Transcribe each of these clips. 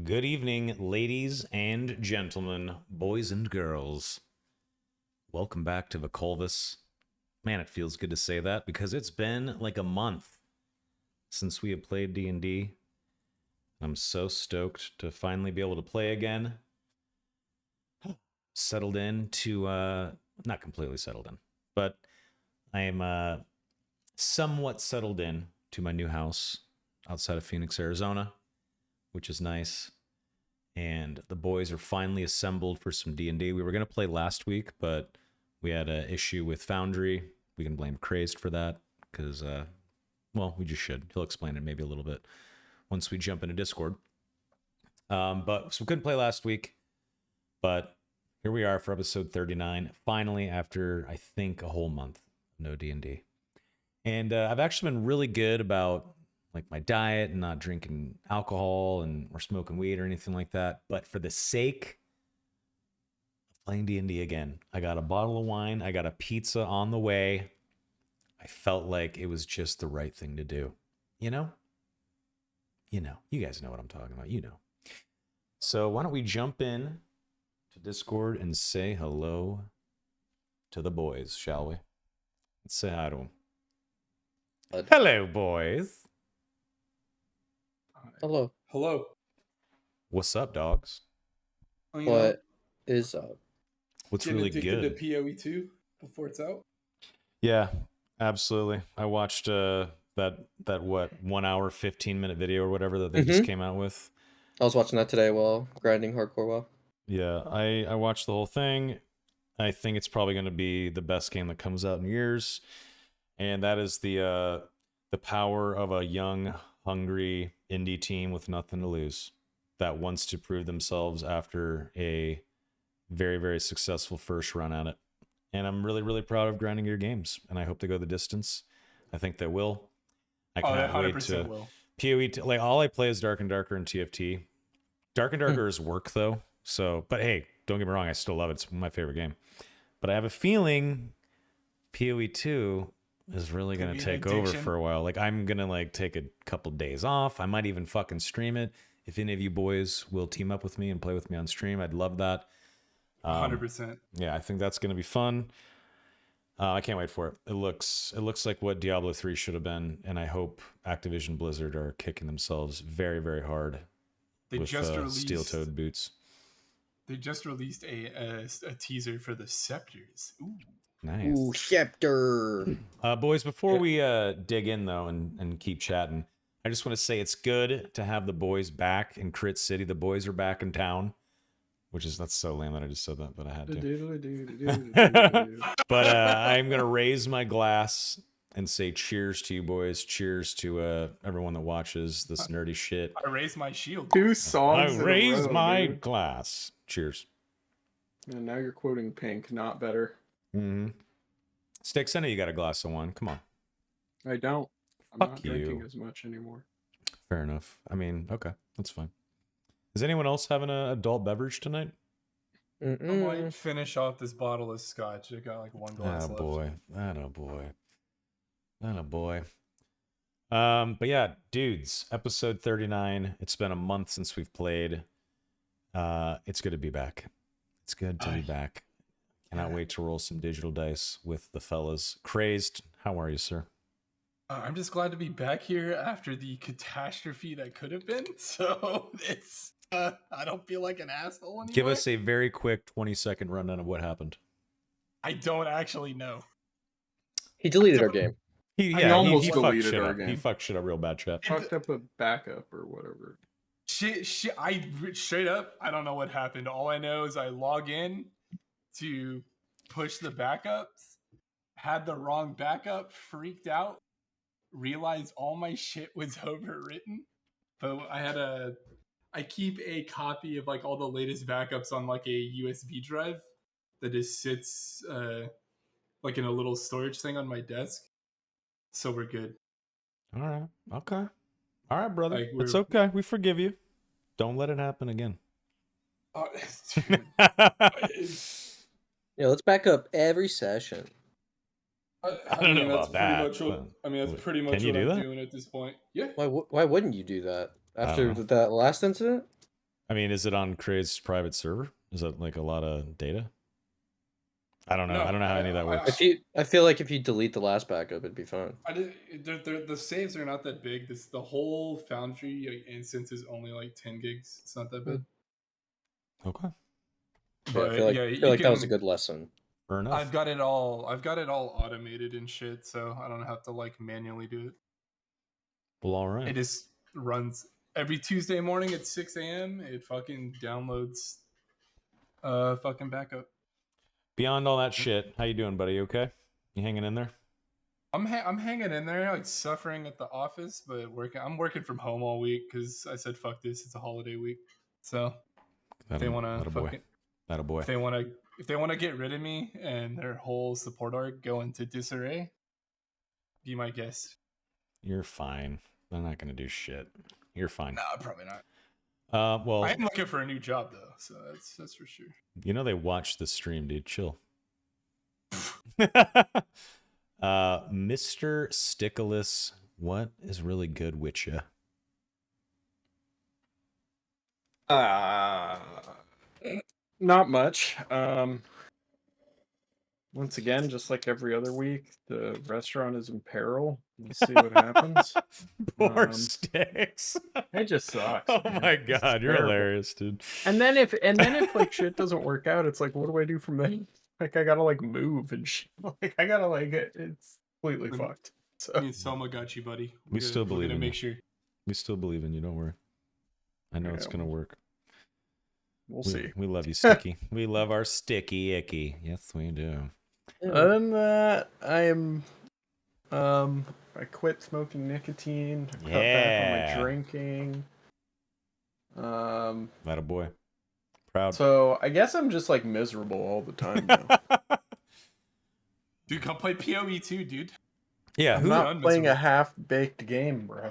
Good evening, ladies and gentlemen, boys and girls. Welcome back to Vokolvis. Man, it feels good to say that because it's been like a month since we have played D&D. I'm so stoked to finally be able to play again. Settled in to, not completely settled in, but I am somewhat settled in to my new house outside of Phoenix, Arizona, which is nice. And the boys are finally assembled for some D&D. We were going to play last week, but we had an issue with Foundry. We can blame Crazed for that because, well, we just should. He'll explain it maybe a little bit once we jump into Discord. But so we couldn't play last week, but here we are for episode 39. Finally, after I think a whole month, no D&D. And I've actually been really good about like my diet and not drinking alcohol and or smoking weed or anything like that. But for the sake of playing D&D again, I got a bottle of wine, I got a pizza on the way. I felt like it was just the right thing to do. You know? You guys know what I'm talking about. So why don't we jump in to Discord and say hello to the boys, shall we? Let's say hi to them. Hello, boys. Hello. Hello. What's up, dogs? What is up? What's Getting really addicted good? to PoE 2 before it's out? Yeah, absolutely. I watched that 1 hour 15-minute video or whatever that they just came out with. I was watching that today while grinding hardcore WoW. Yeah, I watched the whole thing. I think it's probably going to be the best game that comes out in years, and that is the power of a young, hungry indie team with nothing to lose that wants to prove themselves after a very, very successful first run at it. And I'm really, really proud of Grinding Gear Games, and I hope they go the distance. I think they will. I cannot wait to will. PoE. Like all I play is Dark and Darker and TFT. Dark and Darker is work though. So, but hey, don't get me wrong, I still love it. It's my favorite game. But I have a feeling PoE 2 is really gonna take over for a while. Like I'm gonna like take a couple days off. I might even fucking stream it. If any of you boys will team up with me and play with me on stream, I'd love that. 100%. Yeah, I think that's gonna be fun. I can't wait for it. It looks like what Diablo 3 should have been, and I hope Activision Blizzard are kicking themselves very, very hard with steel-toed boots. They just released a teaser for the Scepters. Ooh. Nice. Ooh, Scepter. Boys, before we dig in though and keep chatting, I just want to say it's good to have the boys back in Crit City. The boys are back in town. That's so lame that I just said that, but I had to. But I'm going to raise my glass and say cheers to you boys. Cheers to everyone that watches this nerdy shit. I raise my shield. 2 songs. I raise my glass. Cheers. And now you're quoting Pink, not better. Mm-hmm. Sticks, I know you got a glass of wine. Come on. I don't. I'm Fuck not drinking you. as much anymore. Fair enough. I mean, okay. That's fine. Is anyone else having an adult beverage tonight? I might finish off this bottle of scotch. I got like one glass left. Attaboy. But yeah, dudes, episode 39. It's been a month since we've played. It's good to be back. It's good to be back. Cannot wait to roll some digital dice with the fellas. Crazed, how are you, sir? I'm just glad to be back here after the catastrophe that could have been. So it's I don't feel like an asshole anymore. Give us a very quick 20-second rundown of what happened. I don't actually know. He deleted our game. He deleted shit our up. game. He fucked shit up real bad, chat. Fucked up a backup or whatever. Shit, I straight up, I don't know what happened. All I know is I log in to push the backups, had the wrong backup, freaked out, realized all my shit was overwritten. But I keep a copy of like all the latest backups on like a USB drive that just sits like in a little storage thing on my desk. So we're good. All right. Okay. All right, brother. Like, it's okay. We forgive you. Don't let it happen again. Yeah, let's back up every session. I don't know about that. That's pretty much Can you what do I'm that? doing at this point. Yeah. Why wouldn't you do that after that last incident? I mean, is it on Craig's private server? Is that like a lot of data? I don't know. No, I don't know how any of that works. I feel like if you delete the last backup, it'd be fine. The saves are not that big. The whole Foundry instance is only like 10 gigs. It's not that big. Okay. Yeah, But I feel like, yeah, I you feel like that was a can- good lesson. Fair enough. I've got it all automated and shit, so I don't have to like manually do it. Well, all right. It just runs every Tuesday morning at 6 a.m. It fucking downloads fucking backup. Beyond all that shit, how you doing, buddy? You okay? You hanging in there? I'm hanging in there, like suffering at the office, but I'm working from home all week because I said fuck this. It's a holiday week, so if they want to boy. That a boy. if they want to get rid of me and their whole support arc go into disarray, be my guest. You're fine. They're not gonna do shit. You're fine. Nah, probably not. Well, I am looking for a new job though, so that's for sure. you know they watch the stream, dude. Chill. Mr. Stickless, what is really good with you? Not much. Once again, just like every other week, the restaurant is in peril. We'll see what happens. Poor Sticks. It just sucks. Oh man. my It's just god, you're terrible. hilarious, dude. And then if like shit doesn't work out, it's like, what do I do from there? Like I gotta like move and shit. Like I gotta like it's completely Mm. fucked. So Me and Soma got you, buddy. We still believe we're in gonna you. make sure. We still believe in you. Don't worry. I know Yeah, it's gonna work. we'll see. We love you, Sticky. We love our Sticky Icky. Yes, we do. Other than that, I quit smoking nicotine. I cut back on Yeah. my drinking. That a boy. Proud. So I guess I'm just like miserable all the time now. Dude, come play PoE too, dude. Yeah, I'm who? not playing a half-baked game, bro.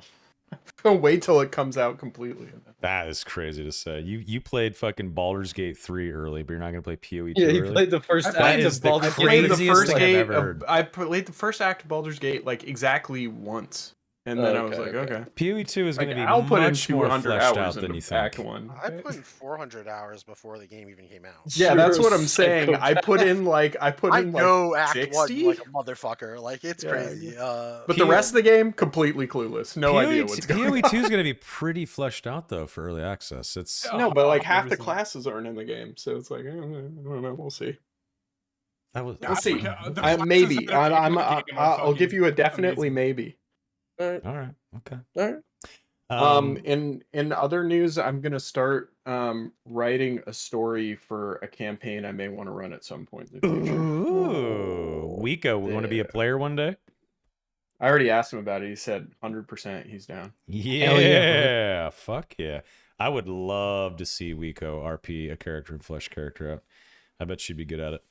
I'm gonna wait till it comes out completely. That is crazy to say. You played fucking Baldur's Gate 3 early, but you're not gonna play PoE 2 Yeah, he early? played the first I act played of the Baldur's craziest Gate. played the thing first I've gate ever of, heard. I played the first act of Baldur's Gate like exactly once, and then I was Okay, like, okay. okay. PoE 2 is Like, gonna be I'll put in much more 200 fleshed hours out than into you think. Act 1. I put in 400 hours before the game even came out. Yeah, that's You're what a I'm saying. I put in like I like know Act 60, 1 like a motherfucker. Like, it's Yeah, crazy. but the rest of the game completely clueless. No idea what's going PoE on. 2 is gonna be pretty fleshed out though for early access. It's Yeah. No, but like half the 100%. classes aren't in the game, so it's like I don't know. We'll see. that was We'll see. Yeah, the I, classes maybe. that are in the game are I'll give you a fucking definitely amazing. maybe. All right, all right. Okay. all right. In other news, I'm gonna start writing a story for a campaign I may want to run at some point in the future. Ooh, Wiko, we want to be a player one day? I already asked him about it. He said 100% he's down. Yeah, yeah, fuck yeah. I would love to see Wiko RP a character and flesh character out. I bet she'd be good at it.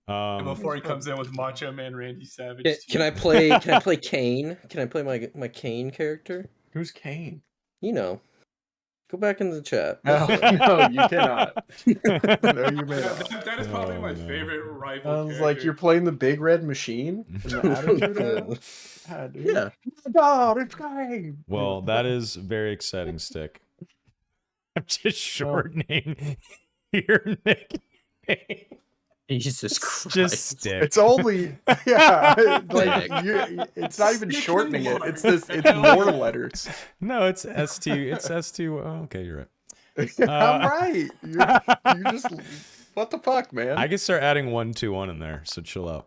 And before he comes in with Macho Man Randy Savage. Can I play? Can I play Kane? Can I play my Kane character? Who's Kane? You know, go back in the chat. No, no, you cannot. No, you may Yeah, not. that is probably Oh, my no. favorite rival. I was character. like, you're playing the big red machine in the attitude era? Yeah, dude. Yeah. Oh my God, it's Kane. Well, that is very exciting, Stick. I'm just shortening your nickname. Jesus Christ. Just Stick. It's only yeah, like Dick. it's not even Stick shortening it. more. It's more letters. No, it's S2. It's S2. Oh, okay, you're right. I'm right. You just what the fuck, man? I can start adding 121 in there, so chill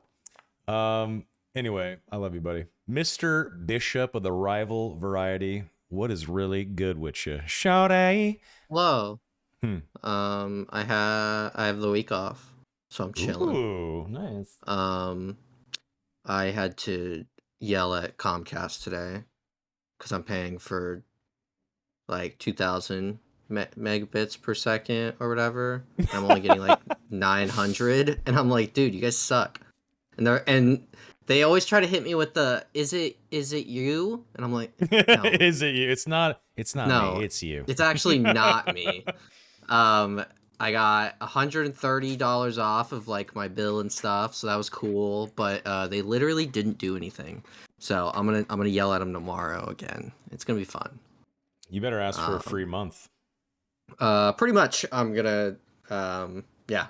out. Anyway, I love you, buddy. Mr. Bishop of the rival variety. What is really good with you? Shawty. Hello. Hmm. I have the week off, so I'm chilling. Ooh, nice. I had to yell at Comcast today because I'm paying for like 2,000 megabits per second or whatever. And I'm only getting like 900, and I'm like, dude, you guys suck. And they always try to hit me with the is it you? And I'm like, no. Is it you? It's not No, me, it's you. It's actually not me. I got $130 off of like my bill and stuff, so that was cool. But they literally didn't do anything. So I'm gonna yell at them tomorrow again. It's gonna be fun. You better ask for a free month. Pretty much. I'm gonna. Yeah.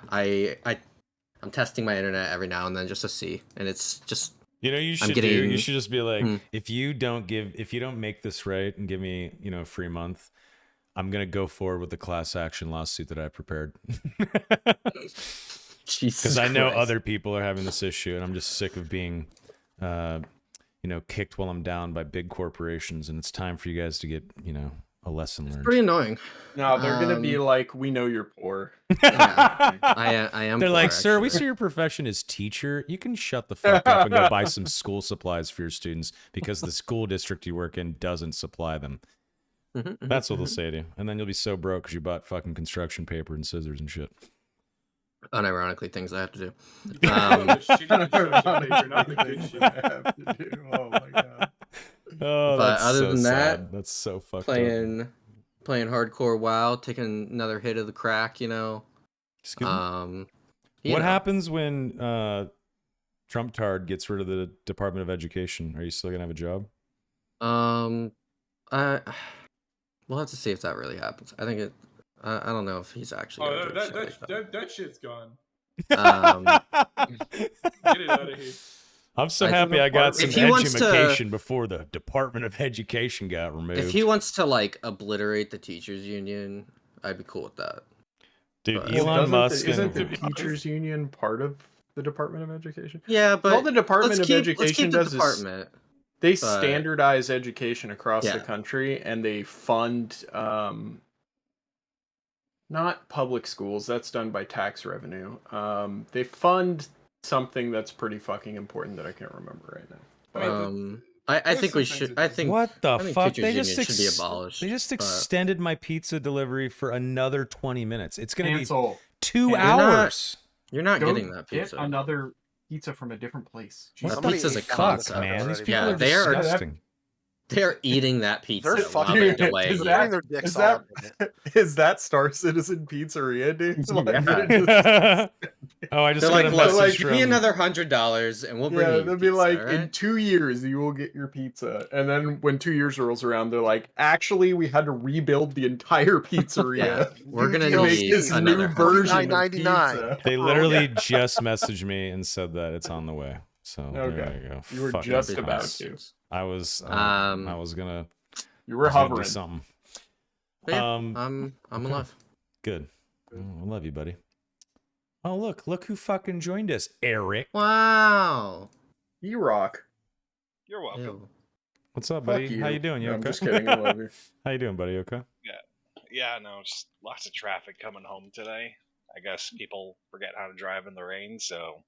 I'm testing my internet every now and then just to see, and it's just. You know, you I'm should do. You getting- should just be like, Hmm. if you don't make this right and give me, a free month, I'm gonna go forward with the class action lawsuit that I prepared. Jesus. Because I know Christ. other people are having this issue, and I'm just sick of being, kicked while I'm down by big corporations, and it's time for you guys to get, a lesson learned. Pretty annoying. No, they're gonna be like, we know you're poor. Yeah, I am. They're poor, like, sir, we actually. see your profession is teacher. You can shut the fuck up and go buy some school supplies for your students because the school district you work in doesn't supply them. That's what they'll say to you. And then you'll be so broke because you bought fucking construction paper and scissors and shit. Unironically, things I have to do. Oh my god. Oh, But that's other so than sad. that, That's so fucked up. playing hardcore WoW, taking another hit of the crack, you know. Excuse me? You What know. happens when Trump Tard gets rid of the Department of Education? Are you still gonna have a job? We'll have to see if that really happens. I think it. I don't know if he's actually. Oh, Gonna do shit like that. that shit's gone. Get it out of here. I'm so I happy think I got some if he wants to- education before the Department of Education got removed. If he wants to like obliterate the teachers union, I'd be cool with that. Dude, But- Elon Musk Isn't the and teachers union part of the Department of Education? Yeah, but All the Department let's of keep Education the does is department. they but- standardize education across the Yeah. country, and they fund not public schools. That's done by tax revenue. They fund something that's pretty fucking important that I can't remember right now. I There's think we some should. things I that- think what the I think fuck? teachers They union just should be abolished. They just but- extended my pizza delivery for another 20 minutes. It's gonna Cancel. be 2 You're not- hours. You're not Go getting that get pizza. another pizza from a different place. That Somebody pizza's a ate Fuck, concept. man. These already. people Yeah, are they are- disgusting. They're eating that pizza. They're while fucking- they Dude, delay is you. that- Their dicks is all that- up in it. Is that Star Citizen Pizzeria, dude? Like, Yeah. Oh, I just They're got like, a look, message like, from... give me another $100 and we'll bring yeah, you. they'll be pizza, like, alright? in 2 years you will get your pizza. And then when 2 years rolls around, they're like, actually, we had to rebuild the entire pizzeria. Yeah, we're gonna to make need this new another version of $49.99. pizza. They literally just messaged me and said that it's on the way. So Okay. there you go. You were Fucking just cunts. about to. I was gonna You were do hovering. something. But yeah, Um, I'm okay. alive. Good. Oh, I love you, buddy. Oh, look who fucking joined us, Eric. Wow. E-Rock. You're welcome. Ew. What's up, Fuck buddy? you. How you doing? You No, okay? I'm just kidding. I love you. How you doing, buddy? Okay. Yeah, no, just lots of traffic coming home today. I guess people forget how to drive in the rain, so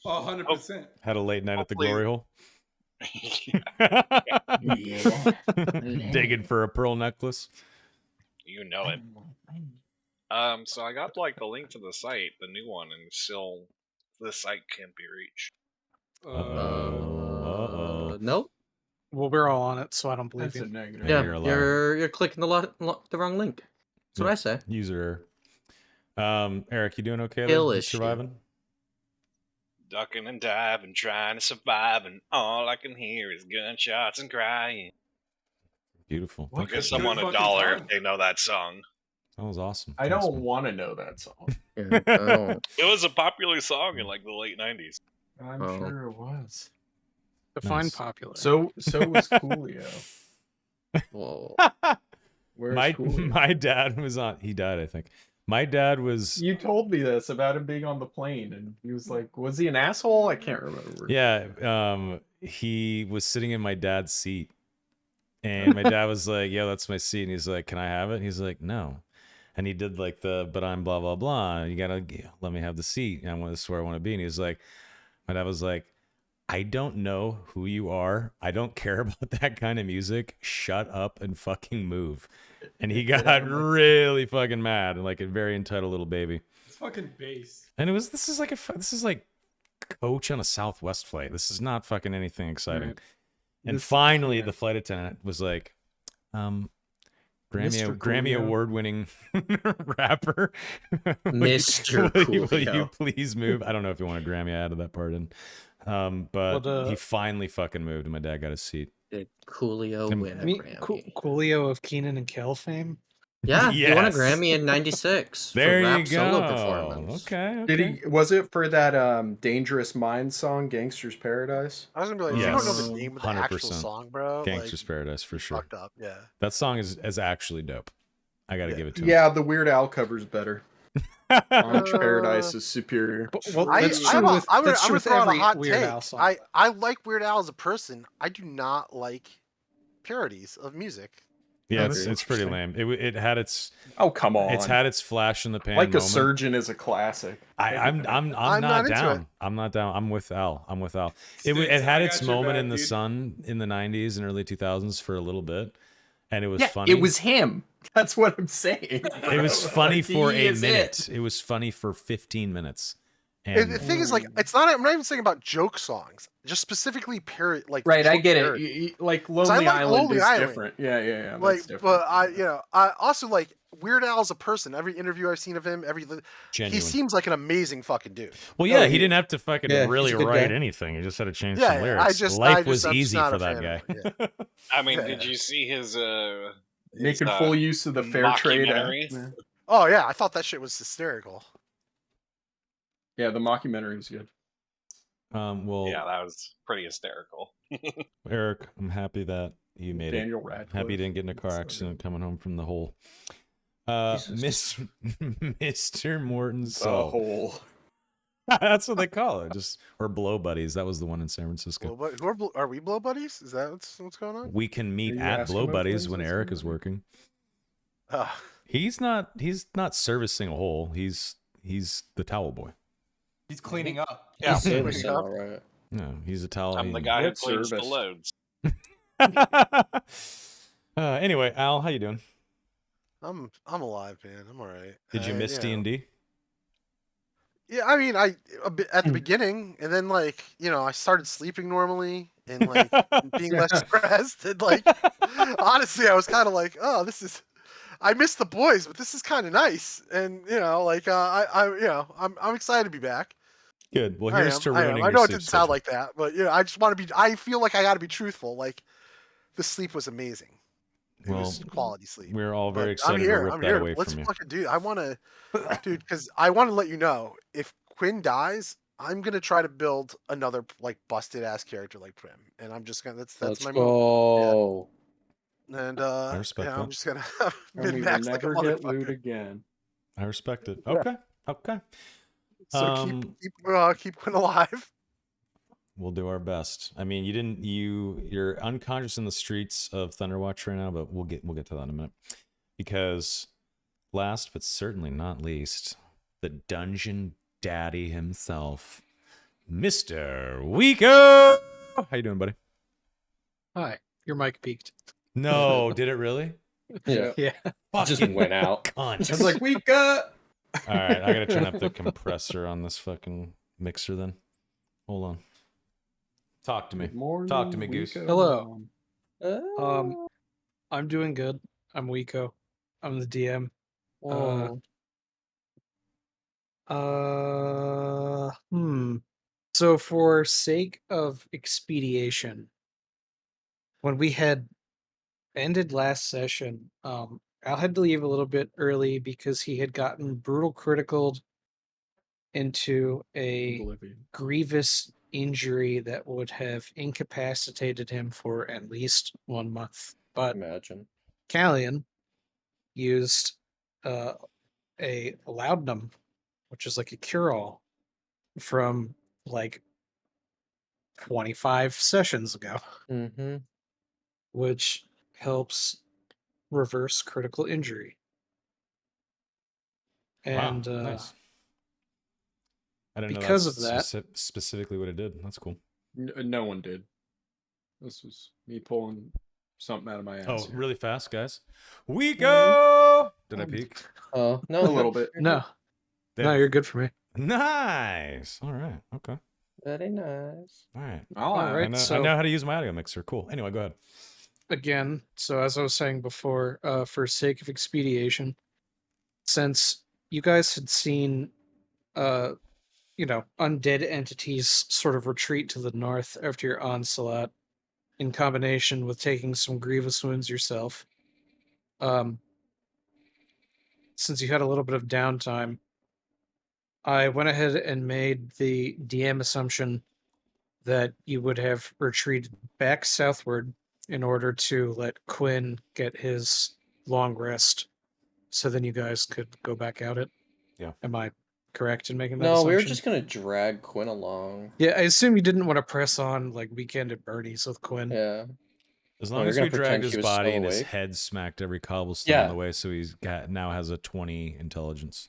100%. Had a late night at the Hopefully- glory hole. Digging for a pearl necklace. you know it. So I got like the link to the site, the new one, and still the site can't be reached. Uh-oh. Nope. Well, we're all on it, so I don't believe That's a you. negative. Yeah, Yeah, you're a liar. you're clicking the wrong link. That's what Yeah. I say. User error. Eric, you doing okay? Kill there? You issue. surviving? Ducking and diving, trying to survive, and all I can hear is gunshots and crying. Beautiful. What? Thank you. Give someone Good $1 fucking if song. they know that song. That was awesome. I Thanks, don't man. want to know that song. Yeah, I don't- It was a popular song in like the late 90s. I'm Oh. sure it was. Define Nice. popular. So was Coolio. Whoa. Where's My Coolio? my dad was on. He died, I think. My dad was. You told me this about him being on the plane, and he was like, "Was he an asshole?" I can't remember. Yeah. He was sitting in my dad's seat, and my dad was like, "Yo, that's my seat." And he's like, "Can I have it?" And he's like, "No." And he did like but I'm blah blah blah. You gotta let me have the seat. And this is where I want to be. And he was like, my dad was like, I don't know who you are. I don't care about that kind of music. Shut up and fucking move. And he got really fucking mad and like a very entitled little baby. It's fucking bass. And this is like coach on a Southwest flight. This is not fucking anything exciting. Right. And This- finally, yeah. the flight attendant was like, Mr. Grammy Coolio. award-winning rapper, Mr. will you Coolio. please move? I don't know if you want a Grammy. I added that part in, but Well, he finally fucking moved, and my dad got a seat. Did Coolio Tim- win a I mean, Grammy? Coolio of Keenan and Kel fame. Yeah, he won a Yes. Grammy in '96 There for you rap solo go. performance. Okay. Did he? Was it for that Dangerous Minds song, "Gangster's Paradise"? I was gonna be like, if you don't know the Yes. name of the actual 100%. song, bro, Gangster's like Paradise for you sure. fucked up. Yeah. That song is actually dope. I got to Yeah. give it to him. Yeah, the Weird Al cover's better. Orange Uh, Paradise is superior. Well, I, that's I have true a, with I'm gonna, that's I'm true gonna with throw out a every hot Weird take. Al song. I like Weird Al as a person. I do not like parodies of music. Yeah, that's it's pretty lame. It had its Oh, come on. it's had its flash in the pan Like a moment. Surgeon is a classic. I'm I'm not not into it. down. I'm not down. I'm with Al. It Sticks, had I its got your moment back, in the dude. sun in the 90s and early 2000s for a little bit, and it was Yeah, funny. it was him. That's what I'm saying. It was funny Like, for he a is minute. It was funny for 15 minutes. And And the thing is, like, it's not. I'm not even saying about joke songs. Just specifically parody, like Right, I joke get it. parody. Like 'Cause I Lonely like Island Lonely is Island. different. Yeah. Like, That's different. but I also like Weird Al as a person. Every interview I've seen of him, he genuine. seems like an amazing fucking dude. Well, yeah, Oh, he didn't have to fucking yeah, he's really a good write guy. anything. He just had to change Yeah, some yeah, lyrics. I'm was just easy not for a that fan guy. of him, I mean, Yeah. did you see his Making full use of the fair trade act. mockumentary? Oh yeah, I thought that shit was hysterical. Yeah, the mockumentary is good. Well, Yeah, that was pretty hysterical. Eric, I'm happy that you made Daniel it. Radcliffe. Happy you didn't get in a car So accident coming home from the hole. Jesus. Mr. Morton The Salt. whole. That's what they call it. Or Blow Buddies. That was the one in San Francisco. Are we blow buddies? Is that what's going on? We can meet Are you at asking Blow about Buddies things when that's Eric going is on? working. Uh, He's not servicing a hole. He's the towel boy. He's cleaning up. Yeah, He's servicing up. all right. No, he's a towel. I'm the guy who What cleans the service? loads. Anyway, Al, how you doing? I'm alive, man. I'm all right. Did you miss D&D? Yeah, I mean, at the beginning, and then like I started sleeping normally and like being less stressed, and like honestly, I was kind of like, oh, I miss the boys, but this is kind of nice, and like I'm excited to be back. Good. Well, I here's am, to I am. ruining I your know it sleep didn't sound schedule. like that, but I just want to be. I feel like I got to be truthful. Like the sleep was amazing. It was quality sleep. We're all But very I'm excited to here. rip I'm that here. away Let's from you. fucking do it. I want to, dude, because I want to let you know if Quinn dies, I'm gonna try to build another like busted ass character like Prim, and I'm just gonna. That's Let's my move. go. And I respect I'm that. just gonna And we min will max like a never get loot motherfucker. again. I respect it. Yeah. Okay. So keep Quinn alive. We'll do our best. I mean, you're unconscious in the streets of Thunderwatch right now, but we'll get to that in a minute. Because last but certainly not least, the dungeon daddy himself, Mr. Weeko. How you doing, buddy? Hi, your mic peaked. No, did it really? Yeah. Yeah. Just Fucking went out. cunt. I was like, we got. All right, I gotta turn up the compressor on this fucking mixer then. Hold on. Talk to me. Good morning, Talk to me, Goose. Weeko. Hello. Oh. I'm doing good. I'm Weeko. I'm the DM. Oh. So for sake of expediation, when we had ended last session, Al had to leave a little bit early because he had gotten brutal criticaled into a Oblivion. grievous injury that would have incapacitated him for at least 1 month. But Imagine. Callian used a laudanum, which is like a cure-all from like 25 sessions ago, Mm-hmm. which helps reverse critical injury. And Wow, nice. I didn't because know of that- specifically what it did. That's cool. No one did. This was me pulling something out of my ass. Oh, here. really fast, guys. Weeko! Did I peek? Oh, no. A little bit. no, you're good for me. Nice. All right. Okay. Very nice. All right. All All right. I know, so I know how to use my audio mixer. Cool. Anyway, go ahead. again, so as I was saying before, for sake of expediation, since you guys had seen undead entities sort of retreat to the north after your onslaught, in combination with taking some grievous wounds yourself, since you had a little bit of downtime, I went ahead and made the DM assumption that you would have retreated back southward in order to let Quinn get his long rest, so then you guys could go back at it. Yeah. Am I correct in making that No, assumption? we were just gonna drag Quinn along. Yeah, I assume you didn't want to press on like Weekend at Bernie's with Quinn. Yeah. As Oh, long you're as gonna we pretend dragged he his was body still and his awake? head smacked every cobblestone on Yeah. the way, so he's got now has a 20 intelligence.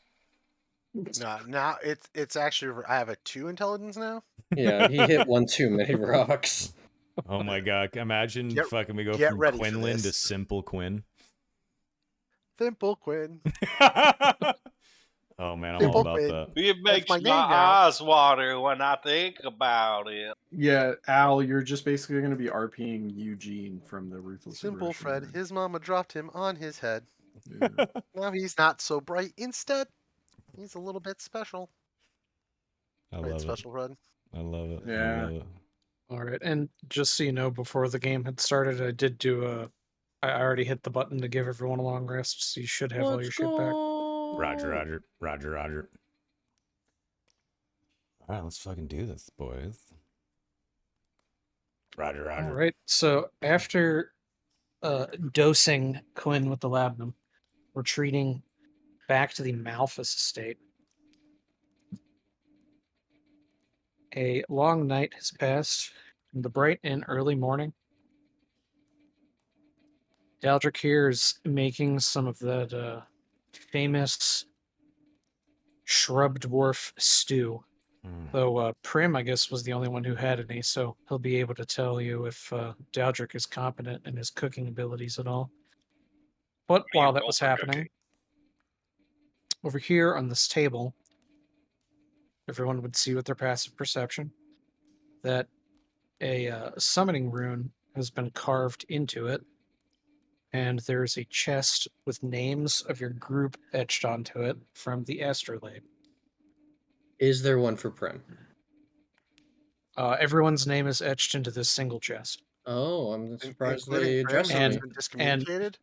No, now it's actually I have a 2 intelligence now. Yeah, he hit one too many rocks. Oh my god! Imagine Get- fucking we go get from ready for Quinlan to this. Simple Quinn. Simple Quinn. Oh man, I'm all Simple about Quinn. that. It makes my my, name now. eyes water when I think about it. Yeah, Al, you're just basically going to be RPing Eugene from the Ruthless Simple Aggression Fred. line. His mama dropped him on his head. Yeah. Now he's not so bright. Instead, he's a little bit special. I Right, love it. special Fred. I love it. I Yeah. love it. All right, and just so you know, before the game had started, I did do a. I already hit the button to give everyone a long rest, so you should have all your shit back. Roger, Roger, Roger, Roger. All right, let's fucking do this, boys. Roger, Roger. All right, so after dosing Quinn with the laudanum, retreating back to the Malthus estate, a long night has passed. In the bright and early morning, Daldric here is making some of that famous shrub dwarf stew. Mm. Though Prim, I guess, was the only one who had any, so he'll be able to tell you if Daldric is competent in his cooking abilities at all. But do you while that roll was for happening, cooking? over here on this table, everyone would see with their passive perception that a summoning rune has been carved into it, and there's a chest with names of your group etched onto it from the astrolabe. Is there one for Prim? Everyone's name is etched into this single chest. Oh, I'm surprised Including they Prim, addressed who has me. been discommunicated.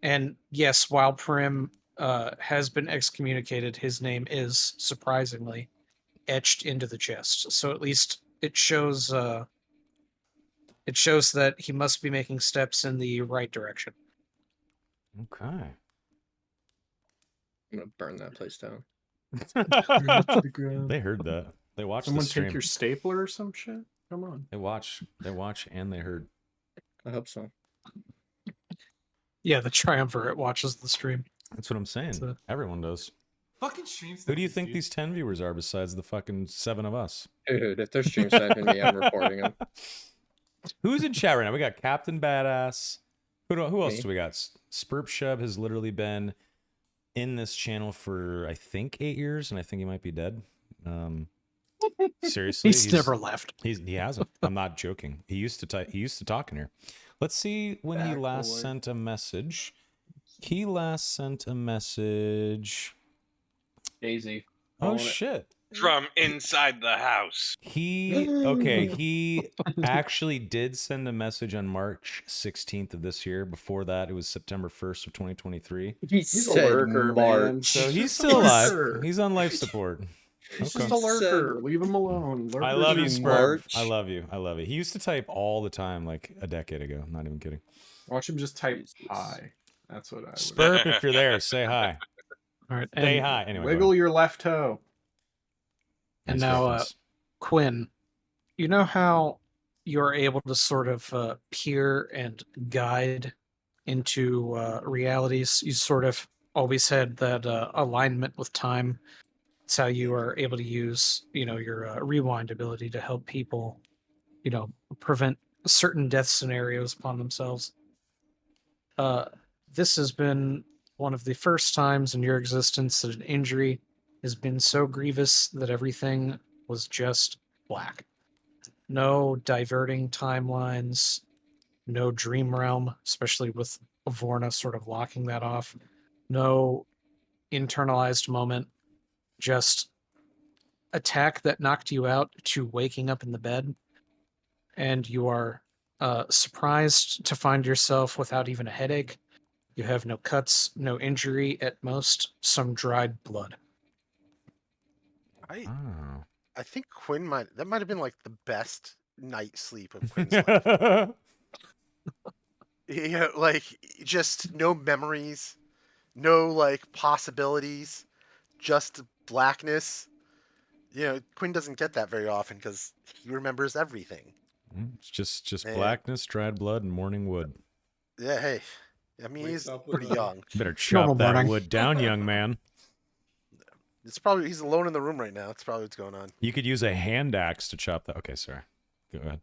And yes, while Prim has been excommunicated, his name is surprisingly etched into the chest. So at least it shows that he must be making steps in the right direction. Okay. I'm gonna burn that place down. They heard that. They watched Someone the stream. take your stapler or some shit? Come on. They watch, and they heard. I hope so. Yeah, the triumvirate watches the stream. That's what I'm saying. So- Everyone does. Fucking stream Who do you snipers, think dude. these 10 viewers are besides the fucking 7 of us? Dude, if they're stream sniping me, I'm reporting them. Who's in chat right now? We got Captain Badass. Who else Me. do we got? Spurp Shub has literally been in this channel for I think 8 years, and I think he might be dead. Seriously, He's never left. He hasn't. I'm not joking. He used to talk in here. Let's see when he Back last boy. sent a message. He last sent a message. Daisy. Oh Calling it. shit. From inside the house. He actually did send a message on March 16th of this year. Before that, it was September 1st of 2023. He He's a said lurker, man. March. So he's just a still alive. lurker. He's on life support. He's Okay. just a lurker. Said- Leave him alone. I Lurkers love you, are- Spurp. March. I love you. I love you. He used to type all the time, like a decade ago. I'm not even kidding. Watch him just type Jesus. hi. That's what I would. Spurp, if you're there, say hi. All right, Say and, hi. Anyway, go Wiggle ahead. your left toe. and Nice now reference. Quinn, you know how you're able to sort of peer and guide into realities? You sort of always had that alignment with time. It's how you are able to use, your rewind ability to help people, prevent certain death scenarios upon themselves. This has been one of the first times in your existence that an injury has been so grievous that everything was just black. No diverting timelines, no dream realm, especially with Vorna sort of locking that off. No internalized moment, just attack that knocked you out to waking up in the bed, and you are surprised to find yourself without even a headache, You have no cuts, no injury, at most some dried blood. Oh. I think Quinn might have been like the best night sleep of Quinn's life. Yeah, like just no memories, no like possibilities, just blackness. You know, Quinn doesn't get that very often because he remembers everything. It's just And, blackness, dried blood, and morning wood. yeah, hey, I mean Wakes he's up with pretty a- young. Better Normal chop that morning. wood down, young man. It's probably he's alone in the room right now. That's probably what's going on. You could use a hand axe to chop that. Okay, sorry. Go ahead.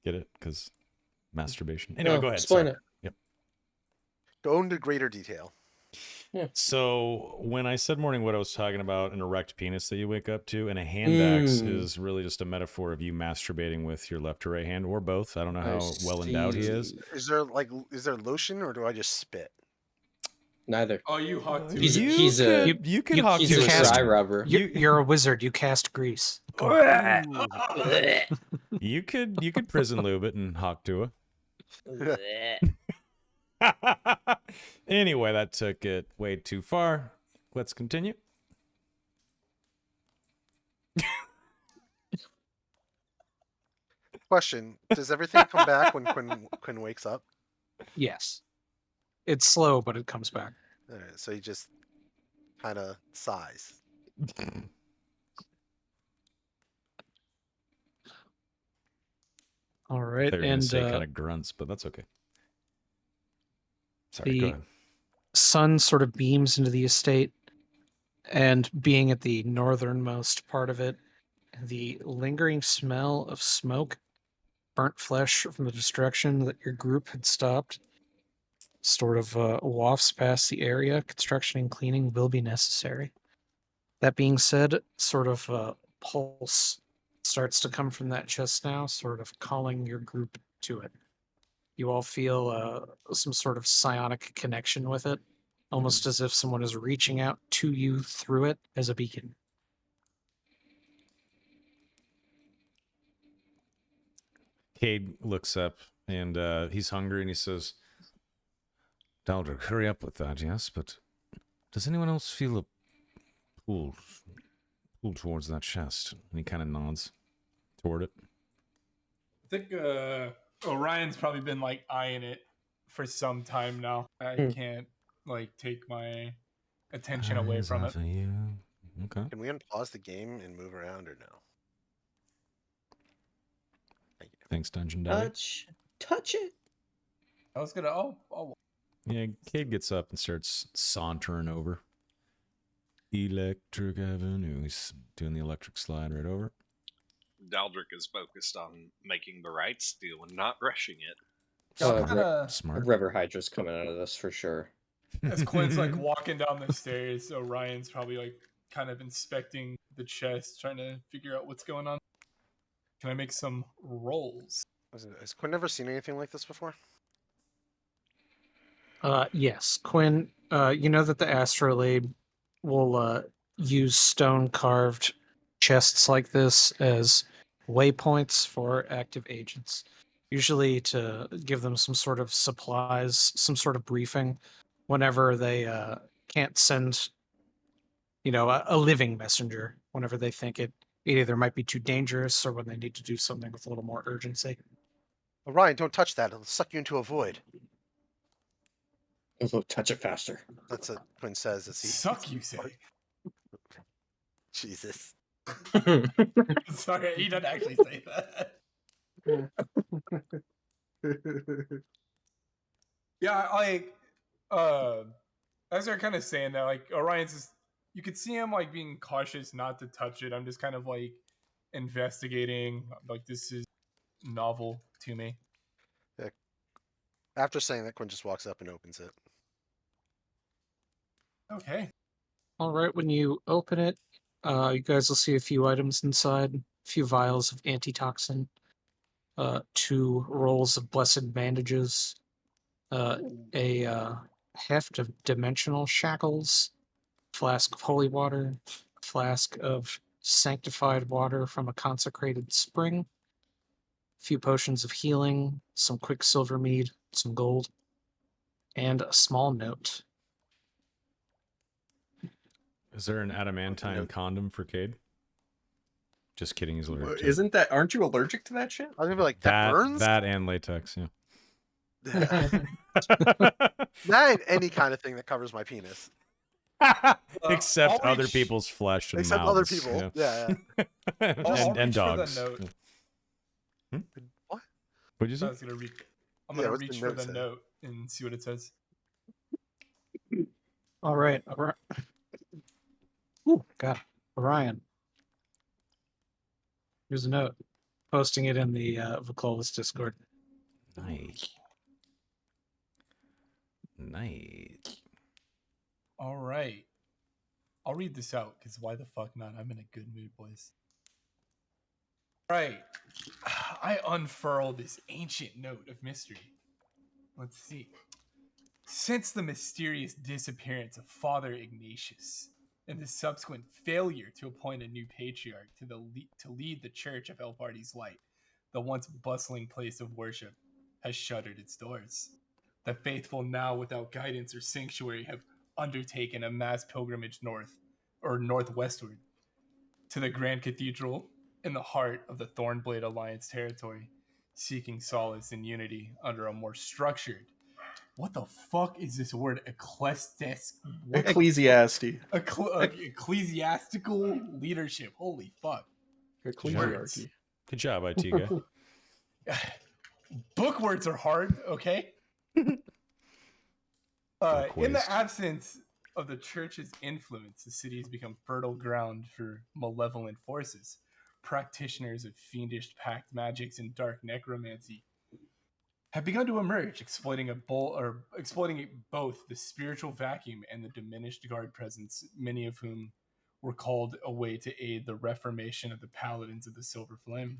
Get it? Because masturbation. Anyway, No, go ahead. explain Sorry. it. Yep. Go into greater detail. So when I said morning wood, I was talking about an erect penis that you wake up to, and a hand axe is really just a metaphor of you masturbating with your left or right hand, or both. I don't know how well endowed he is. see. Is there lotion or do I just spit? Neither. Oh, you hawk too. He's a- You he's a- could you could you- hawk He's to a a cast- dry certain- rubber. You're a wizard. You cast grease. Go on. You could prison lube it and hawk to it. Anyway, that took it way too far. Let's continue. Question: does everything come back when Quinn wakes up? Yes. It's slow, but it comes back. All right, so he just kind of sighs. All right, They're going to and say kind of grunts, but that's okay. Sorry, the- go ahead. sun sort of beams into the estate, and being at the northernmost part of it, the lingering smell of smoke, burnt flesh from the destruction that your group had stopped, sort of wafts past the area. Construction and cleaning will be necessary. That being said, sort of pulse starts to come from that chest now, sort of calling your group to it. You all feel some sort of psionic connection with it, almost as if someone is reaching out to you through it as a beacon. Cade looks up and he's hungry and he says, Daldrick, hurry up with that, yes, but does anyone else feel a pull towards that chest? And he kind of nods toward it. I think Orion's probably been like eyeing it for some time now. I can't like take my attention away Eyes from off it. of you. Okay. Can we unpause the game and move around or no? Thank you. Thanks, Dungeon Daddy. Touch it. I was gonna. Oh. Yeah, Cade gets up and starts sauntering over. Electric Avenue. He's doing the electric slide right over. Daldrick is focused on making the right steal and not rushing it. Smart. River Hydra's coming out of this for sure. As Quinn's like walking down the stairs, Orion's probably like kind of inspecting the chest, trying to figure out what's going on. Can I make some rolls? Has Quinn never seen anything like this before? Yes, Quinn, you know that the astrolabe will use stone carved chests like this as waypoints for active agents, usually to give them some sort of supplies, some sort of briefing whenever they can't send, a living messenger, whenever they think it either might be too dangerous or when they need to do something with a little more urgency. Orion, don't touch that. It'll suck you into a void. Touch it faster. That's what Quinn says as he Suck, you say? Jesus. Sorry, he doesn't actually say that. Yeah, like, as they're kind of saying that, like, Orion's just, you could see him, like, being cautious not to touch it. I'm just kind of, like, investigating. Like, this is novel to me. After saying that, Quinn just walks up and opens it. Okay. All right, when you open it, you guys will see a few items inside, a few vials of antitoxin, 2 rolls of blessed bandages, a heft of dimensional shackles, flask of holy water, flask of sanctified water from a consecrated spring, a few potions of healing, some quicksilver mead, some gold. and a small note. Is there an adamantine note. condom for Cade? Just kidding. He's allergic to it. Isn't that? Aren't you allergic to that shit? I was gonna be like, that burns. That and latex. Yeah. That and any kind of thing that covers my penis, Except I'll other reach- people's flesh and except mouths. other people. Yeah. I'll and reach for the dogs. note. Yeah. What? What'd you So I say? was gonna read. I'm Yeah, gonna what's the reach for note the say? note and see what it says. All right. Ooh, God. Orion. Here's a note. Posting it in the Vokolvis Discord. Nice. Nice. All right. I'll read this out because why the fuck not? I'm in a good mood, boys. All right. I unfurl this ancient note of mystery. Let's see. Since the mysterious disappearance of Father Ignatius and the subsequent failure to appoint a new patriarch to lead the Church of El Bardi's Light, the once bustling place of worship has shuttered its doors. The faithful, now without guidance or sanctuary, have undertaken a mass pilgrimage northwestward to the Grand Cathedral in the heart of the Thornblade Alliance territory, seeking solace and unity under a more structured. What the fuck is this word? Ecclesiastical leadership. Holy fuck. Ecclesiarchy. Good job, IT guy. Book words are hard, okay? In the absence of the church's influence, the city has become fertile ground for malevolent forces. Practitioners of fiendish pact magics and dark necromancy have begun to emerge, exploiting both the spiritual vacuum and the diminished guard presence, many of whom were called away to aid the reformation of the paladins of the Silver Flame.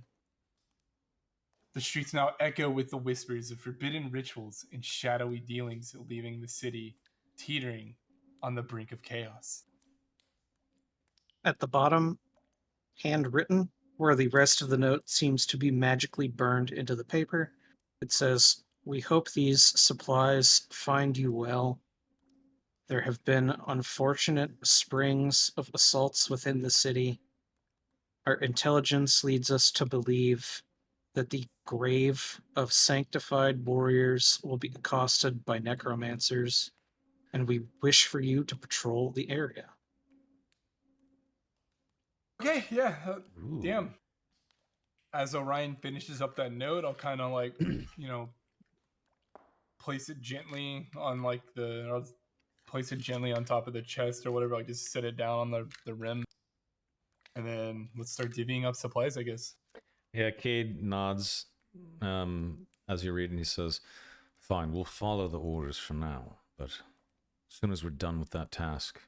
The streets now echo with the whispers of forbidden rituals and shadowy dealings, leaving the city teetering on the brink of chaos. At the bottom, handwritten, where the rest of the note seems to be magically burned into the paper, it says, "We hope these supplies find you well. There have been unfortunate springs of assaults within the city. Our intelligence leads us to believe that the grave of sanctified warriors will be accosted by necromancers, and we wish for you to patrol the area." Okay, yeah, Ooh. damn. As Orion finishes up that note, I'll kind of like, place it gently on like I'll place it gently on top of the chest or whatever. Like just set it down on the rim, and then let's start divvying up supplies, I guess. Yeah, Cade nods as you're reading. He says, "Fine, we'll follow the orders for now, but as soon as we're done with that task,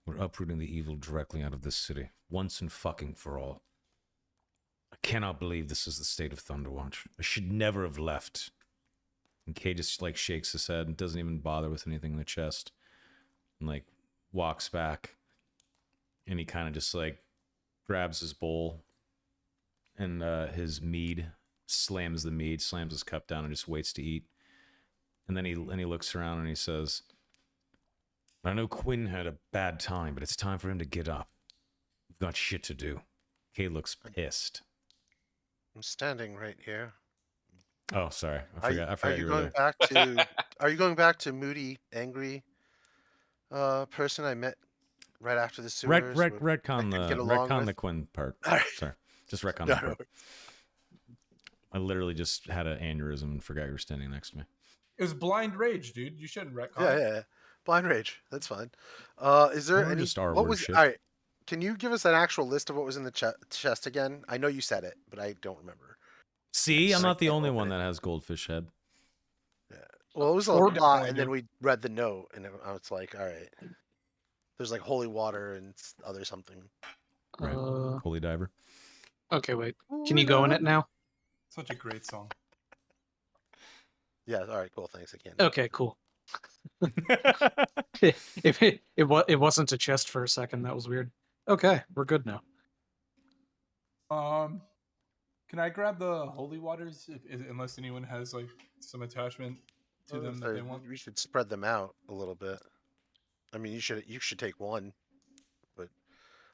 we're uprooting the evil directly out of this city, once and fucking for all. I cannot believe this is the state of Thunderwatch. I should never have left." And Cade just like shakes his head and doesn't even bother with anything in the chest, and like walks back, and he kind of just like grabs his bowl and his mead, slams his cup down, and just waits to eat. And then he looks around and he says, "I know Quinn had a bad time, but it's time for him to get up. We've got shit to do." Cade looks pissed. I'm standing right here. Oh, sorry. I forgot Are you you were going there. back to? Are you going back to moody, angry person I met right after the sewers? I Retcon the Quinn part. All right. Sorry. Just retcon No, that part. I literally just had an aneurysm and forgot you were standing next to me. It was blind rage, dude. You shouldn't retcon. Yeah. Blind rage. That's fine. Is there Or any? just R What word was? shit. All right. Can you give us an actual list of what was in the chest again? I know you said it, but I don't remember. See, I'm I not the can't only open one it. that has goldfish head. Yeah. Well, it was a Four- lot, and then we read the note, and I was like, all right. There's like holy water and other something. Right. Holy diver. Okay, wait. Can you go in it now? Such a great song. Yeah. All right. Cool. Thanks again. Okay, cool. It wasn't a chest for a second. That was weird. Okay, we're good now. Can I grab the holy waters unless anyone has like some attachment to them that they want. We should spread them out a little bit. I mean, you should take one, but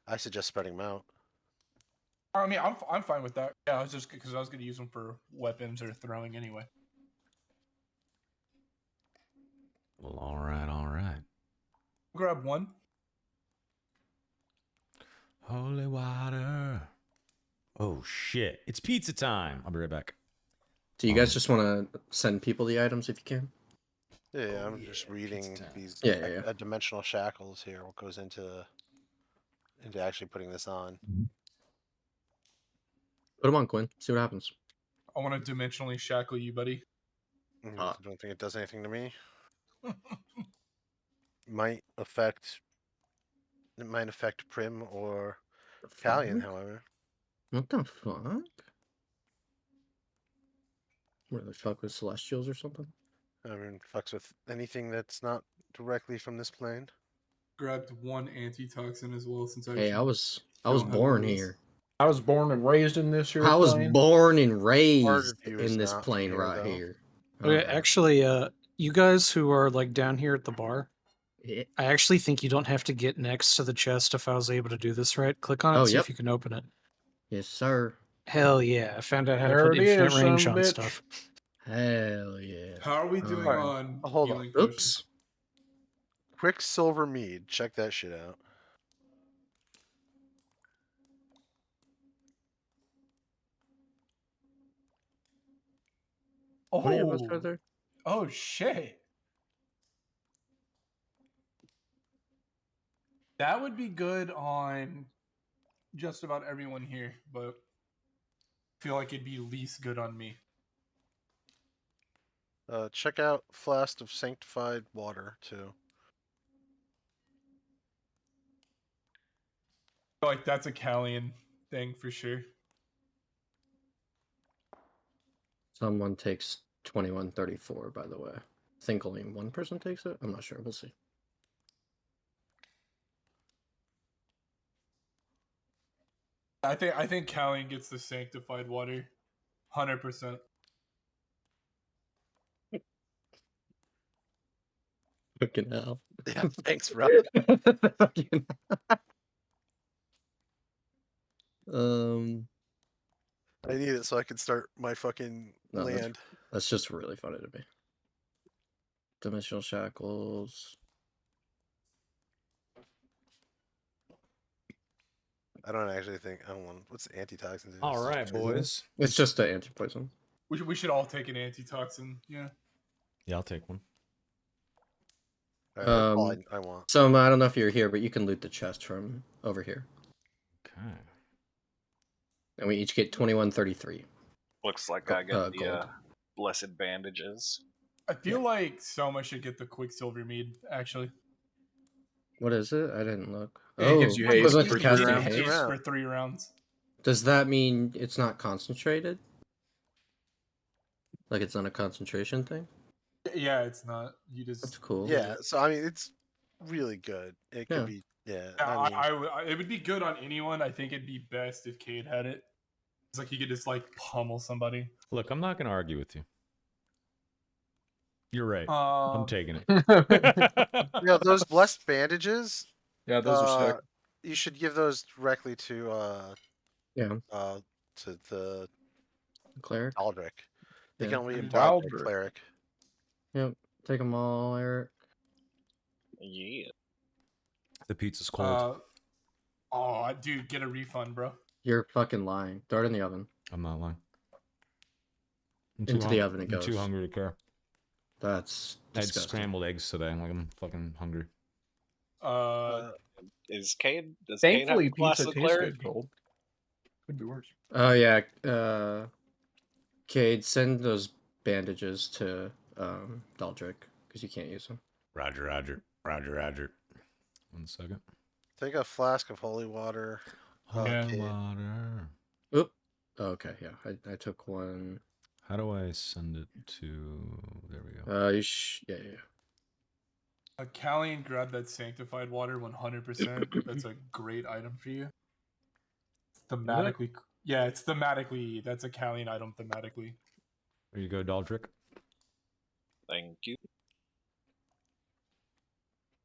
I suggest spreading them out. I mean, I'm fine with that. Yeah, I was just because I was going to use them for weapons or throwing anyway. Well, all right, all right. Grab one. Holy water. Oh shit! It's pizza time. I'll be right back. Do you guys just want to send people the items if you can? Yeah, Oh, I'm just yeah, reading pizza time. these Yeah. dimensional shackles here. What goes into actually putting this on? Put them on, Quinn. See what happens. I want to dimensionally shackle you, buddy. I don't think it does anything to me. Might affect. It might affect Prim or Callion, however. What the fuck? Where the fuck with Celestials or something? I mean, fucks with anything that's not directly from this plane. Grabbed one antitoxin as well since Hey, I was don't have born those. here. I was born and raised in this here I was plane. born and Part raised of you is in this not plane here, right though. here. Okay, Alright. actually, you guys who are like down here at the bar, Yeah. I actually think you don't have to get next to the chest if I was able to do this right. Click on it, Oh, see yep. if you can open it. Yes, sir. Hell yeah, I found out how to There put it infinite is, range son on of a bitch. stuff. Hell yeah. How are we doing Alright. on Hold on. healing potions? Oops. Quicksilver mead. Check that shit out. Oh, How many of us are there? oh shit. That would be good on just about everyone here, but I feel like it'd be least good on me. Check out Flask of Sanctified Water, too. Like that's a Callian thing for sure. Someone takes 2134, by the way. I think only one person takes it. I'm not sure. We'll see. I think Callian gets the sanctified water, 100%. Fucking hell. Yeah, thanks, bro. Fucking I need it so I can start my fucking No, land. that's just really funny to me. Dimensional shackles. I don't actually think. I don't want. What's antitoxin? do? All Is it right, poison? boys. It's just an anti-poison. We should all take an antitoxin. Yeah. Yeah, I'll take one. Alright, that's all Um, I want. So I don't know if you're here, but you can loot the chest from over here. Okay. And we each get 2133. Looks like I get the gold. blessed bandages. I feel like Soma should get the Quicksilver mead, actually. What is it? I didn't look. It gives you haste equivalent for to 3 casting rounds. haste. Haste rounds. for 3 rounds. Does that mean it's not concentrated? Like it's not a concentration thing? Yeah, it's not. You That's just cool. Yeah, so I mean, it's really good. It could Yeah. be. Yeah, Yeah, I mean, it would be good on anyone. I think it'd be best if Cade had it. It's like he could just like pummel somebody. Look, I'm not going to argue with you. You're right. I'm taking it. yeah, those blessed bandages. Yeah, those are sick. You should give those directly to Yeah. to the Cleric. Aldrich. They Yeah. can only be Mm. applied by Aldrich. cleric. Yep. Take them all, Eric. Yeah. The pizza's cold. Dude, get a refund, bro. You're fucking lying. Throw it in the oven. I'm not lying. I'm Into the oven it I'm too goes. hungry to care. That's I had disgusting. scrambled eggs today. Like I'm fucking hungry. Is Cade? Does Cade have Thankfully, the class pizza of tastes cleric? good cold. Could be worse. Oh yeah. Cade, send those bandages to Daldrick because you can't use them. Roger, Roger, Roger, Roger. 1 second. Take a flask of holy water. Holy Cade. water. Oop. Oh, okay, yeah. I took one. How do I send it to? There we go. Yeah. Callian, grab that sanctified water 100%. That's a great item for you. Thematically, yeah, it's thematically. That's a Callian item thematically. There you go, Daldrick. Thank you.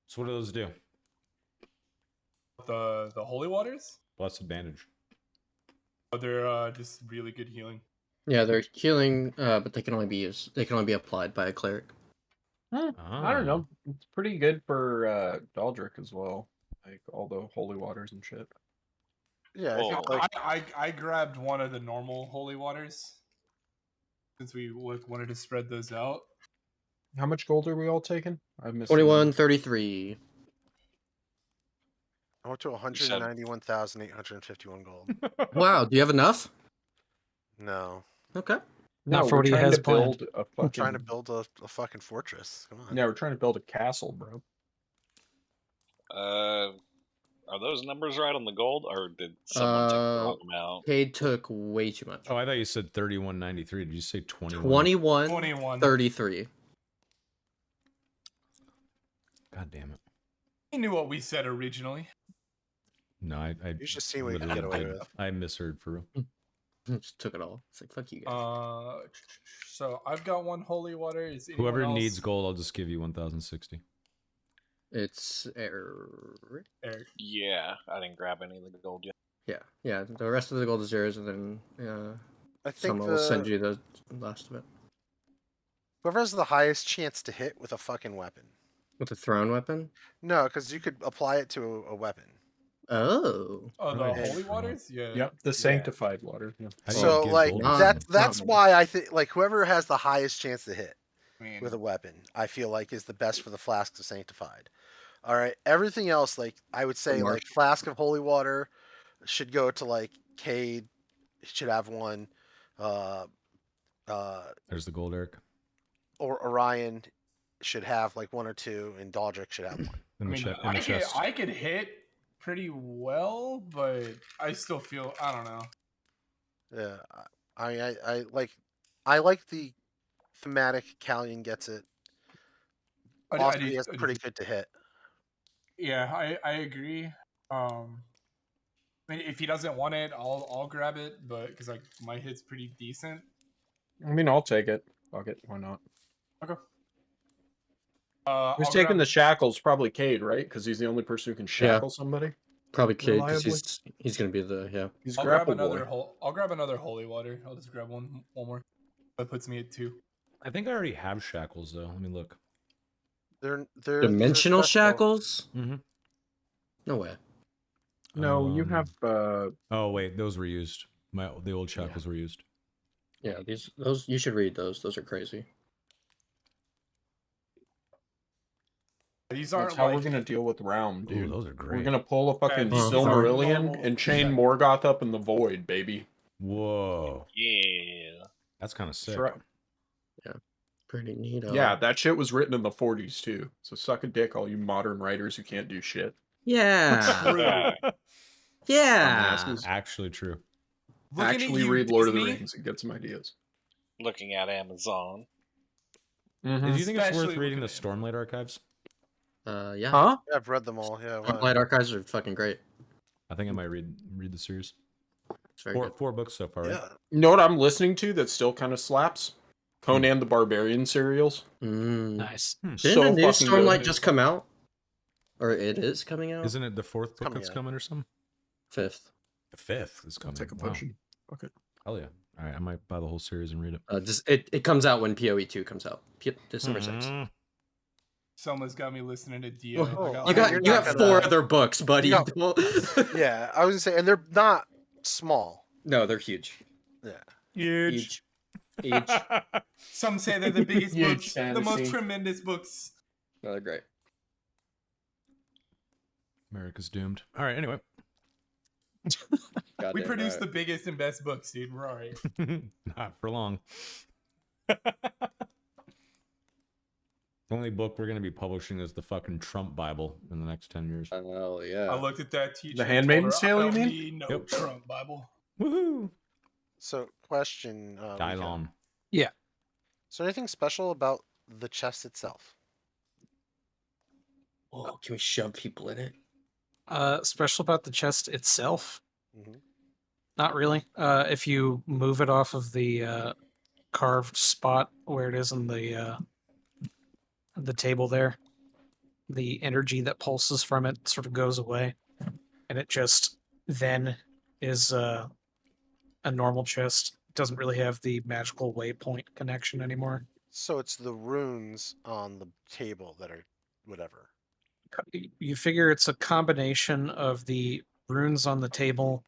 So what do those do? The holy waters? Blessed bandage. Oh, they're just really good healing. Yeah, they're healing, but they can only be used. They can only be applied by a cleric. I don't know. It's pretty good for Daldric as well. Like all the holy waters and shit. Yeah, I Well, think like I grabbed one of the normal holy waters since we wanted to spread those out. How much gold are we all taking? I missed the 2133. I went to You said- 191,851 gold. Wow, do you have enough? No, Okay. No, Not for we're what he trying has to planned. build a I'm fucking. trying to build a fucking fortress. Come on. Yeah, we're trying to build a castle, bro. Are those numbers right on the gold, or did someone take the wrong amount? Cade took way too much. Oh, I thought you said 3193. Did you say 21? 21. 33. God damn it. He knew what we said originally. No, I You should see what you can literally get away did. with. I misheard for real. Just took it all. It's like, fuck you guys. So I've got one holy water. Is anyone Whoever else? needs gold, I'll just give you 1060. It's Eric. Eric. Yeah, I didn't grab any of the gold yet. Yeah. The rest of the gold is yours, and then I think someone will send you the last of it whoever has the highest chance to hit with a fucking weapon. with a thrown weapon. No, because you could apply it to a weapon. Oh. Oh, the Right. holy waters? Yeah. Yep, the sanctified water. Yeah. How do you So get like gold? Nah. that's Not- why I think like whoever has the highest chance to hit Man. with a weapon, I feel like is the best for the flasks of sanctified. All right, everything else, like I would say, Mark. like flask of holy water should go to like Cade, should have one, There's the gold, Eric. or Orion should have like one or two, and Daldric should have one. In I the, mean, in the chest. I could hit pretty well, but I still feel I don't know. Yeah, I like the thematic. Callian gets it. Also, he has I do pretty think- good to hit. Yeah, I agree. I mean, if he doesn't want it, I'll grab it, but because like my hit's pretty decent. I mean, I'll take it. Fuck it. Why not? Okay. Who's I'll taking grab- the shackles? Probably Cade, right? Because he's the only person who can shackle somebody. Probably Cade, because Reliably. he's gonna be the He's I'll grab grapple another boy. I'll grab another holy water. I'll just grab one more. That puts me at 2. I think I already have shackles, though. Let me look. They're dimensional special. shackles. Mm-hmm. No way. No, you have. Oh, wait. Those were used. The old shackles were used. Yeah, those you should read those. Those are crazy. These aren't That's how like we're gonna deal with Realm, Ooh, dude. those are great. We're gonna pull a fucking these aren't Silmarillion normal- and chain yeah. Morgoth up in the void, baby. Whoa. Yeah. That's kind of sick. right. Pretty neat. Yeah, that shit was written in the 40s too. So suck a dick, all you modern writers who can't do shit. Yeah. Yeah. Dumbasses. Actually true. looking Actually at you, read Lord of the Disney, Rings and get some ideas. Looking at Amazon. Do you think it's Especially worth reading the looking at Stormlight archives? Yeah. Huh? Yeah, I've read them all. Yeah, why? Light archives are fucking great. I think I might read the series. It's very good. Four books so far, right? Yeah. You know what I'm listening to that still kind of slaps? Conan the Barbarian serials. Mm. Nice. Didn't So a new fucking Stormlight good. just come out? Or it is coming out? Isn't it the fourth book coming that's out. coming or something? 5th. The fifth is coming. Take a Wow. potion. Okay. Hell yeah. All right, I might buy the whole series and read it. It comes out when PoE 2 comes out. December 6th. Mm. Someone's got me listening to Dio. Oh, I You yeah, got you're you not got gonna- 4 other books, buddy. You Don't- Yeah, I was gonna say, and they're not small. No, they're huge. Yeah. Huge. Each. Some say they're the biggest Huge books, the most fantasy. tremendous books. No, they're great. America's doomed. All right, anyway. We Goddamn produce right. the biggest and best books, dude. We're all right. Not for long. The only book we're going to be publishing is the fucking Trump Bible in the next 10 years. Oh I yeah. looked at that teacher. The and told Handmaid's her, Tale, I you don't mean? need no Yep. Trump Bible. Woohoo! So, question. Mika. Dylon. Is there anything special about the chest itself? Oh, can we shove people in it? Special about the chest itself? Mhm. Not really. If you move it off of the carved spot where it is in the the table there. The energy that pulses from it sort of goes away, and it just then is a normal chest. It doesn't really have the magical waypoint connection anymore. So it's the runes on the table that are whatever. You figure it's a combination of the runes on the table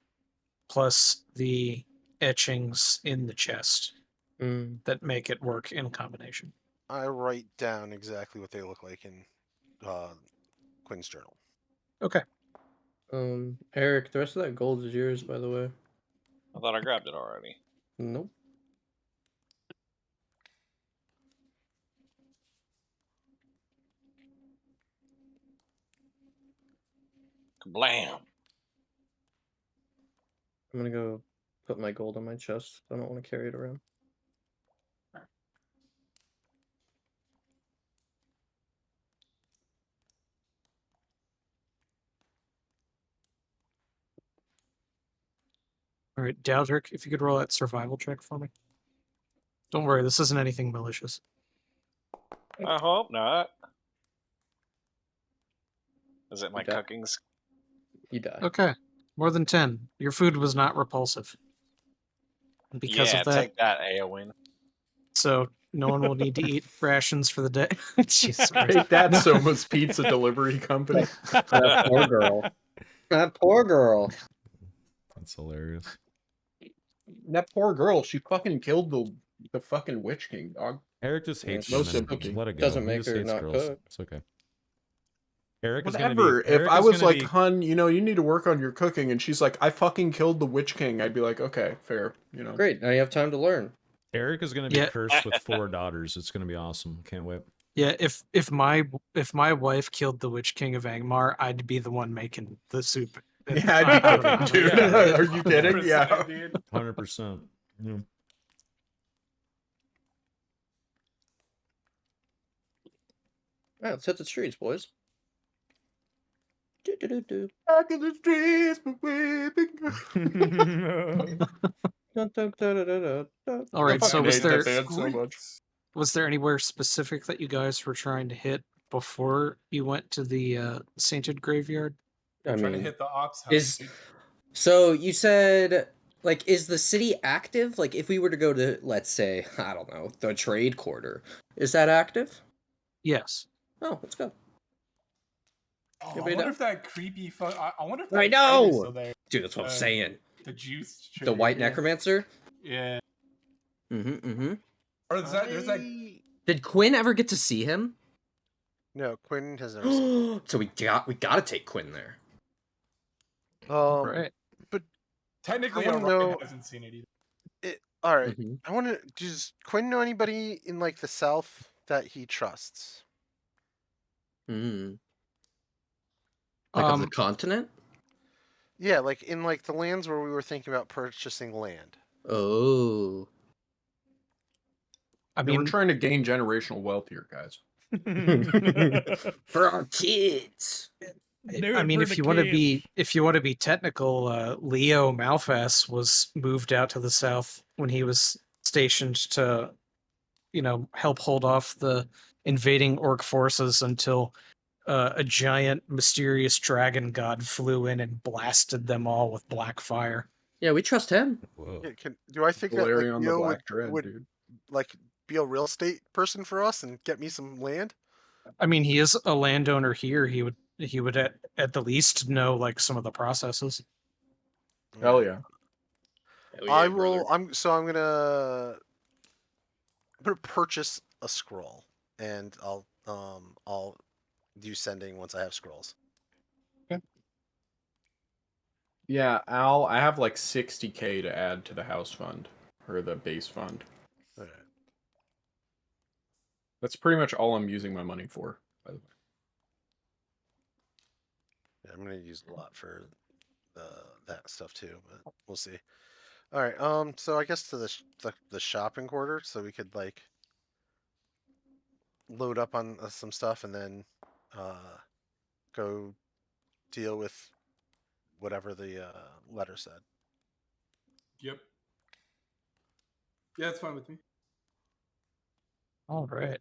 plus the etchings in the chest Mm. that make it work in combination. I write down exactly what they look like in Quinn's journal. Okay. Eric, the rest of that gold is yours, by the way. I thought I grabbed it already. Nope. Blam. I'm gonna go put my gold on my chest. I don't want to carry it around. All right, Daldric, if you could roll that survival check for me. Don't worry, this isn't anything malicious. I hope not. Is it my You die. cooking's? You die. Okay, more than 10. Your food was not repulsive. And because Yeah, of that, take that, Aowen. so no one will need to eat rations for the day. Jesus Christ. Take that, No. Soma's Pizza Delivery Company. That poor girl. That poor girl. That's hilarious. That poor girl, she fucking killed the fucking Witch King, dog. Eric just Yeah, hates no women. sympathy. Just let it go. Doesn't He make just her hates not girls. cook. It's okay. Eric is Whatever. gonna be. If Eric I is was gonna like, be, hun, you need to work on your cooking, and she's like, I fucking killed the Witch King, I'd be like, okay, fair, Great. Now you have time to learn. Eric is gonna be Yeah. cursed with 4 daughters. It's gonna be awesome. Can't wait. Yeah, if my wife killed the Witch King of Angmar, I'd be the one making the soup. Yeah, I'd be out of cooking, it. dude. Yeah. Are you kidding? 100%, Yeah. dude. 100%. Yeah. All right, let's hit the streets, boys. Do-do-do-do. Back in the streets, but weeping. Dun-dun-da-da-da-da. All right, so fucking was hate that there band so much. was there anywhere specific that you guys were trying to hit before you went to the Sainted Graveyard? I I'm trying to mean, hit the ops house. is dude. so you said like is the city active? Like if we were to go to let's say I don't know the trade quarter, is that active? Yes. Oh, let's go, Oh, I Anybody wonder down? if that creepy. I wonder if I that know! trader's still there. dude. That's what I'm Uh, saying. The juice. The Trader, white yeah. necromancer. Yeah. Mm-hmm. Or is that? There's that. Did Quinn ever get to see him? No, Quinn has never seen. So we gotta take Quinn there. Right. Technically, I wanna Orion know- hasn't seen it either. All right. Mhm. I want to. Does Quinn know anybody in like the South that he trusts? Mm. Like of the Um, continent? Yeah, like in like the lands where we were thinking about purchasing land. Oh. I We're mean, trying to gain generational wealth here, guys. For our kids. I mean, if you want to be technical, Leo Malphas was moved out to the south when he was stationed to, help hold off the invading orc forces until a giant mysterious dragon god flew in and blasted them all with black fire. Yeah, we trust him. Whoa. Yeah, do I think that like Galarian the Leo Black Dread, would dude. like be a real estate person for us and get me some land? I mean, he is a landowner here. He would at the least know like some of the processes. Hell yeah. I will. I'm gonna purchase a scroll, and I'll do sending once I have scrolls. Yeah, Al, I have like 60K to add to the house fund or the base fund. Alright. That's pretty much all I'm using my money for, by the way. Yeah, I'm gonna use a lot for that stuff too, but we'll see. All right. So I guess to the shopping quarter, so we could like load up on some stuff and then go deal with whatever the letter said. Yep. Yeah, it's fine with me. All right.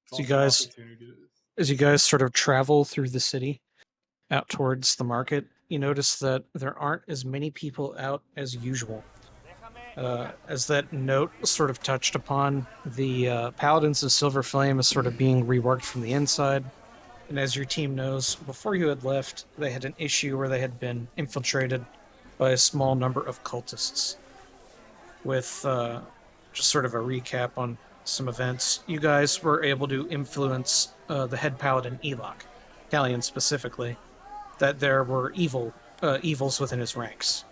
So you Also an guys, opportunity to- as you guys sort of travel through the city out towards the market, you notice that there aren't as many people out as usual. As that note sort of touched upon, the Paladins of Silver Flame is sort of being reworked from the inside. And as your team knows, before you had left, they had an issue where they had been infiltrated by a small number of cultists. With just sort of a recap on some events, you guys were able to influence the head paladin Elok, Callian specifically, that there were evils within his ranks.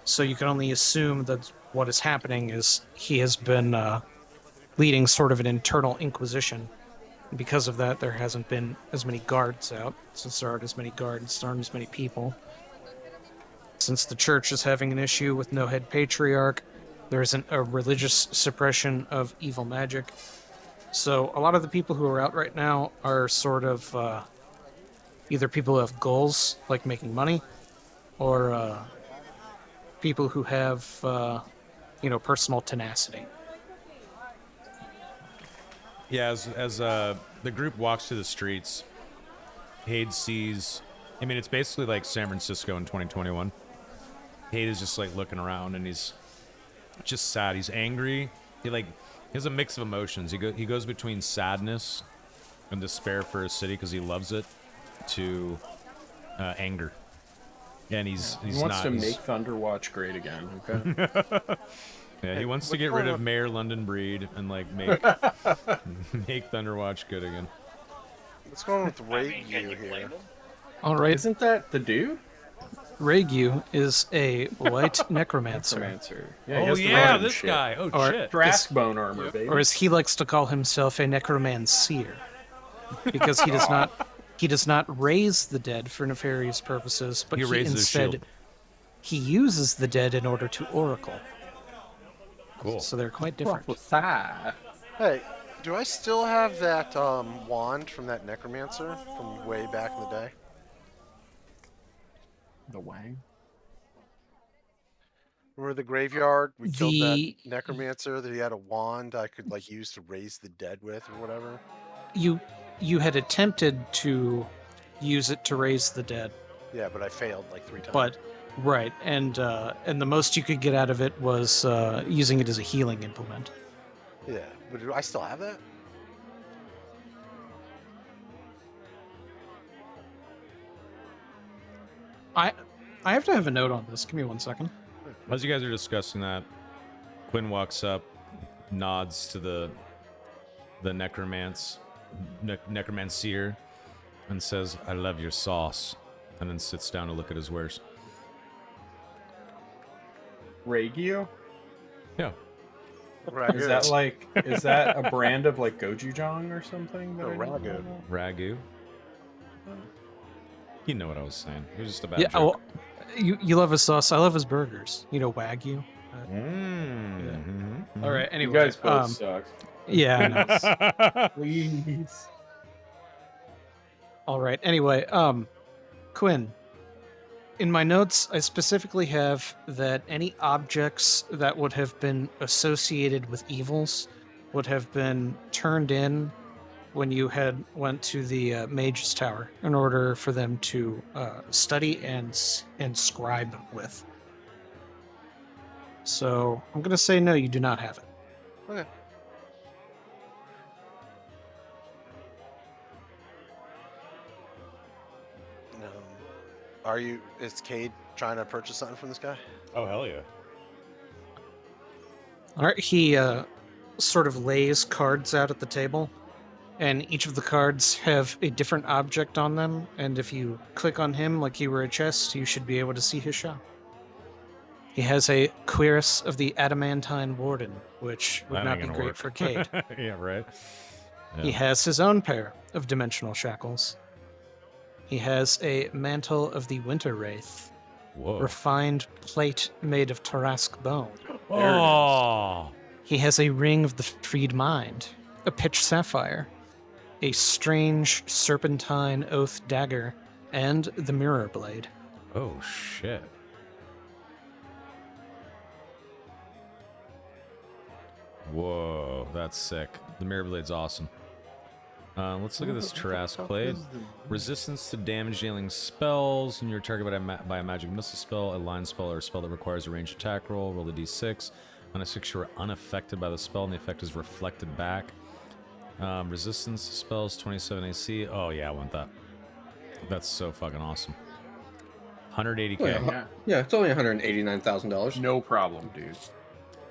So you can only assume that what is happening is he has been leading sort of an internal inquisition. And because of that, there hasn't been as many guards out. Since there aren't as many guards, there aren't as many people. Since the church is having an issue with no head patriarch, there isn't a religious suppression of evil magic. So a lot of the people who are out right now are sort of either people who have goals, like making money, or people who have, personal tenacity. Yeah, as the group walks through the streets, Hade sees. I mean, it's basically like San Francisco in 2021. Hade is just like looking around, and he's just sad. He's angry. He has a mix of emotions. He goes between sadness and despair for his city because he loves it, to anger. And He he's wants not. to he's- make Thunderwatch great again. Okay. Yeah, he Hey, wants to what's get rid going of on? Mayor London Breed and like make make Thunderwatch good again. What's going on with I mean, can Ragu you blame here? them? All right, Isn't that the dude? Ragu is a white necromancer, Necromancer. Yeah, he Oh has the yeah, random this shit. guy. Oh Or- shit. Draskbone armor, Yep. baby. or as he likes to call himself, a necromancer, because he does not raise the dead for nefarious purposes, but He he raises his instead shield. he uses the dead in order to oracle. Cool. So they're quite different. Prophesy. Hey, do I still have that wand from that necromancer from way back in the day? The Wang. Remember the graveyard? We killed that The necromancer that he had a wand I could like use to raise the dead with or whatever. you had attempted to use it to raise the dead, Yeah, but I failed like 3 times. but right, and the most you could get out of it was using it as a healing implement. Yeah, but do I still have that? I have to have a note on this. Give me 1 second. As you guys are discussing that, Quinn walks up, nods to the necromancer, and says, "I love your sauce," and then sits down to look at his wares. Ragu? Yeah. Ragu. Is that a brand of like gochujang or something? That No, I don't ragu. know? Ragu. You know what I was saying. It was just a bad Yeah, joke. you love his sauce. I love his burgers. You know, Wagyu. Mm-hmm. All right. You Anyway, guys both suck. yeah, I know. Please. All right. Anyway, Quinn, in my notes, I specifically have that any objects that would have been associated with evils would have been turned in when you had went to the Mage's Tower in order for them to study and scribe with. So I'm gonna say no, you do not have it. Okay. Is Cade trying to purchase something from this guy? Oh hell yeah! All right, he sort of lays cards out at the table, and each of the cards have a different object on them. And if you click on him like he were a chest, you should be able to see his shop. He has a cuirass of the Adamantine Warden, which would That not ain't be gonna great work. for Cade. Yeah, right. He Yeah. has his own pair of dimensional shackles. He has a mantle of the Winter Wraith, Whoa. refined plate made of Tarask bone. Oh. He has a ring of the freed mind, a pitch sapphire, a strange serpentine oath dagger, and the mirror blade. Oh shit. Whoa, that's sick. The mirror blade's awesome. Let's look at this Tarrasque Fuck plate. is the- Resistance to damage dealing spells. When you're targeted by a magic missile spell, a line spell, or a spell that requires a ranged attack roll, roll a d6. On a 6, you are unaffected by the spell, and the effect is reflected back. Resistance to spells, 27 AC. Oh, yeah, I want that. That's so fucking awesome. 180k. Oh, yeah. Yeah, Yeah, it's only $189,000. no problem, dude.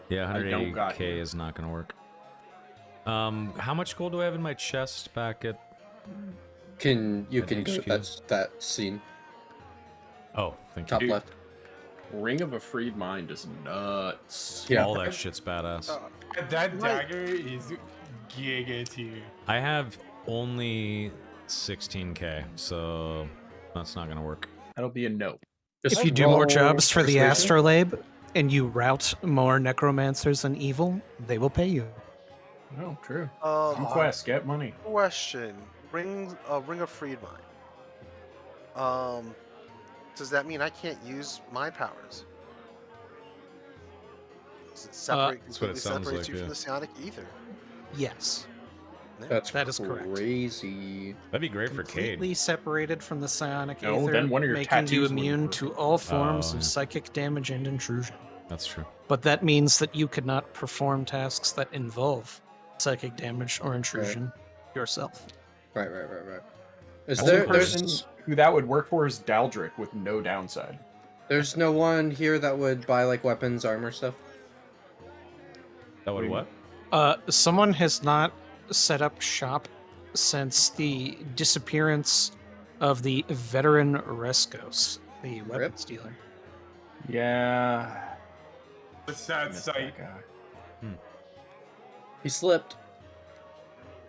Yeah, I don't got 180k you. is not going to work. How much gold do I have in my chest back at... You At can go HQ. to that scene, Oh, thank you. top Dude. left. Ring of a Freed Mind is nuts. Yeah. All that shit's badass. That Right. dagger is giga tier. I have only 16k, so that's not gonna work. That'll be a no. If you do more jobs for the Persuasion. astrolabe and you route more necromancers and evil, they will pay you. No, true. Um, Conquest, get money. question: Ring of Freedmind. Does that mean I can't use my powers? Does it separate That's what it completely sounds separates like, you yeah. from the psionic ether? Yes, That is correct. crazy. That'd be great for completely Cade. separated from the psionic No, ether, then one of your making you tattoos wouldn't immune work. to all forms Oh, of yeah. psychic damage and intrusion. That's true. But that means that you could not perform tasks that involve psychic damage or intrusion yourself. Right. Is The only there? person There's who that would work for is Daldric with no downside. there's no one here that would buy like weapons, armor stuff. That would What what? Someone has not set up shop since the disappearance of the veteran Rescos, the weapons dealer. Yeah. The sad Missed sight. that guy. He slipped.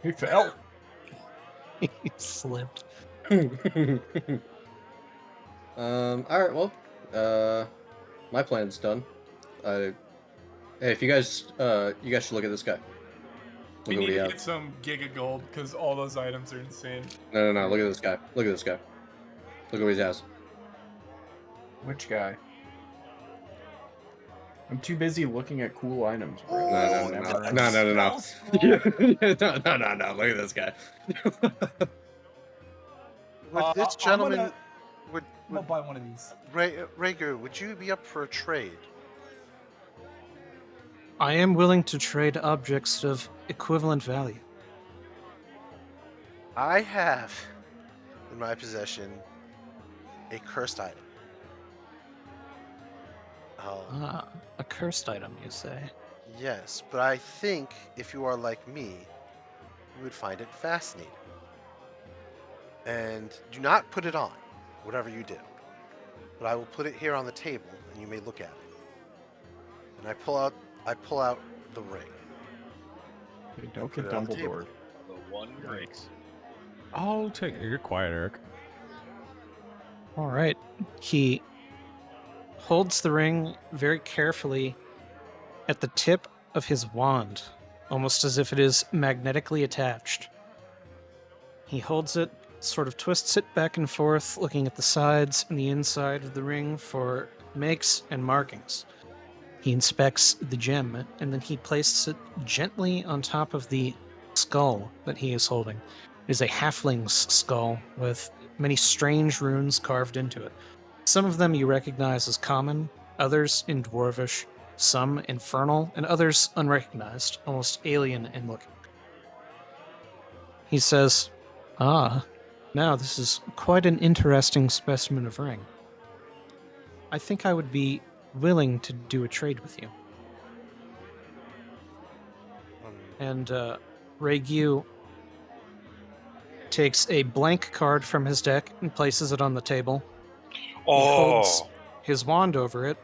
He fell. He slipped. All right. Well, my plan's done. Hey, if you guys should look at this guy. We Look at what need he to has. get some giga gold because all those items are insane. No. Look at this guy. Look at this guy. Look at what he has. Which guy? I'm too busy looking at cool items. Bro. No. Never No. ends. No. Look at this guy. Would this I'm gentleman, gonna- would I'm gonna buy one of these. Rager, would you be up for a trade? I am willing to trade objects of equivalent value. I have in my possession a cursed item. Ah, a cursed item, you say? Yes, but I think if you are like me, you would find it fascinating. And do not put it on, whatever you do. But I will put it here on the table, and you may look at it. And I pull out the ring. Hey, don't Put get it on the Dumbledore. The one ring. I'll take it. You're quiet, Eric. All right. He holds the ring very carefully at the tip of his wand, almost as if it is magnetically attached. He holds it, sort of twists it back and forth, looking at the sides and the inside of the ring for makes and markings. He inspects the gem, and then he places it gently on top of the skull that he is holding. It is a halfling's skull with many strange runes carved into it. Some of them you recognize as common, others in dwarvish, some infernal, and others unrecognized, almost alien in looking. He says, "Ah, now this is quite an interesting specimen of ring. I think I would be willing to do a trade with you." And Regu takes a blank card from his deck and places it on the table. He holds his wand over it,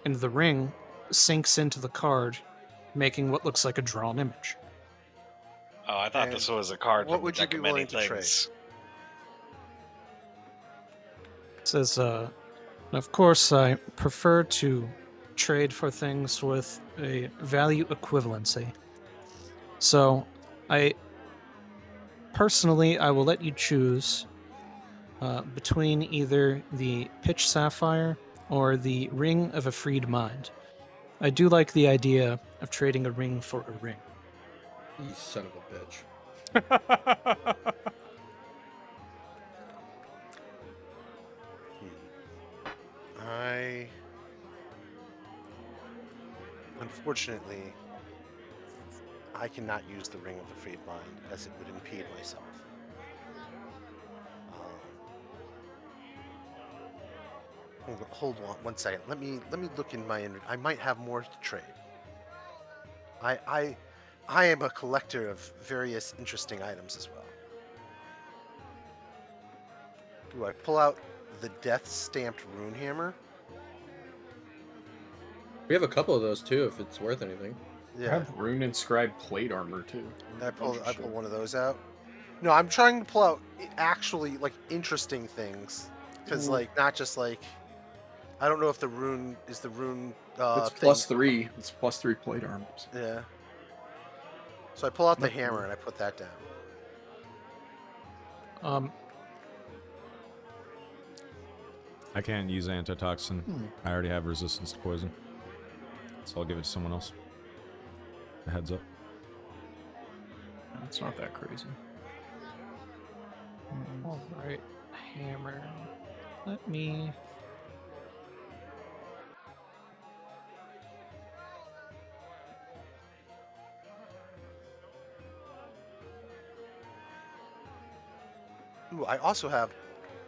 and the ring sinks into the card, making what looks like a drawn image. Oh, I thought this was a card what from would the you deck be of many willing to trade? things. It says, of course, I prefer to trade for things with a value equivalency. So, I will let you choose between either the pitch sapphire or the ring of a freed mind. I do like the idea of trading a ring for a ring. You son of a bitch. I unfortunately I cannot use the Ring of the Freed Mind as it would impede myself. Hold on one second. Let me look in my inventory. I might have more to trade. I am a collector of various interesting items as well. Do I pull out the death stamped rune hammer? We have a couple of those too, if it's worth anything. I Yeah. have rune inscribed plate armor too. I pull Bunch of shit. one of those out. No, I'm trying to pull out actually like interesting things, because like not just like I don't know if the rune is the rune. It's thing. +3. It's +3 plate armor. Yeah. So I pull out the Nothing. hammer and I put that down. I can't use antitoxin. I already have resistance to poison. So I'll give it to someone else. A heads up. It's not that crazy. All right, hammer. Let me. Ooh, I also have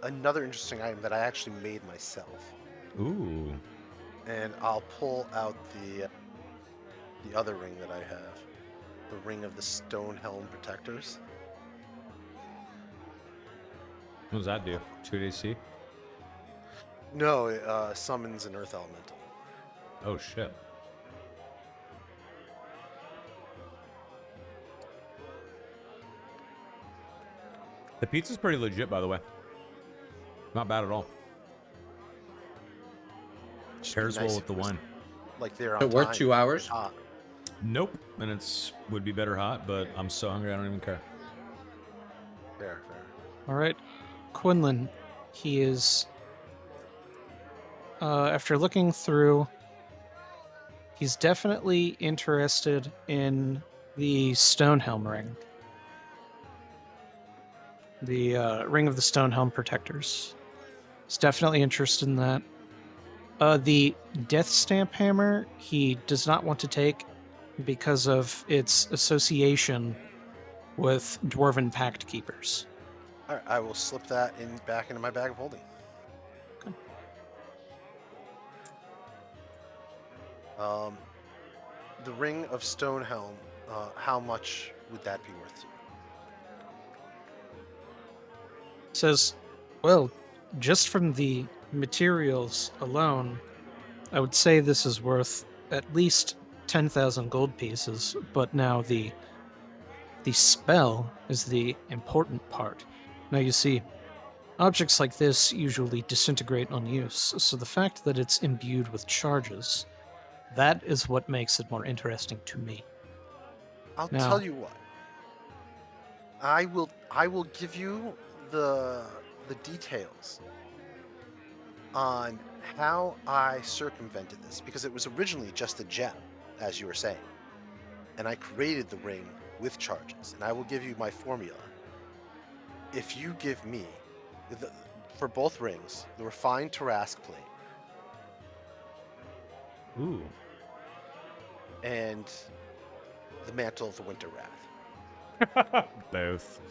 another interesting item that I actually made myself, Ooh. and I'll pull out the other ring that I have, the Ring of the Stone Helm Protectors. What does that do? 2 DC? No, it summons an Earth Elemental. Oh shit. The pizza's pretty legit, by the way. Not bad at all. Just be Pairs nice well if with the it was, wine. like there on It worth time, 2 hours? hot. Nope. And it's would be better hot, but I'm so hungry I don't even care. Fair. All right, Quinlan. He is. After looking through, he's definitely interested in the Stonehelm ring. The Ring of the Stonehelm Protectors. He's definitely interested in that. The Death Stamp Hammer, he does not want to take because of its association with Dwarven Pact Keepers. All right, I will slip that back into my bag of holding. Okay. The Ring of Stonehelm, how much would that be worth to you? Says, well, just from the materials alone, I would say this is worth at least 10,000 gold pieces, but now the spell is the important part. Now you see, objects like this usually disintegrate on use, so the fact that it's imbued with charges, that is what makes it more interesting to me. I'll Now- tell you what. I will give you the details on how I circumvented this, because it was originally just a gem, as you were saying, and I created the ring with charges, and I will give you my formula. If you give me for both rings the refined Tarask plate Ooh. and the mantle of the Winter Wrath. Both.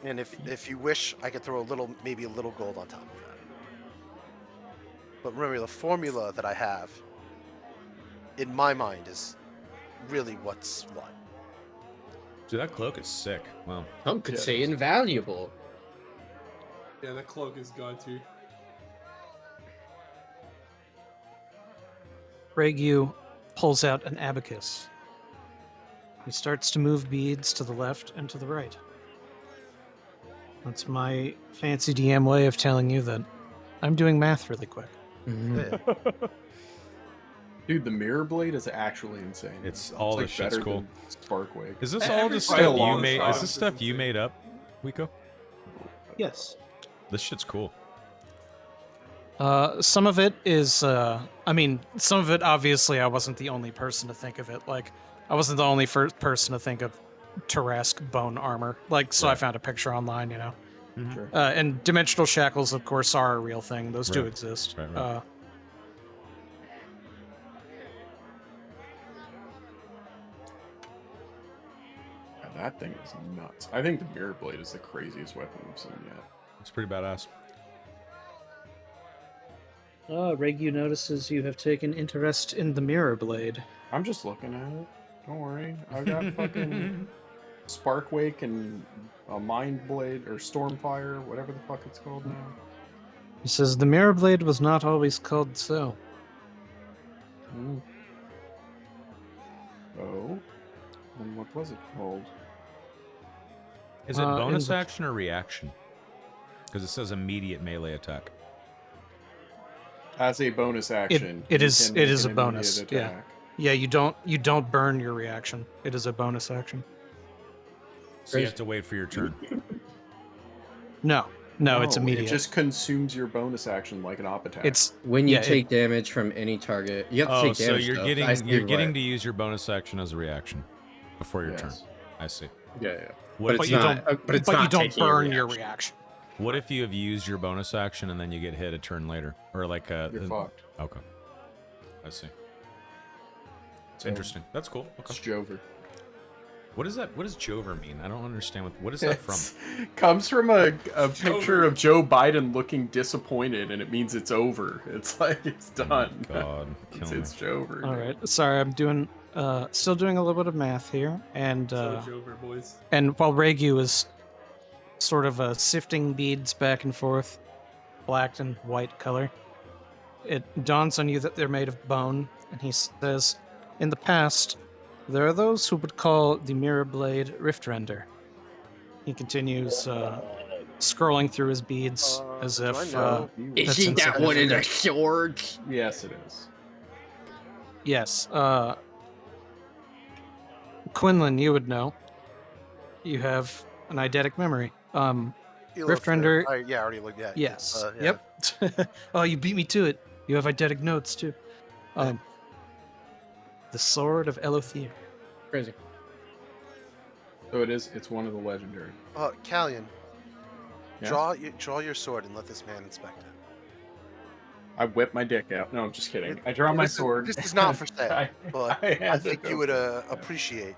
And if you wish, I could throw maybe a little gold on top of that. But remember, the formula that I have, in my mind, is really what's what. Dude, that cloak is sick. Wow. Some could Yeah. say invaluable. Yeah, that cloak is god tier. Regu pulls out an abacus. He starts to move beads to the left and to the right. That's my fancy DM way of telling you that I'm doing math really quick. Yeah. Dude, the mirror blade is actually insane. It's all this shit's better cool. than Sparkwake. Is this all Every just fight stuff you along made? side Is of this this stuff is you insane. made up, Wiko? Yes. This shit's cool. Some of it is, some of it, obviously, I wasn't the only person to think of it. Like, I wasn't the only first person to think of Tarask bone armor. Like, so I Right. found a picture online, you know. Sure. And dimensional shackles, of course, are a real thing. Those do Right. exist. Right. Yeah, that thing is nuts. I think the mirror blade is the craziest weapon we've seen yet. It's pretty badass. Regu notices you have taken interest in the mirror blade. I'm just looking at it. Don't worry. I got fucking Sparkwake and a Mind Blade or Stormfire, whatever the fuck it's called now. He says the mirror blade was not always called so. Mm. Oh? Then what was it called? Is it in bonus the- action or reaction? Because it says immediate melee attack. As a bonus action. it you is- can it make is an a bonus, immediate yeah. attack. Yeah, you don't burn your reaction. It is a bonus action. So you have to wait for your turn. No, it's immediate. It just consumes your bonus action like an op attack. It's When you yeah, take damage from any target, you have to Oh, take so damage. you're though. getting I see you're what- getting to use your bonus action as a reaction before your turn. Yes. I see. Yeah. What But if it's you not. don't? But it's but not you don't taking a burn your reaction. What if you have used your bonus action and then you get hit a turn later, or like You're fucked. Okay, I see. It's So, interesting. That's cool. It's Okay. Jover. What is that? What does Jover mean? I don't understand. What is that from? Comes from a picture of Joe Biden looking disappointed, and it means it's over. It's like it's Oh my done. God, it's kill me. Jover. All right, sorry, I'm doing still doing a little bit of math here, and So Jover, boys. and while Regu is sort of sifting beads back and forth, black and white color, it dawns on you that they're made of bone, and he says, in the past, there are those who would call the mirror blade rift render. He continues scrolling through his beads as do I if know? that's Isn't that one of the insignificant. swords? Yes, it is. Yes, Quinlan, you would know. You have an eidetic memory. You Rift looked at it. Render- Yeah, I already looked at it. Yes. Yeah. Yep. Oh, you beat me to it. You have eidetic notes too. The Sword of Elothier. Crazy. So it is. It's one of the legendary. Callion, Yeah? draw your sword and let this man inspect it. I whip my dick out. No, I'm just kidding. I draw my sword. This is not for sale, but I hand think it you would over. appreciate.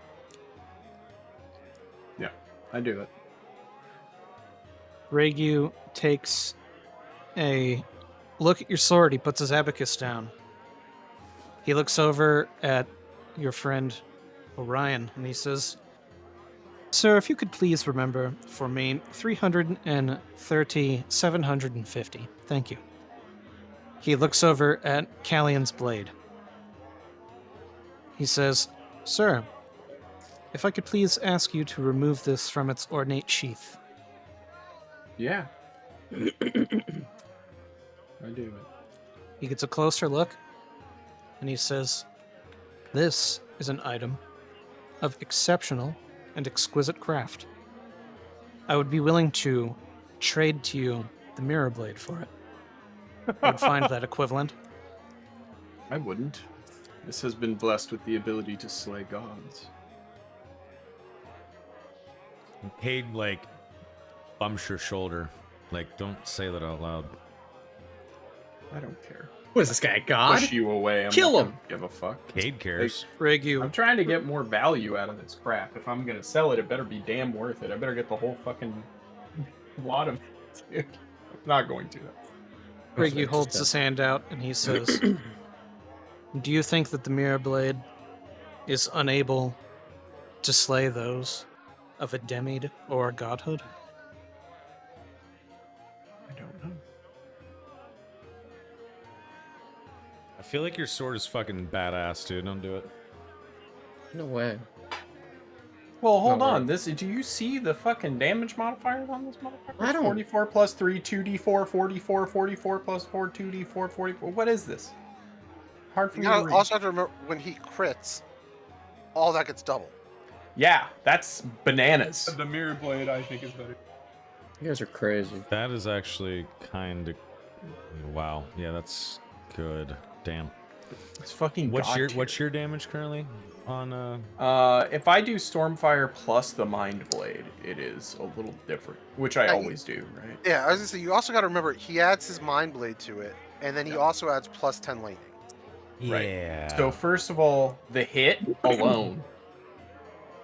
Yeah, I do it. Regu takes a look at your sword. He puts his abacus down. He looks over at your friend Orion and he says, "Sir, if you could please remember for me 330, 750. Thank you." He looks over at Callion's blade. He says, "Sir, if I could please ask you to remove this from its ornate sheath." Yeah. I do it. He gets a closer look and he says, "This is an item of exceptional and exquisite craft. I would be willing to trade to you the mirror blade for it. I would find that equivalent." I wouldn't. This has been blessed with the ability to slay gods. Cade like bumps your shoulder. Like, don't say that out loud. I don't care. What is this guy, God? Push you away. I'm Kill not him. gonna give a fuck. Cade cares. I'm Regu, trying to get more value out of this crap. If I'm gonna sell it, it better be damn worth it. I better get the whole fucking lot of it, dude. I'm not going to. Regu holds his hand out and he says, "Do you think that the mirror blade is unable to slay those of a demid or a godhood?" I don't know. I feel like your sword is fucking badass, dude. Don't do it. No way. Well, hold No, on. This. Do you see the fucking damage modifiers on this motherfucker? I don't- 44 plus 3, 2d4, 44, 44 plus 4, 2d4, 44. What is this? Hard for You me to gotta read. also have to remember when he crits, all that gets double. Yeah, that's bananas. The mirror blade, I think, is better. You guys are crazy. That is actually kind of... Wow. Yeah, that's good. Damn. It's fucking What's god your tier. damage currently on If I do Stormfire plus the Mind Blade, it is a little different, which I Yeah, always do, right? Yeah, I was gonna say you also got to remember he adds his Mind Blade to it, and then he Yep. also adds plus 10 lightning. Right. Yeah. So first of all, the hit alone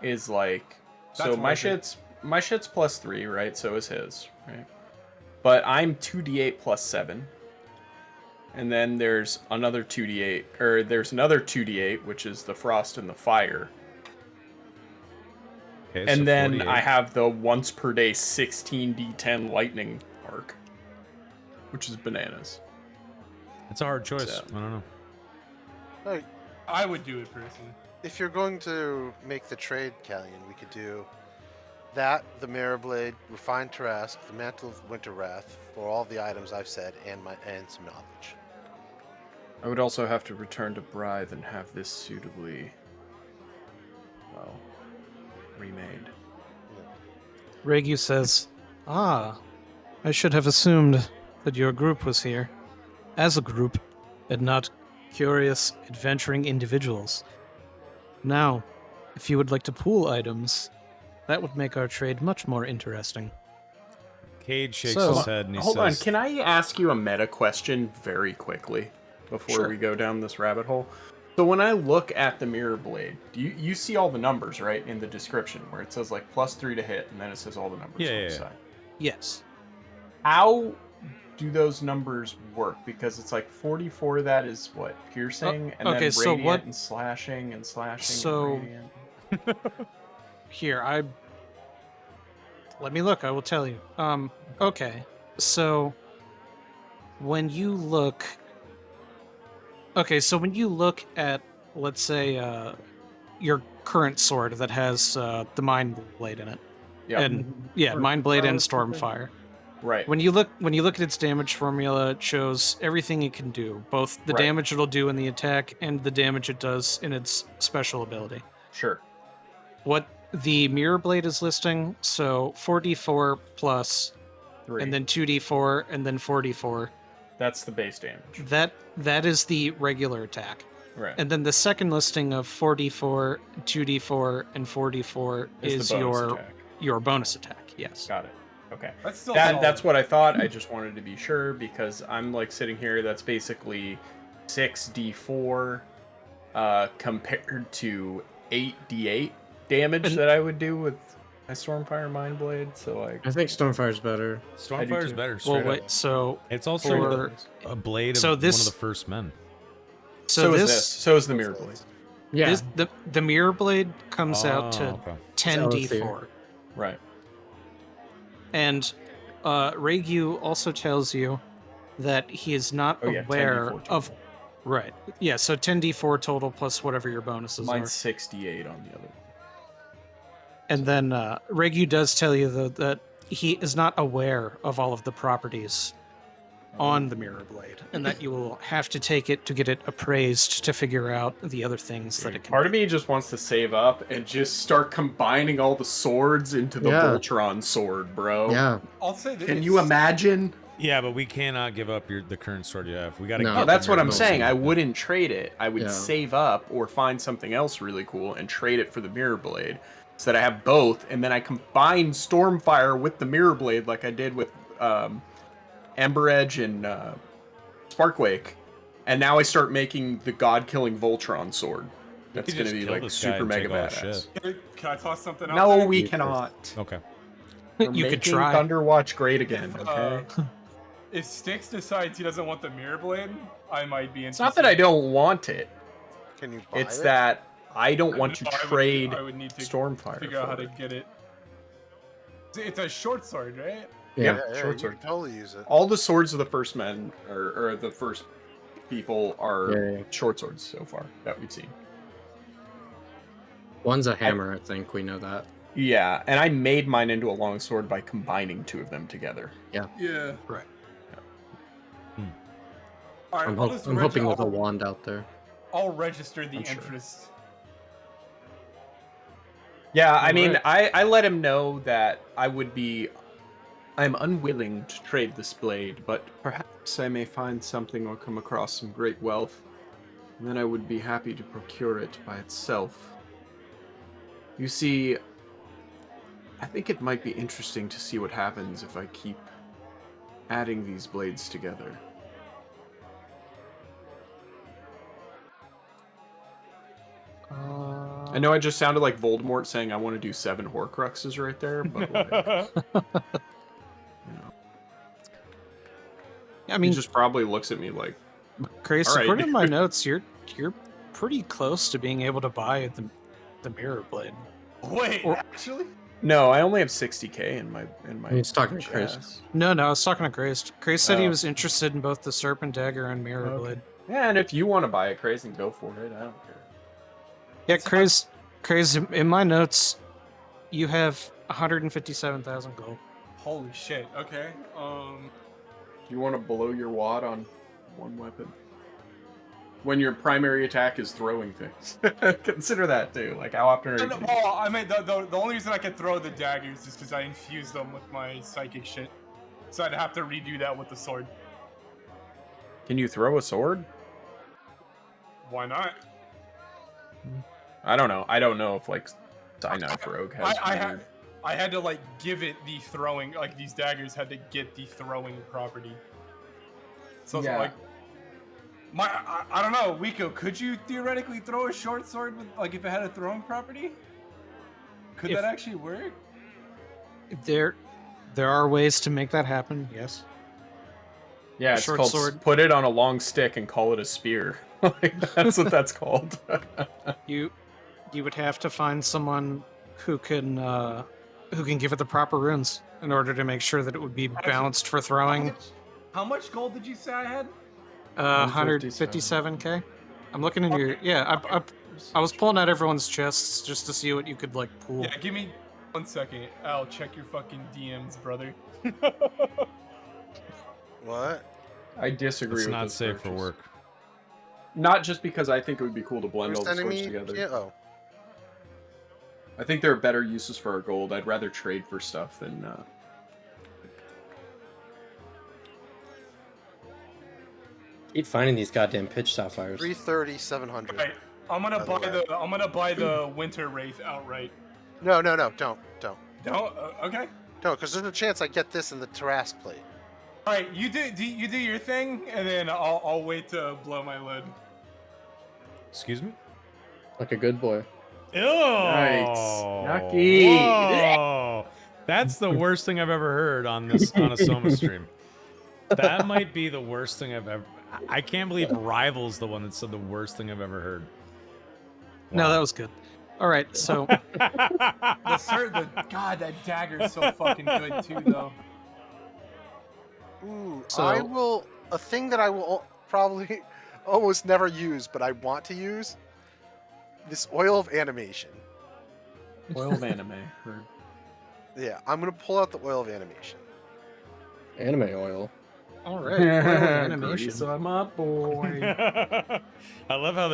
is like so That's my worth it. shit's +3, right? So is his, right? But I'm 2d8 plus 7. And then there's another 2d8, or there's another 2d8, which is the frost and the fire. Okay, And so then 48. I have the once per day 16d10 lightning arc, which is bananas. It's a hard choice. So- I don't know. Like, I would do it personally. if you're going to make the trade, Callion, we could do that, the Mirror Blade, Refined Tarask, the Mantle of Winter Wrath, for all the items I've said, and some knowledge. I would also have to return to Brythe and have this suitably, well, remade. Regu says, "Ah, I should have assumed that your group was here, as a group, and not curious, adventuring individuals. Now, if you would like to pool items, that would make our trade much more interesting." Cade shakes So- his head and he Hold on, says, can I ask you a meta question very quickly before Sure. we go down this rabbit hole? So when I look at the Mirror Blade, do you see all the numbers, right, in the description where it says like +3 to hit, and then it says all the numbers Yeah, on yeah, the yeah. side? Yes. How do those numbers work? Because it's like 44 of that is what, piercing, and okay, then so radiant what- and slashing and slashing So- and radiant. Here, let me look, I will tell you. Okay. So when you look at, let's say, your current sword that has the Mind Blade in it. Yeah, And yeah, Mind Blade and Stormfire. right. When you look at its damage formula, it shows everything it can do, both the Right. damage it'll do in the attack and the damage it does in its special ability. Sure. What the Mirror Blade is listing, so 4d4 plus, 3. and then 2d4, and then 4d4. That's the base damage. That is the regular attack. Right. And then the second listing of 4d4, 2d4, and 4d4 is the bonus attack. your bonus attack. Yes. Got it. Okay. That's still That's solid. what I thought. I just wanted to be sure because I'm like sitting here. That's basically 6d4 compared to 8d8 damage And- that I would do with my Stormfire Mind Blade. So like, I think Stormfire's better. Stormfire's too. better. Well, Straight wait. up. So It's also for- a blade of so one this- of the first men. so is this. So is the Mirror Blade. Yeah. the Mirror Blade comes out to okay. 10d4. Right. And Regu also tells you that he is not Oh, yeah, aware 10d4 of. total. Right. Yeah, so 10d4 total plus whatever your bonuses Mine's are. 68 on the other one. And then Regu does tell you though that he is not aware of all of the properties on the Mirror Blade, and that you will have to take it to get it appraised to figure out the other things that it can Part do. of me just wants to save up and just start combining all the swords into the Yeah. Voltron sword, bro. Yeah. I'll say this. Can you imagine? Yeah, but we cannot give up the current sword you have. We got to. No. No, that's what I'm saying. I would. wouldn't trade it. I would Yeah. save up or find something else really cool and trade it for the Mirror Blade so that I have both, and then I combine Stormfire with the Mirror Blade like I did with Ember Edge and Sparkwake, and now I start making the god-killing Voltron sword. That's could going to just be kill like this guy super and mega take all his badass. shit. Can I toss something out No, there? we You cannot. Okay. We're You could making try. Thunderwatch great again, If, okay? If Styx decides he doesn't want the Mirror Blade, I might be It's interested. not that I don't want it. Can you buy It's it? that I don't want to No, trade I would need to Stormfire figure out how for to it. get it. It's a short sword, right? Yeah, yeah, short you sword. can totally use it. All the swords of the first men, or the first people, are Yeah. short swords so far that we've seen. One's a hammer, I think. We know that. Yeah, and I made mine into a long sword by combining two of them together. Yeah. Right. All right, I'm I'll just hoping there's a I'll, wand out there. I'll register the I'm sure. interest. Yeah, I mean, Alright. I let him know that I'm unwilling to trade this blade, but perhaps I may find something or come across some great wealth then I would be happy to procure it by itself. You see, I think it might be interesting to see what happens if I keep adding these blades together. I know I just sounded like Voldemort saying I want to do 7 Horcruxes right there, but like, you know, I he mean, just probably looks at me like, Grace, all right. according to my notes, you're pretty close to being able to buy the mirror blade. Wait, Or- actually? no, I only have 60k in my He's talking to Chris. chest. No, I was talking to Grace. Grace said he Oh. was interested in both the serpent dagger and mirror Okay. blade. Yeah, and if you want to buy it, Crazy, go for it. I don't care. Yeah, Craze, in my notes, you have 157,000 gold. Holy shit. Okay. Do you want to blow your wad on one weapon? When your primary attack is throwing things. Consider that too. Like, how often are you gonna Well, I mean, the only reason I can throw the daggers is because I infused them with my psychic shit. So I'd have to redo that with the sword. Can you throw a sword? Why not? I don't know. I don't know if, like, Knife Rogue has I had to, like, give it the throwing, like, these daggers had to get the throwing property. So, Yeah. like, I don't know, Wiko, could you theoretically throw a short sword with, like, if it had a throwing property? Could If- that actually work? There are ways to make that happen. Yes. Yeah, it's Short called sword. put it on a long stick and call it a spear. Like, that's what that's called. You would have to find someone who can give it the proper runes in order to make sure that it would be balanced for throwing. How much gold did you say I had? 157k. I'm looking in your I was pulling out everyone's chests just to see what you could like pool. Yeah, give me 1 second. I'll check your fucking DMs, brother. What? I disagree It's with not this safe for purchase. work. Not just because I think it would be cool to blend all You're the sending swords me? together. Yeah, oh. I think there are better uses for our gold. I'd rather trade for stuff than. Keep finding these goddamn pitch sapphires. 330, 700. Right. I'm gonna By the buy the Winter Wraith outright. No, don't. Don't? Okay. Don't, because there's a chance I get this in the Tarask plate. All right, you do your thing, and then I'll wait to blow my lid. Excuse me? Like a good boy. Ew! Yucky. Whoa. That's the worst thing I've ever heard on a Soma stream. That might be the worst thing I've ever. I can't believe Rival's the one that said the worst thing I've ever heard. No, that was good. All right, so God, that dagger is so fucking good too, though. Ooh, So- I will. A thing that I will probably almost never use, but I want to use this oil of animation. Oil of anime. Or... Yeah, I'm gonna pull out the oil of animation. Anime oil. all right, oil of animation. Grease on my boy. I love how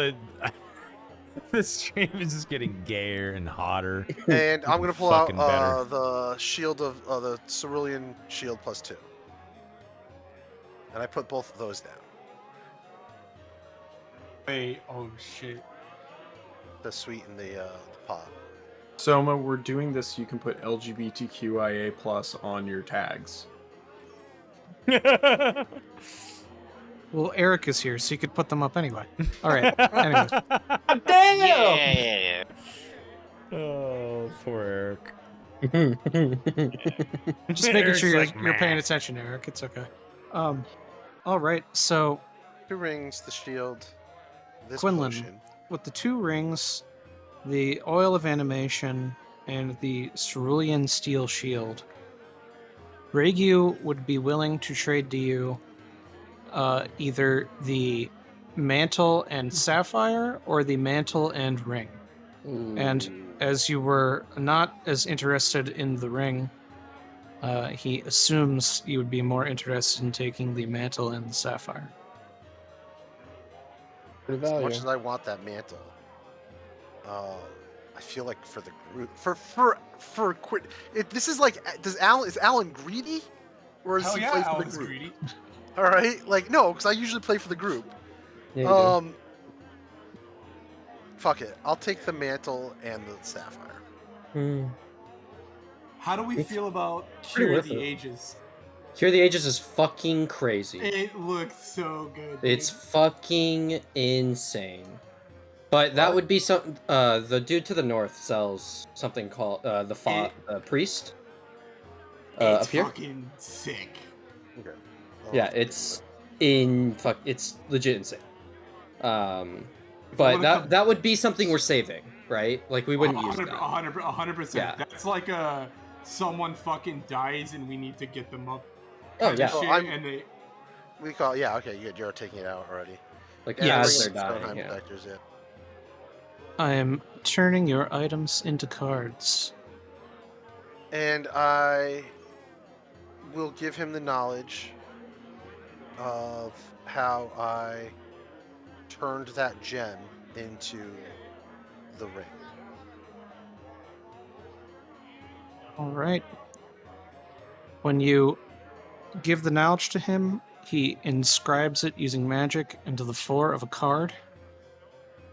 the stream is just getting gayer and hotter. And I'm gonna pull out Fucking better. the shield of the cerulean shield +2. And I put both of those down. Wait, oh shit. To sweeten the pot. Soma, we're doing this. You can put LGBTQIA+ on your tags. Well, Eric is here, so you could put them up anyway. All right. Anyways, Yeah. Oh, poor Eric. I'm just making Eric's sure like, you're paying "Meh." attention, Eric. It's okay. All right. So 2 rings, the shield, this Quinlan. potion. with the 2 rings, the oil of animation, and the cerulean steel shield, Regu would be willing to trade to you either the mantle and sapphire or the mantle and ring. And as you were not as interested in the ring, he assumes you would be more interested in taking the mantle and the sapphire. Pretty As value. much as I want that mantle, I feel like for the group, for quit. This is like, is Alan greedy, or is Hell he yeah, play for Alan's the group? greedy. All right, like no, because I usually play for the group. Yeah, you do. fuck it. I'll take the mantle and the sapphire. How do we It's feel about pretty Cure worth the it. Ages? Cure the Ages is fucking crazy. It looks so good. It's dude. fucking insane. But that What? would be some. The dude to the north sells something called the priest. It's Up here. fucking sick. Okay. I'll Yeah, have to take a it's look. it's legit insane. If we But wanna come- that would be something we're saving, right? Like we wouldn't use that. 100%. Yeah. That's like someone fucking dies and we need to get them up. Oh kinda yeah, Oh, shit, I'm- and they We call yeah. Okay, good. You're taking it out already. like Yeah, as bring they're in dying. Stonehenge Yeah. protectors, yeah. I am turning your items into cards. And I will give him the knowledge of how I turned that gem into the ring. All right. When you give the knowledge to him, he inscribes it using magic into the 4 of a card,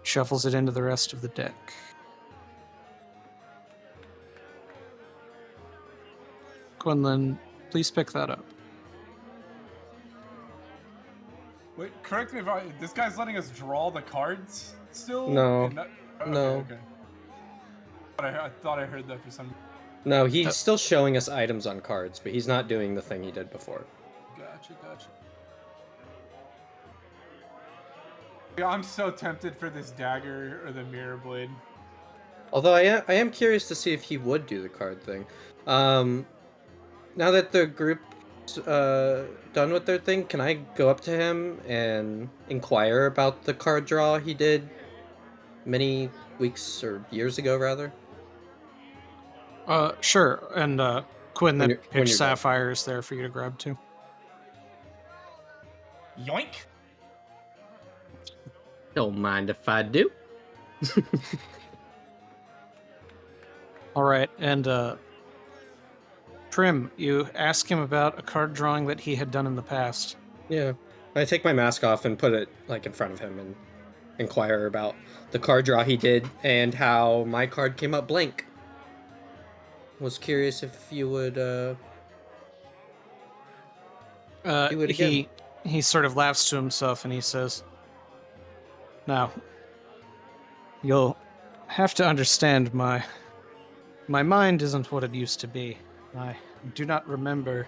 shuffles it into the rest of the deck. Quinlan, please pick that up. wait. Correct me if this guy's letting us draw the cards still. No. And that- okay, No. Okay. I thought I heard that for some. No, he's still showing us items on cards, but he's not doing the thing he did before. Gotcha. Yeah, I'm so tempted for this dagger or the mirror blade. Although I am curious to see if he would do the card thing. Now that the group's done with their thing, can I go up to him and inquire about the card draw he did many weeks or years ago, rather? Sure. And Quinn, When that you're pitch done. sapphire is there for you to grab too. Yoink! Don't mind if I do. All right, and Prim, you ask him about a card drawing that he had done in the past. Yeah. I take my mask off and put it like in front of him and inquire about the card draw he did and how my card came up blank. Was curious if you would do it again. He sort of laughs to himself and he says, "Now, you'll have to understand my mind isn't what it used to be. I do not remember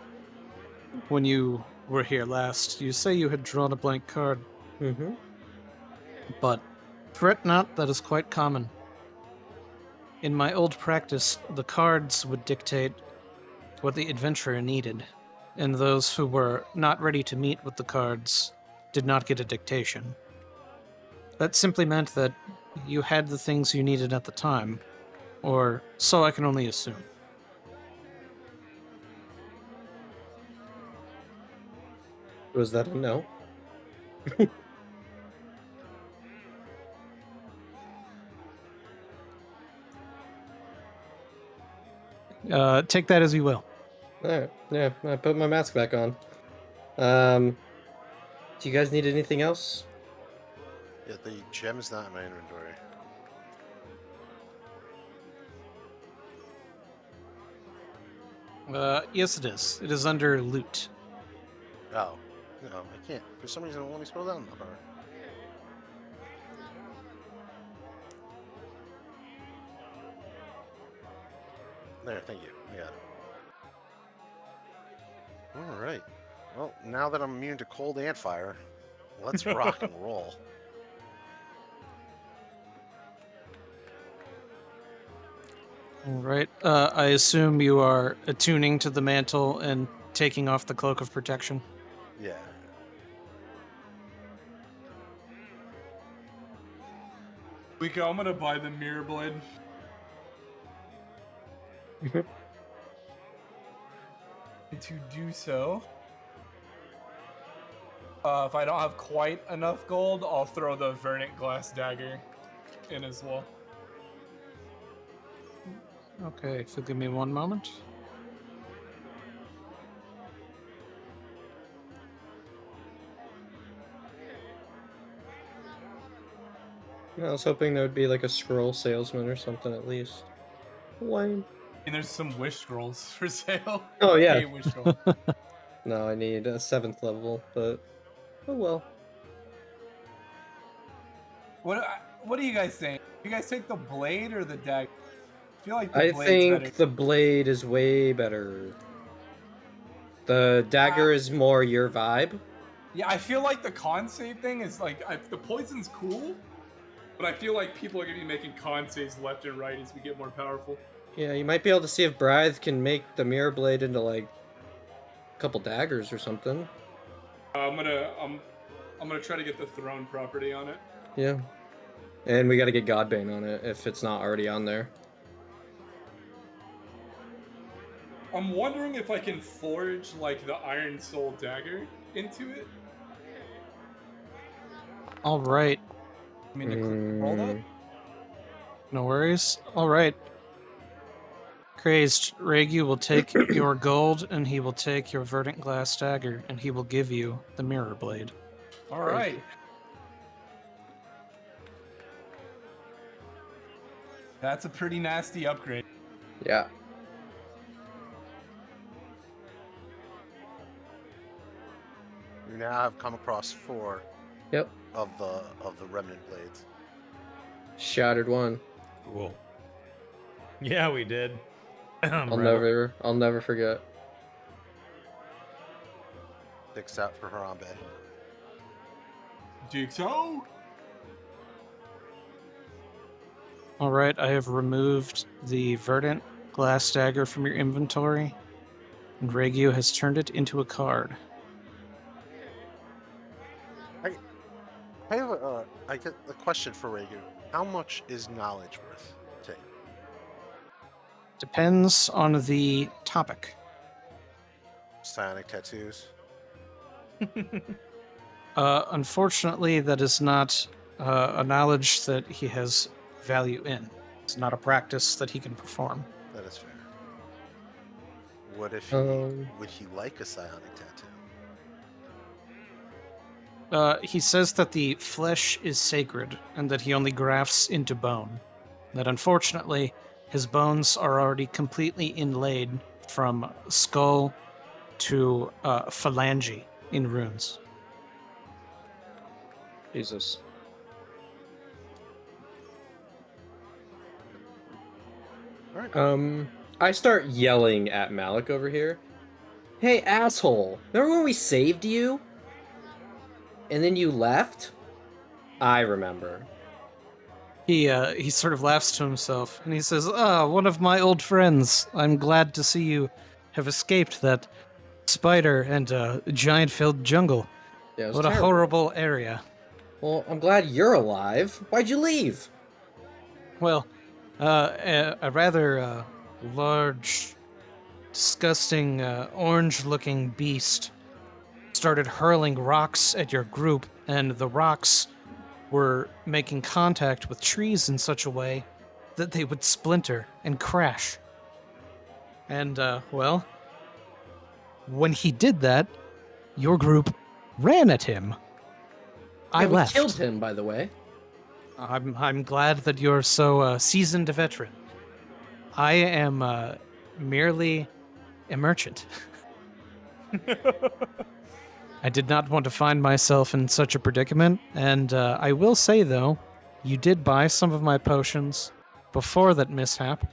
when you were here last. You say you had drawn a blank card, Mm-hmm. but fret not, that is quite common. In my old practice, the cards would dictate what the adventurer needed, and those who were not ready to meet with the cards did not get a dictation. That simply meant that you had the things you needed at the time, or so I can only assume. Was that a no? Take that as you will. Alright, yeah, I put my mask back on. Do you guys need anything else? Yeah, the gem's not in my inventory. Yes, it is. It is under loot. Oh. No, I can't. For some reason, it won't let me scroll down that far. There, thank you. I got it. Alright. Well, now that I'm immune to cold and fire, let's rock and roll. All right. I assume you are attuning to the mantle and taking off the cloak of protection. Yeah. Wiko, I'm gonna buy the mirror blade. And to do so, if I don't have quite enough gold, I'll throw the Vernic glass dagger in as well. Okay, if you'll give me one moment. I was hoping there would be like a scroll salesman or something at least. Lame. And there's some wish scrolls for sale. Oh yeah. Hey, wish scroll. No, I need a 7th level, but oh well. What do you guys think? You guys take the blade or the dagger? I feel like the I blade's think better. the blade is way better. The dagger is more your vibe. Yeah, I feel like the con save thing is like the poison's cool, but I feel like people are gonna be making con saves left and right as we get more powerful. Yeah, you might be able to see if Brythe can make the mirror blade into like a couple daggers or something. I'm gonna try to get the throne property on it. Yeah. And we gotta get Godbane on it if it's not already on there. I'm wondering if I can forge like the Iron Soul dagger into it. All right. I mean, to roll up. No worries. All right. Crazed, Regu will take your gold, and he will take your verdant glass dagger, and he will give you the mirror blade. All right. That's a pretty nasty upgrade. Yeah. You now have come across 4 Yep. of the remnant blades. Shattered one. Cool. Yeah, we did. I'll never forget. 6 out for Harambe. Jigsaw. All right, I have removed the verdant glass dagger from your inventory, and Regu has turned it into a card. I have I get a question for Regu. How much is knowledge worth to you? Depends on the topic. Psionic tattoos. Unfortunately, that is not a knowledge that he has value in. It's not a practice that he can perform. That is fair. What if would he like a psionic tattoo? He says that the flesh is sacred and that he only grafts into bone. That unfortunately, his bones are already completely inlaid from skull to phalange in runes. Jesus. All right. I start yelling at Malik over here. Hey, asshole! Remember when we saved you? And then you left? I remember. He sort of laughs to himself and he says, one of my old friends. I'm glad to see you have escaped that spider and giant-filled jungle. Yeah, it was What a terrible. horrible area. Well, I'm glad you're alive. Why'd you leave? Well, a rather large, disgusting, orange-looking beast started hurling rocks at your group, and the rocks were making contact with trees in such a way that they would splinter and crash. And, well, when he did that, your group ran at him. I Yeah, we left. killed him, by the way. I'm glad that you're so seasoned a veteran. I am merely a merchant. I did not want to find myself in such a predicament, and I will say, though, you did buy some of my potions before that mishap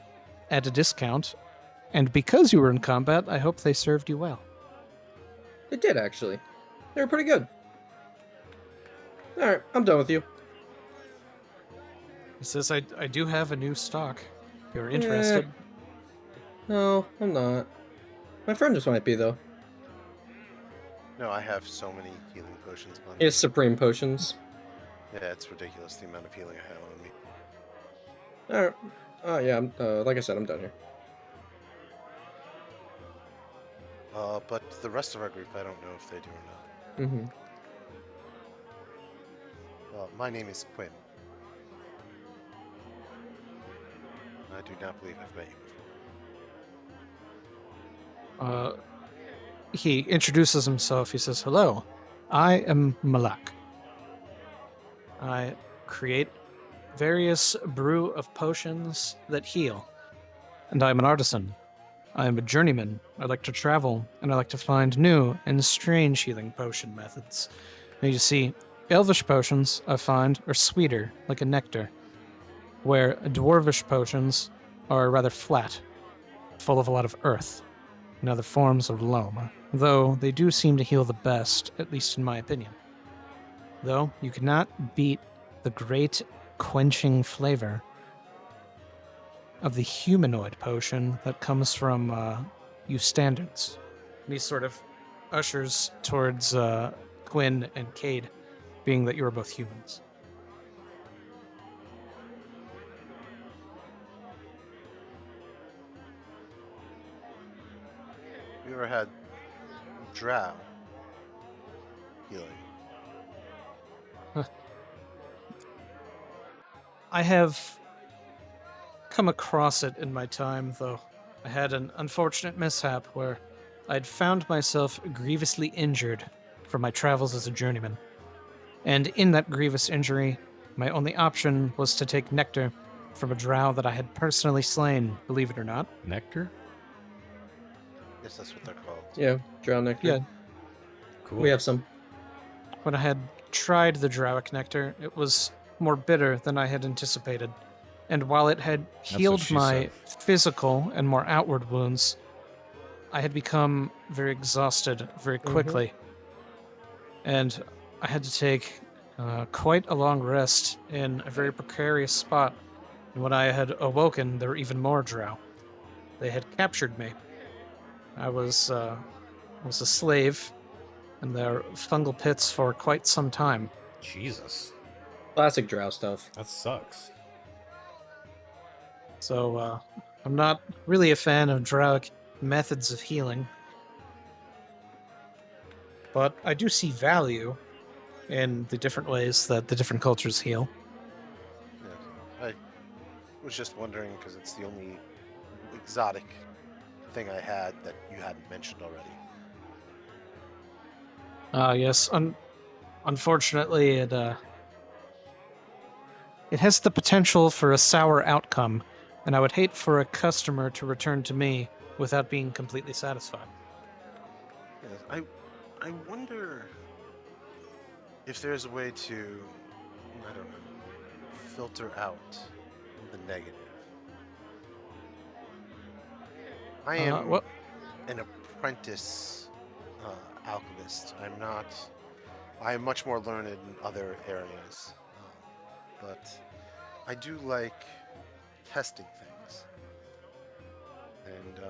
at a discount, and because you were in combat, I hope they served you well. It did, actually. They were pretty good. Alright, I'm done with you. He says, I do have a new stock. If you're interested. No, I'm not. My friend just might be, though. No, I have so many healing potions on He has supreme potions. Yeah, it's ridiculous the amount of healing I have on me. Alright. Oh, yeah, like I said, I'm done here. But the rest of our group, I don't know if they do or not. Mm-hmm. My name is Quinn. I do not believe I've met you before. He introduces himself. He says, "Hello, I am Malak. I create various brew of potions that heal. And I am an artisan. I am a journeyman. I like to travel, and I like to find new and strange healing potion methods. Now you see, elvish potions, I find, are sweeter, like a nectar, where dwarvish potions are rather flat, full of a lot of earth and other forms of loam, though they do seem to heal the best, at least in my opinion. Though you cannot beat the great quenching flavor of the humanoid potion that comes from you standards. And he sort of ushers towards Quinn and Cade, being that you are both humans. You ever had drow healing? I have come across it in my time, though. I had an unfortunate mishap where I'd found myself grievously injured from my travels as a journeyman. And in that grievous injury, my only option was to take nectar from a drow that I had personally slain, believe it or not. Nectar? Yes, that's what they're called. Yeah, drown nectar. Yeah, Cool. We have some. when I had tried the drowic nectar, it was more bitter than I had anticipated. And while it had what healed she my physical and more outward wounds, I had become very exhausted very quickly. And I had to take quite a long rest in a very precarious spot. And when I had awoken, there were even more drow. They had captured me. I was a slave in their fungal pits for quite some time. Jesus. Classic drow stuff. That sucks. So I'm not really a fan of drowic methods of healing. But I do see value in the different ways that the different cultures heal. Yes. I was just wondering because it's the only exotic thing I had that you hadn't mentioned already. Yes, unfortunately, it has the potential for a sour outcome, and I would hate for a customer to return to me without being completely satisfied. Yes, I wonder if there's a way to, I don't know, filter out the negative. I am Well, an apprentice alchemist. I'm not. I am much more learned in other areas, but I do like testing things. And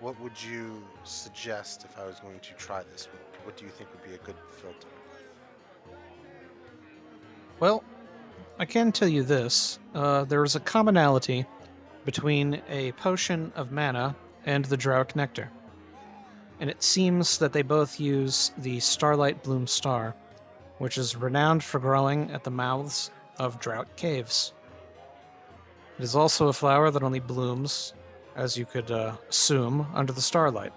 what would you suggest if I was going to try this? What do you think would be a good filter? well, I can tell you this: there is a commonality between a potion of mana and the Drowic Nectar, and it seems that they both use the Starlight Bloom Star, which is renowned for growing at the mouths of Drought caves. It is also a flower that only blooms, as you could assume, under the starlight.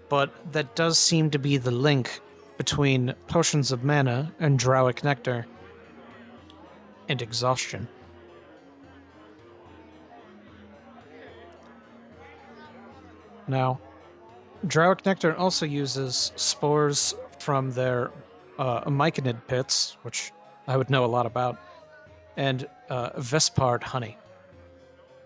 But that does seem to be the link between potions of mana and Drowic nectar and exhaustion. Now, Drowic nectar also uses spores from their myconid pits, which I would know a lot about, and Vespard honey.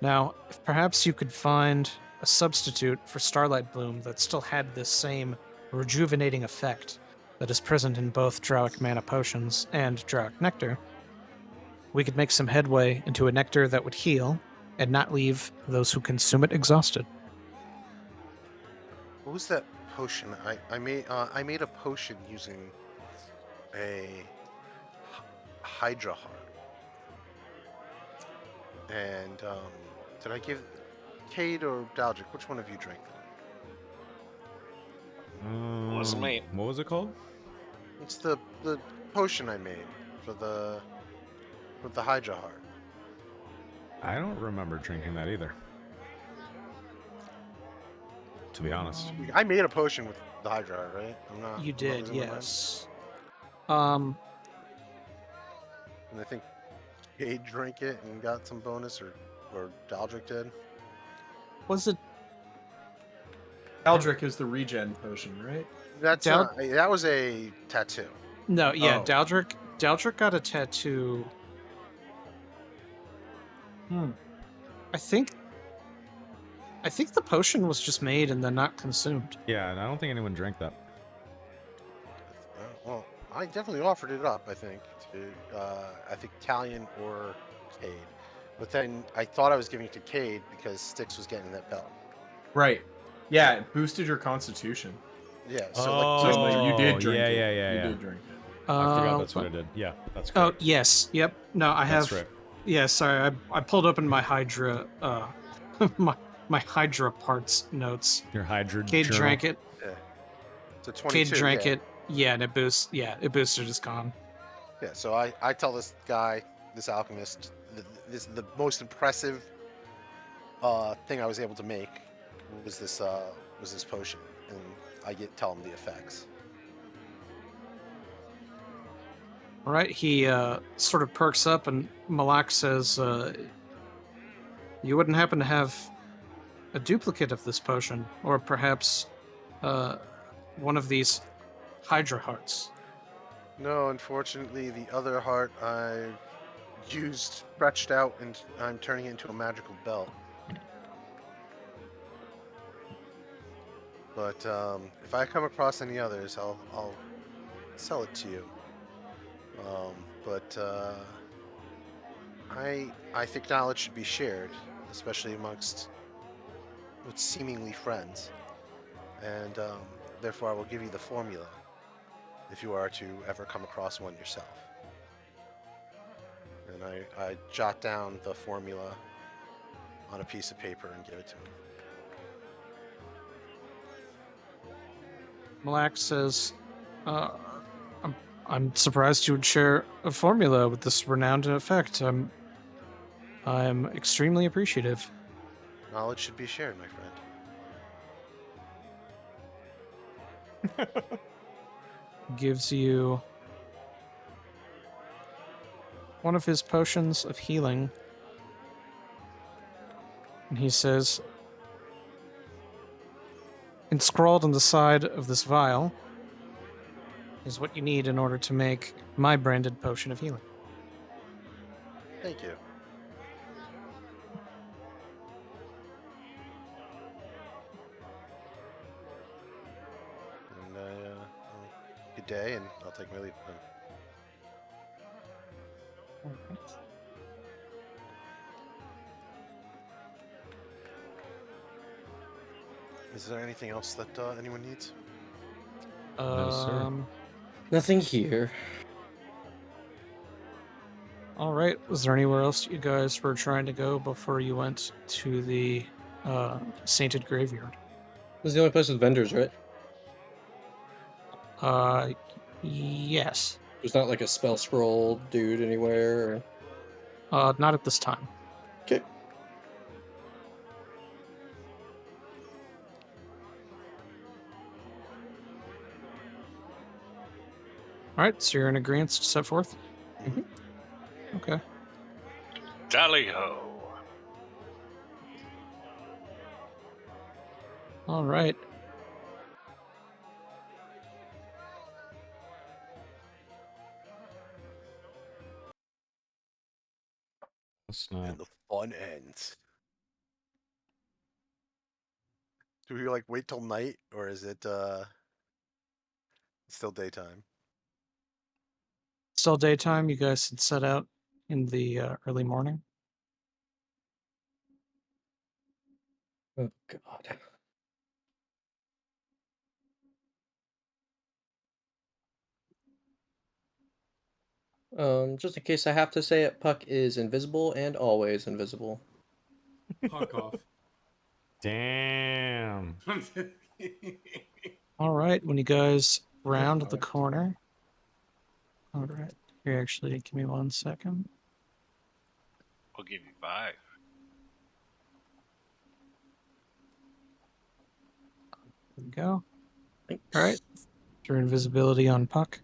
Now, if perhaps you could find a substitute for Starlight Bloom that still had this same rejuvenating effect that is present in both Drowic Mana Potions and Drowic Nectar, we could make some headway into a nectar that would heal and not leave those who consume it exhausted. What was that potion? I made a potion using a Hydra heart. And did I give Cade or Daldric? Which one of you drank that? Wasn't me. What was it called? It's the potion I made for the with the Hydra heart. I don't remember drinking that either. To be honest. I made a potion with the Hydra heart, right? You I'm not did, losing my mind. yes. And I think Cade drank it and got some bonus, or Daldric did. Was it Aldrich is the regen potion, right? That's Dal- that was a tattoo. no? Yeah, Oh. Daldric got a tattoo. I think the potion was just made and then not consumed. Yeah, and I don't think anyone drank that. Well, I definitely offered it up. I think to Talion or Cade, but then I thought I was giving it to Cade because Styx was getting that belt. Right. Yeah, it boosted your constitution. Yeah. So Oh, you did drink yeah, it. yeah, yeah, You yeah. did drink it. I forgot that's what I but- did. Yeah, that's Oh correct. yes, yep. No, I That's have. right. Yeah, sorry. I pulled open my Hydra. My Hydra parts notes. Your Hydra Cade journal. drank it. Yeah. So 22. Cade drank yeah. it. Yeah, and it boosted his con. Yeah. So I tell this guy, this alchemist, the most impressive thing I was able to make was this potion, and I tell him the effects. All right, he sort of perks up, and Malak says, "You wouldn't happen to have a duplicate of this potion, or perhaps one of these Hydra hearts?" No, unfortunately, the other heart I used stretched out, and I'm turning it into a magical belt. But if I come across any others, I'll sell it to you. But I think knowledge should be shared, especially amongst with seemingly friends, and therefore I will give you the formula if you are to ever come across one yourself. And I jot down the formula on a piece of paper and give it to him. Malak says, I'm surprised you would share a formula with this renowned effect. I'm extremely appreciative." Knowledge should be shared, my friend. Gives you one of his potions of healing. And he says, "Inscrawled on the side of this vial is what you need in order to make my branded potion of healing." Thank you. And good day, and I'll take my leave of him. Is there anything else that anyone needs? No, sir. Nothing here. All right. Was there anywhere else you guys were trying to go before you went to the Sainted Graveyard? This is the only place with vendors, right? Yes. There's not like a spell scroll dude anywhere. Or... Not at this time. Okay. All right. So you're in agreement to set forth? Mhm. Okay. Tally ho. All right. That's not. And the fun ends. Do we like wait till night, or is it still daytime? Still daytime. You guys had set out in the early morning. Oh God. Just in case I have to say it, Puck is invisible and always invisible. Fuck off. Damn. All right. When you guys round the Fuck. corner. All right. Here, actually, give me 1 second. I'll give you 5. There we go. Thanks. All right. Through invisibility on Puck.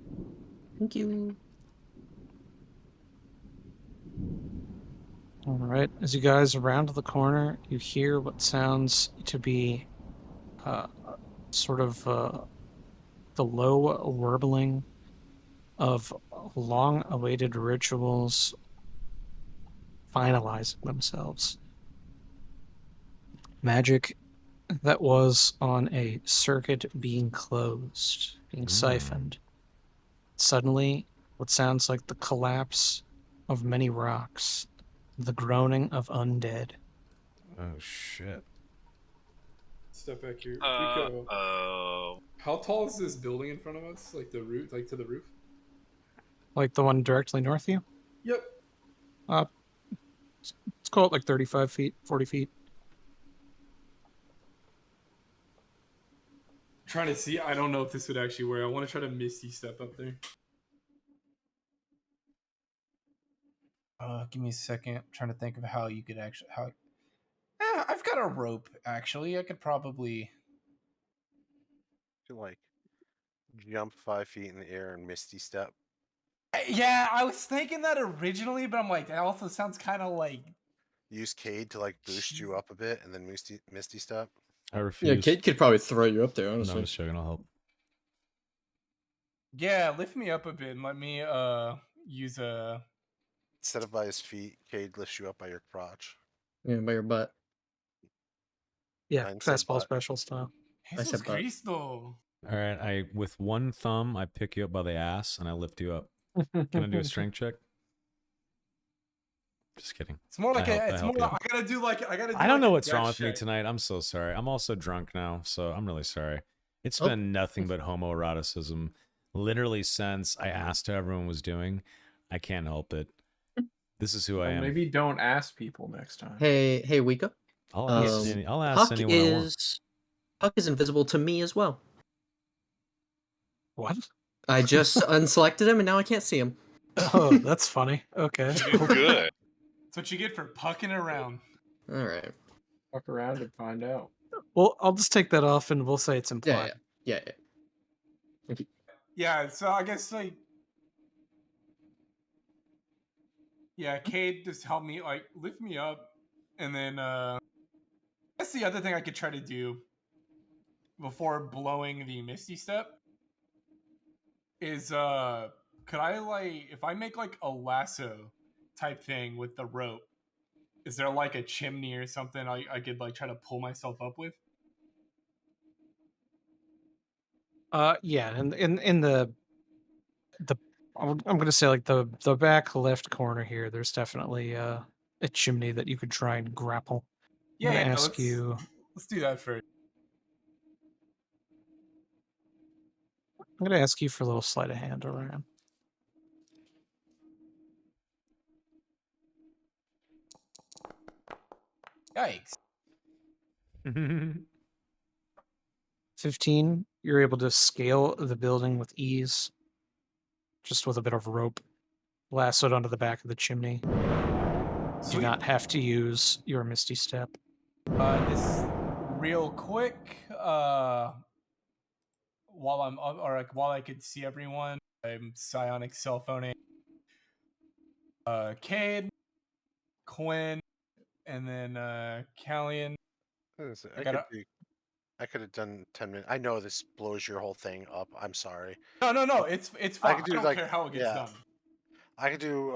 Thank you. All right. As you guys round the corner, you hear what sounds to be sort of the low warbling of long-awaited rituals finalizing themselves. Magic that was on a circuit being closed, being siphoned. Suddenly, what sounds like the collapse of many rocks, the groaning of undead. Oh shit. Step back here. Uh Rico, oh. how tall is this building in front of us? Like the roof, like to the roof? Like the one directly north of you? Yep. Uh, let's call it like 35 feet, 40 feet. Trying to see. I don't know if this would actually work. I want to try to misty step up there. Give me a second. I'm trying to think of how you could actually how. I've got a rope. Actually, I could probably. To like jump 5 feet in the air and misty step. Yeah, I was thinking that originally, but I'm like, that also sounds kind of like. Use Cade to like boost you up a bit, and then misty step. I Yeah, refuse. Kate could probably throw you up there, No, honestly. I'm just joking. I'll help. Yeah, lift me up a bit and let me use a. Instead of by his feet, Cade lifts you up by your crotch. Yeah, by your butt. Yeah, Mine said fastball butt. special style. Jesus said butt. Cristo. All right. I with one thumb, I pick you up by the ass and I lift you up. Can I do a strength check? Just kidding. It's more like I help- a. I It's help more. you. I gotta do like. I gotta. Do I don't like know a what's wrong dex with me check. tonight. I'm so sorry. I'm also drunk now, so I'm really sorry. It's Oh. been nothing but homoeroticism literally since I asked how everyone was doing. I can't help it. This is who I Well, am. maybe don't ask people next time. Hey, Wika. I'll ask, Um, I'll ask Puck anyone I want. is invisible to me as well. What? I just unselected him and now I can't see him. Oh, that's funny. Okay. You did good. That's what you get for pucking around. All right. Fuck around and find out. Well, I'll just take that off and we'll say it's implied. Yeah. Yeah, so I guess like. Yeah, Cade just helped me like lift me up, and then that's the other thing I could try to do before blowing the Misty Step is could I like if I make like a lasso type thing with the rope, is there like a chimney or something I could like try to pull myself up with? Yeah, and in the I'm gonna say like the back left corner here, there's definitely a chimney that you could try and grapple. I'm gonna ask you. Let's do that first. I'm gonna ask you for a little sleight of hand, Orion. Yikes. 15. You're able to scale the building with ease, just with a bit of rope lassoed onto the back of the chimney. Do Sweet. not have to use your Misty Step. This real quick, while I'm up, or like while I could see everyone, I'm psionic cell phoning Cade, Quinn, and then Callian. I could have done 10 minutes. I know this blows your whole thing up. I'm sorry. No, it's fine. I, could do, don't like- care how it gets yeah. done. I could do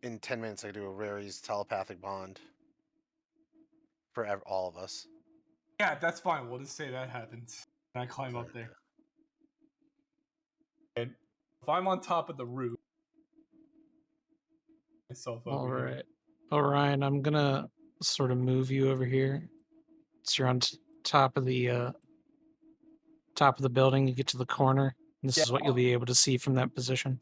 in 10 minutes. I could do a Rary's telepathic bond for all of us. Yeah, that's fine. We'll just say that happens. And I climb up there. And if I'm on top of the roof, myself over All here. right. Orion, I'm gonna sort of move you over here. So you're on top of the building. You get to the corner. And this is what you'll be able to see from that position.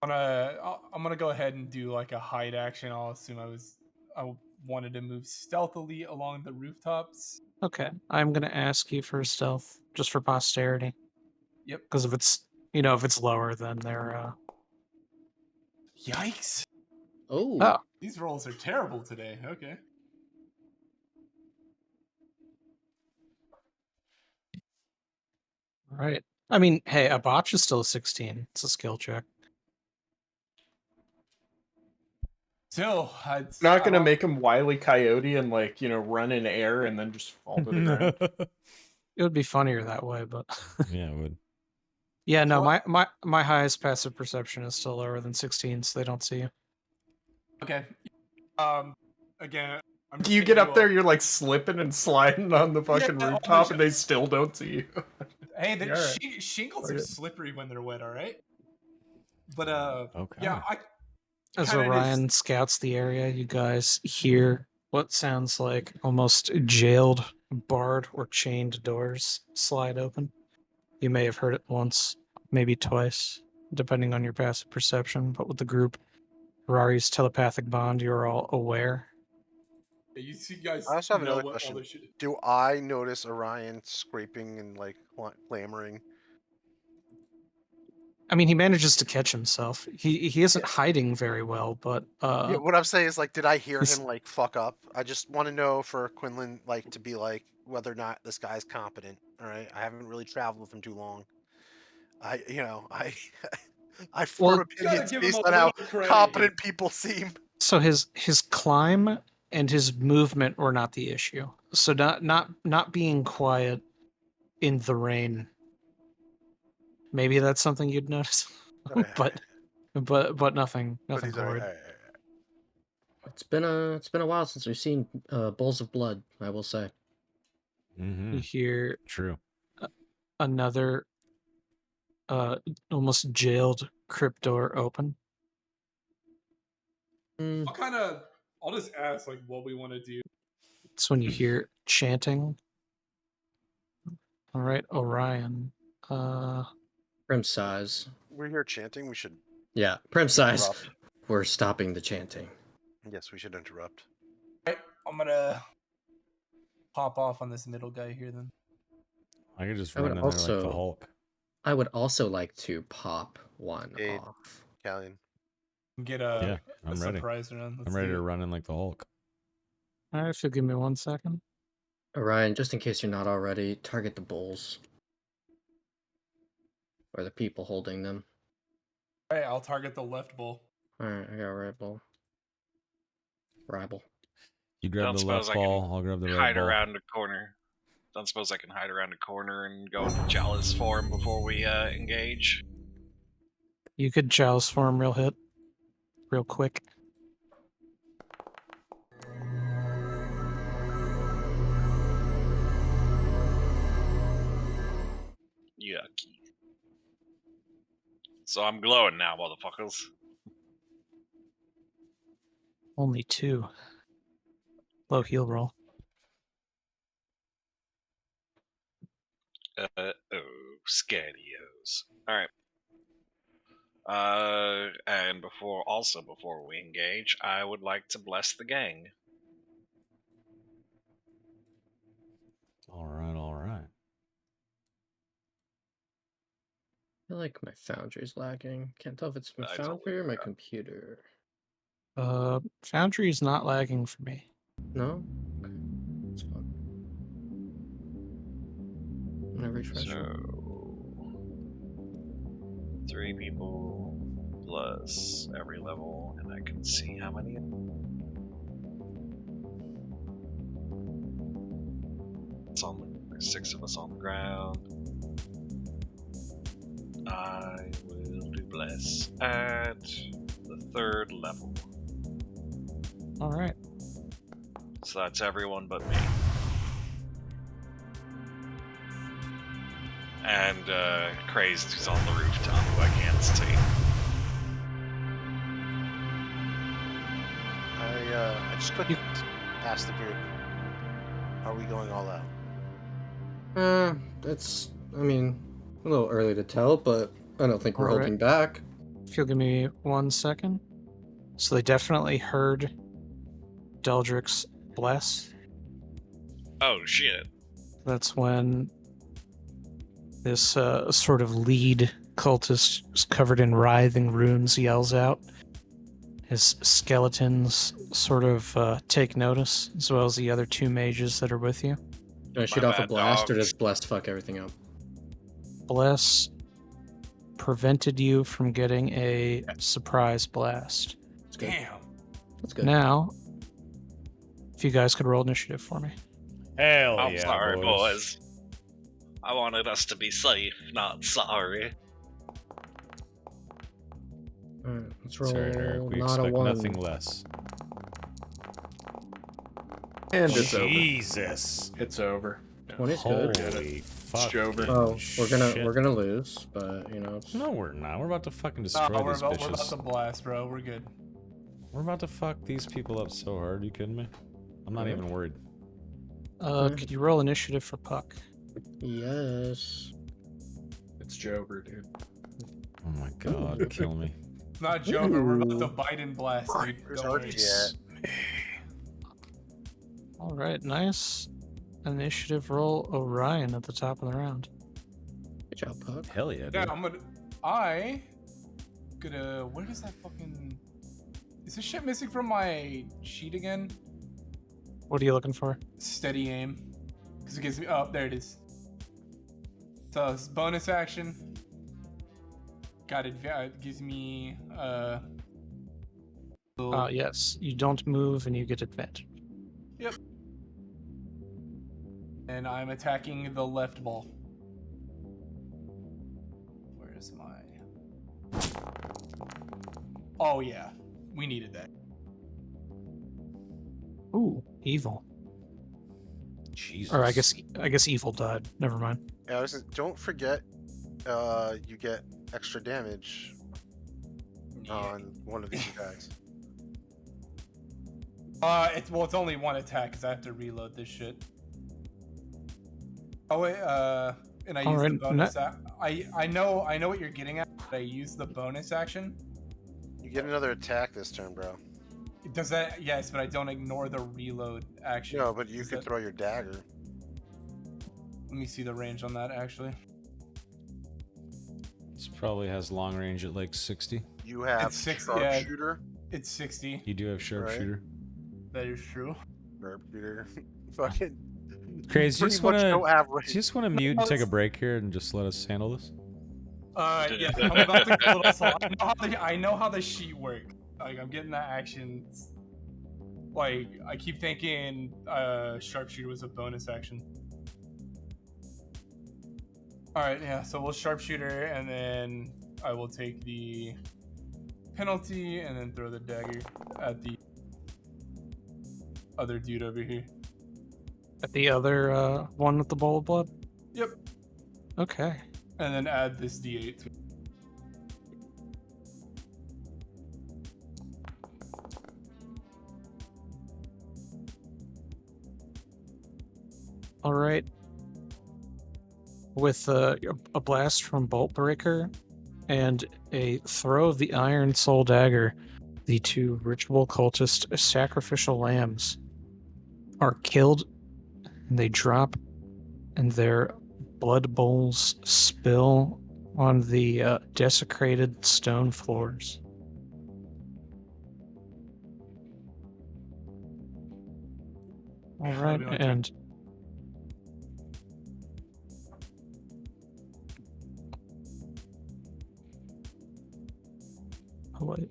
I'm gonna go ahead and do like a hide action. I'll assume I wanted to move stealthily along the rooftops. Okay. I'm gonna ask you for stealth, just for posterity. Yep. Because if it's lower, then they're Yikes! Oh. These rolls are terrible today. Okay. right. I mean, hey, a botch is still a 16. It's a skill check. Still, Not gonna make him Wile E. Coyote and like run in air and then just fall to the ground. It would be funnier that way, but Yeah, it would. yeah, no, Well- my highest passive perception is still lower than 16, so they don't see you. Okay. Again, I'm just You hitting get up there, all- you're like slipping and sliding on the fucking Yeah, rooftop, and they still don't see you. Hey, the All right. shingles are Okay. slippery when they're wet. All right. But Okay. yeah, I As kinda Orion scouts the area, you guys hear what sounds like almost jailed, barred, or chained doors slide open. You may have heard it once, maybe twice, depending on your passive perception, but with the group, Rari's telepathic bond, you're all aware. You see, guys. I also have know another what all question. this shit. Do I notice Orion scraping and like clamoring? I mean, he manages to catch himself. He isn't hiding very well, but Yeah, what I'm saying is like, did I hear he's- him like fuck up? I just want to know for Quinlan like to be like whether or not this guy's competent. All right, I haven't really traveled with him too long. I form Well- You gotta opinions give him based a on how little credit competent people seem. so his climb and his movement were not the issue. So not being quiet in the rain. Maybe that's something you'd notice, Alright, but nothing but he's horrid. alright. It's been a while since we've seen bowls of blood. I will say. Mm-hmm. You hear True. another almost jailed crypt door open. Mm, I'll just ask like what we want to do. It's when you hear chanting. All right, Orion. Prim size. We're here chanting. We should Yeah, prim size. interrupt. We're stopping the chanting. Yes, we should interrupt. I'm gonna pop off on this middle guy here then. I could just I would run in there like the also- Hulk. I would also like to pop one Jade. off. Callian. Get Yeah, a I'm ready. surprise run. Let's I'm ready do to it. run in like the Hulk. All right, if you'll give me 1 second. Orion, just in case you're not already, target the bulls. Or the people holding them. All right, I'll target the left bull. Alright, I got a right ball. Rival. You grab Don't the suppose left I can ball, I'll grab the right Hide ball. around a corner. Don't suppose I can hide around a corner and go into Chalice form before we engage? You could chalice form real quick. Yucky. So I'm glowing now, motherfuckers. Only 2. Low heal roll. Oh, scadios. Alright. And before we engage, I would like to bless the gang. All right, all right. I feel like my foundry's lagging. Can't tell if it's my I totally foundry or my forgot. computer. Foundry is not lagging for me. No? Okay. It's fine. I'm gonna refresh it. So 3 people plus every level, and I can see how many. There's 6 of us on the ground. I will do bless at the 3rd level. All right. So that's everyone but me. And Crazed, who's on the rooftop, who I can't see. I just couldn't ask the group. Are we going all out? It's, I mean, a little early to tell, but I don't think we're Alright. holding back. If you'll give me 1 second. So they definitely heard Deldrick's bless. Oh shit. That's when this sort of lead cultist who's covered in writhing runes yells out. His skeletons sort of take notice, as well as the other 2 mages that are with you. Do I shoot My off a bad, blast, or dogs. does blast fuck everything up? Bless prevented you from getting a surprise blast. It's good. Damn. That's good. Now, if you guys could roll initiative for me. Hell I'm yeah, sorry, boys. I wanted us to be safe, not sorry. Alright, let's That's roll right, Eric. We not a expect 1. nothing less. And it's over. Jesus. It's over. 20's good. Holy fuck. Jover. Oh, we're gonna lose, but you know. It's... No, we're not. We're about to fucking No, destroy we're these about bitches. to blast, bro. We're good. We're about to fuck these people up so hard. Are you kidding me? I'm not Yeah. even worried. Could you roll initiative for Puck? Yes. It's Jover, dude. Oh my god, kill me. It's not Joker. We're about to Ooh. bite and blast, dude. Where's Don't worry. Archie at? All right, nice initiative roll, Orion at the top of the round. Good job, Puck. Hell yeah, dude. Yeah, where is that fucking... Is this shit missing from my sheet again? What are you looking for? Steady aim. Because it gives me... Oh, there it is. So, it's bonus action. It gives me... Yes, you don't move and you get advantage. Yep. And I'm attacking the left ball. Where's my... Oh, yeah. We needed that. Ooh, evil. Jesus. Or I guess evil died. Never mind. Yeah, don't forget, you get extra damage on one of these attacks. It's only one attack because I have to reload this shit. Oh wait, and I use the Alright, bonus. I know what you're getting at. But I use the bonus action. You get another attack this turn, bro. It does that? Yes, but I don't ignore the reload action. No, but you Is could that- throw your dagger. Let me see the range on that actually. This probably has long range at like 60. You have It's 60, yeah. sharpshooter. It's 60. You do have sharpshooter. That is true. Sharpshooter. Fucking. Crazy, you pretty just much wanna don't have do range. you just wanna mute and take a break here and just let us handle this? Yeah, I'm about to go. So I know how the sheet works. Like I'm getting that action. Like I keep thinking, sharpshooter was a bonus action. All right, yeah. So we'll sharpshooter, and then I will take the penalty, and then throw the dagger at the other dude over here. At the other one with the bowl of blood? Yep. Okay. And then add this D8 to it. All right. With a blast from Bolt Breaker and a throw of the Iron Soul Dagger, the two ritual cultist sacrificial lambs are killed, and they drop, and their blood bowls spill on the desecrated stone floors. All right, be my turn. and oh wait.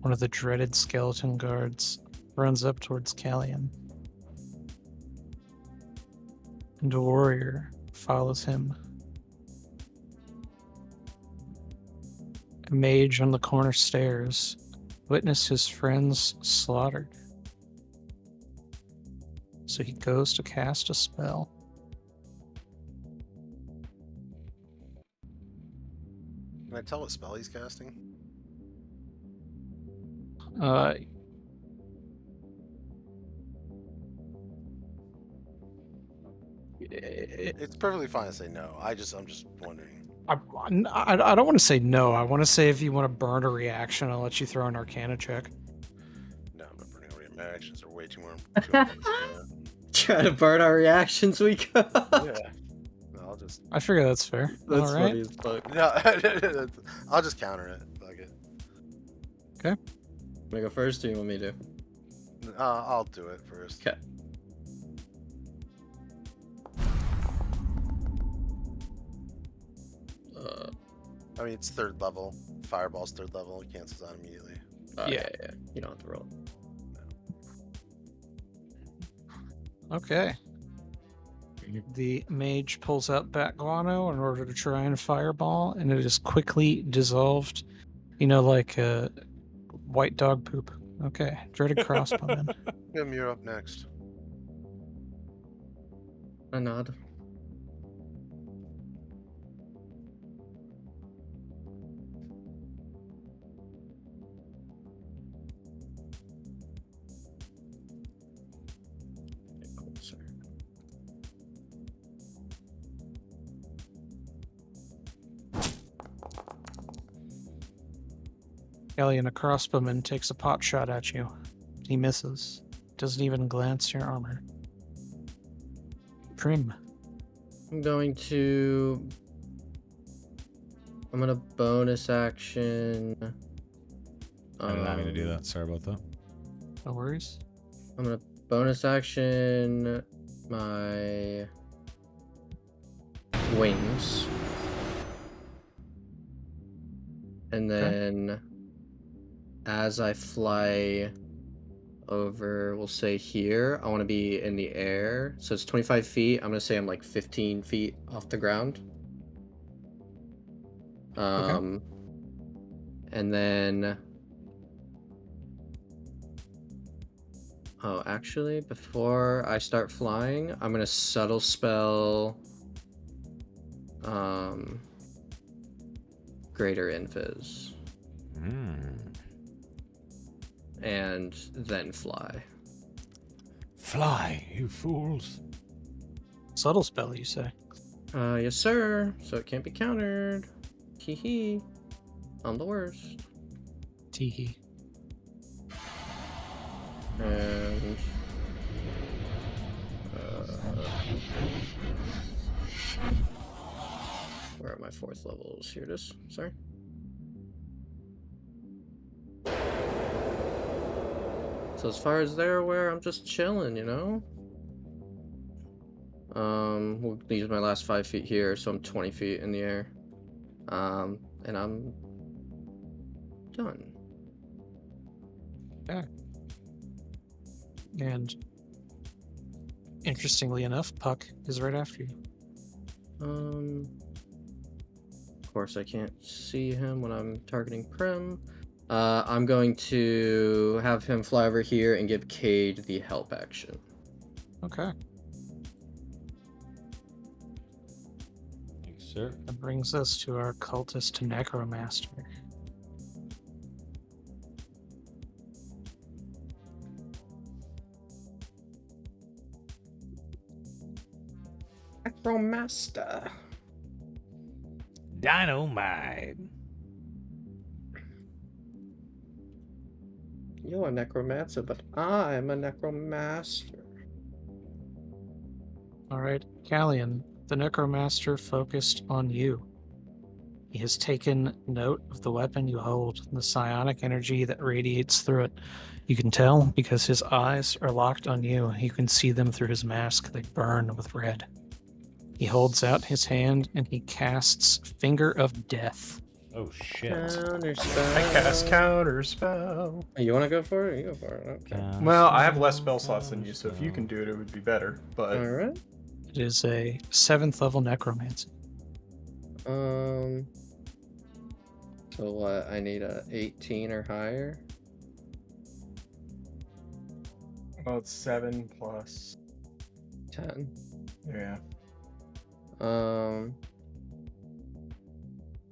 One of the dreaded skeleton guards runs up towards Callian. And a warrior follows him. A mage on the corner stairs witnessed his friends slaughtered. So he goes to cast a spell. Can I tell what spell he's casting? It's perfectly fine to say no. I'm just wondering. I don't want to say no. I want to say if you want to burn a reaction, I'll let you throw an Arcana check. No, I'm not burning away. My actions are way too more. Try to burn our reactions, we go. Yeah. No, I'll just. I figure that's fair. That's All right. funny as fuck. No, I'll just counter it. Fuck it. Okay. Want to go first, or you want me to? I'll do it first. Okay. I mean, it's 3rd level. Fireball's 3rd level. It cancels out immediately. Oh, Yeah. yeah. You don't have to roll. Okay. The mage pulls out Bat Guano in order to try and fireball, and it is quickly dissolved. You know, like white dog poop. Okay. Dreaded crossbowman. Jim, you're up next. I nod. Get closer. Alien, a crossbowman takes a pot shot at you. He misses. Doesn't even glance your armor. Prim. I'm gonna bonus action. I did not mean to do that. Sorry about that. No worries. I'm gonna bonus action my wings. And Okay. then as I fly over, we'll say here, I want to be in the air. So it's 25 feet. I'm going to say I'm like 15 feet off the ground. And then... Oh, actually, before I start flying, I'm going to subtle spell... Greater Invis. And then fly. Fly, you fools. Subtle spell, you say? Yes, sir. So it can't be countered. Hee hee. I'm the worst. Teehee. And where are my 4th levels? Here it is. Sorry. So as far as they're aware, I'm just chilling, you know? We'll use my last 5 feet here, so I'm 20 feet in the air. And I'm done. Okay. And interestingly enough, Puck is right after you. Of course I can't see him when I'm targeting Prim. I'm going to have him fly over here and give Cade the help action. Okay. Thanks, sir. That brings us to our cultist necromaster. Necromaster. Dynamite. You're a necromancer, but I'm a necromaster. Alright, Callian, the necromaster focused on you. He has taken note of the weapon you hold and the psionic energy that radiates through it. You can tell because his eyes are locked on you. You can see them through his mask. They burn with red. He holds out his hand and he casts Finger of Death. Oh, shit. Counterspell. I cast counterspell. You want to go for it? You go for it. Okay. Well, I have less spell slots than you, so if you can do it, it would be better. But All right. It is a 7th level necromancy. So what? I need a 18 or higher. well, it's 7 plus. 10. Yeah.